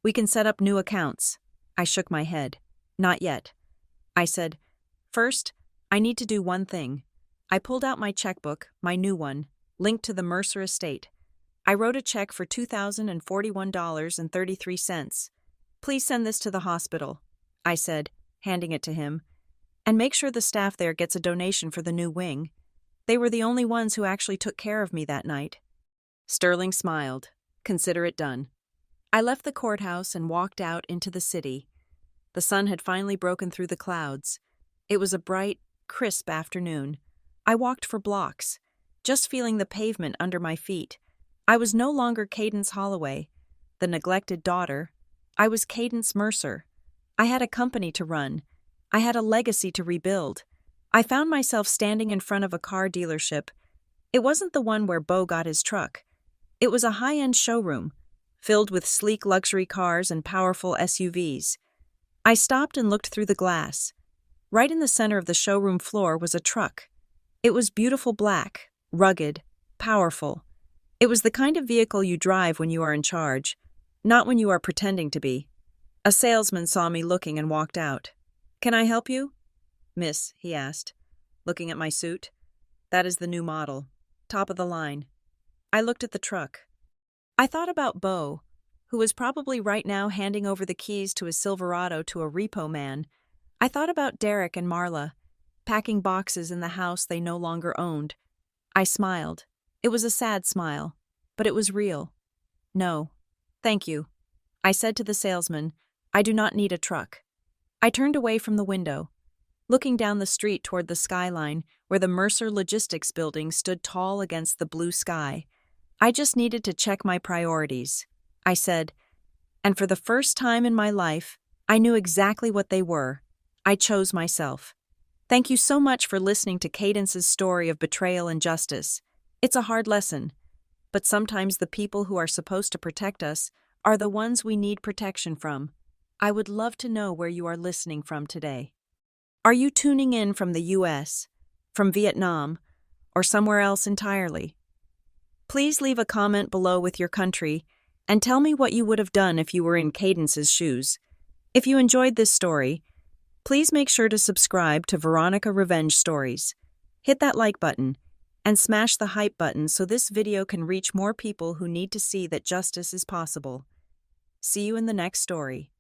We can set up new accounts. I shook my head. Not yet. I said, first, I need to do one thing. I pulled out my checkbook, my new one, linked to the Mercer estate. I wrote a check for $2,041.33. Please send this to the hospital, I said, handing it to him. And make sure the staff there gets a donation for the new wing. They were the only ones who actually took care of me that night. Sterling smiled. Consider it done. I left the courthouse and walked out into the city. The sun had finally broken through the clouds. It was a bright, crisp afternoon. I walked for blocks, just feeling the pavement under my feet. I was no longer Cadence Holloway, the neglected daughter. I was Cadence Mercer. I had a company to run. I had a legacy to rebuild. I found myself standing in front of a car dealership. It wasn't the one where Beau got his truck. It was a high-end showroom, filled with sleek luxury cars and powerful SUVs. I stopped and looked through the glass. Right in the center of the showroom floor was a truck. It was beautiful black, rugged, powerful. It was the kind of vehicle you drive when you are in charge, not when you are pretending to be. A salesman saw me looking and walked out. Can I help you? Miss, he asked, looking at my suit. That is the new model, top of the line. I looked at the truck. I thought about Beau, who was probably right now handing over the keys to his Silverado to a repo man. I thought about Derek and Marla, packing boxes in the house they no longer owned. I smiled. It was a sad smile, but it was real. No, thank you. I said to the salesman, I do not need a truck. I turned away from the window, looking down the street toward the skyline where the Mercer Logistics building stood tall against the blue sky. I just needed to check my priorities, I said, and for the first time in my life, I knew exactly what they were. I chose myself. Thank you so much for listening to Cadence's story of betrayal and justice. It's a hard lesson, but sometimes the people who are supposed to protect us are the ones we need protection from. I would love to know where you are listening from today. Are you tuning in from the US, from Vietnam, or somewhere else entirely? Please leave a comment below with your country and tell me what you would have done if you were in Cadence's shoes. If you enjoyed this story, please make sure to subscribe to Veronica Revenge Stories. Hit that like button and smash the hype button so this video can reach more people who need to see that justice is possible. See you in the next story.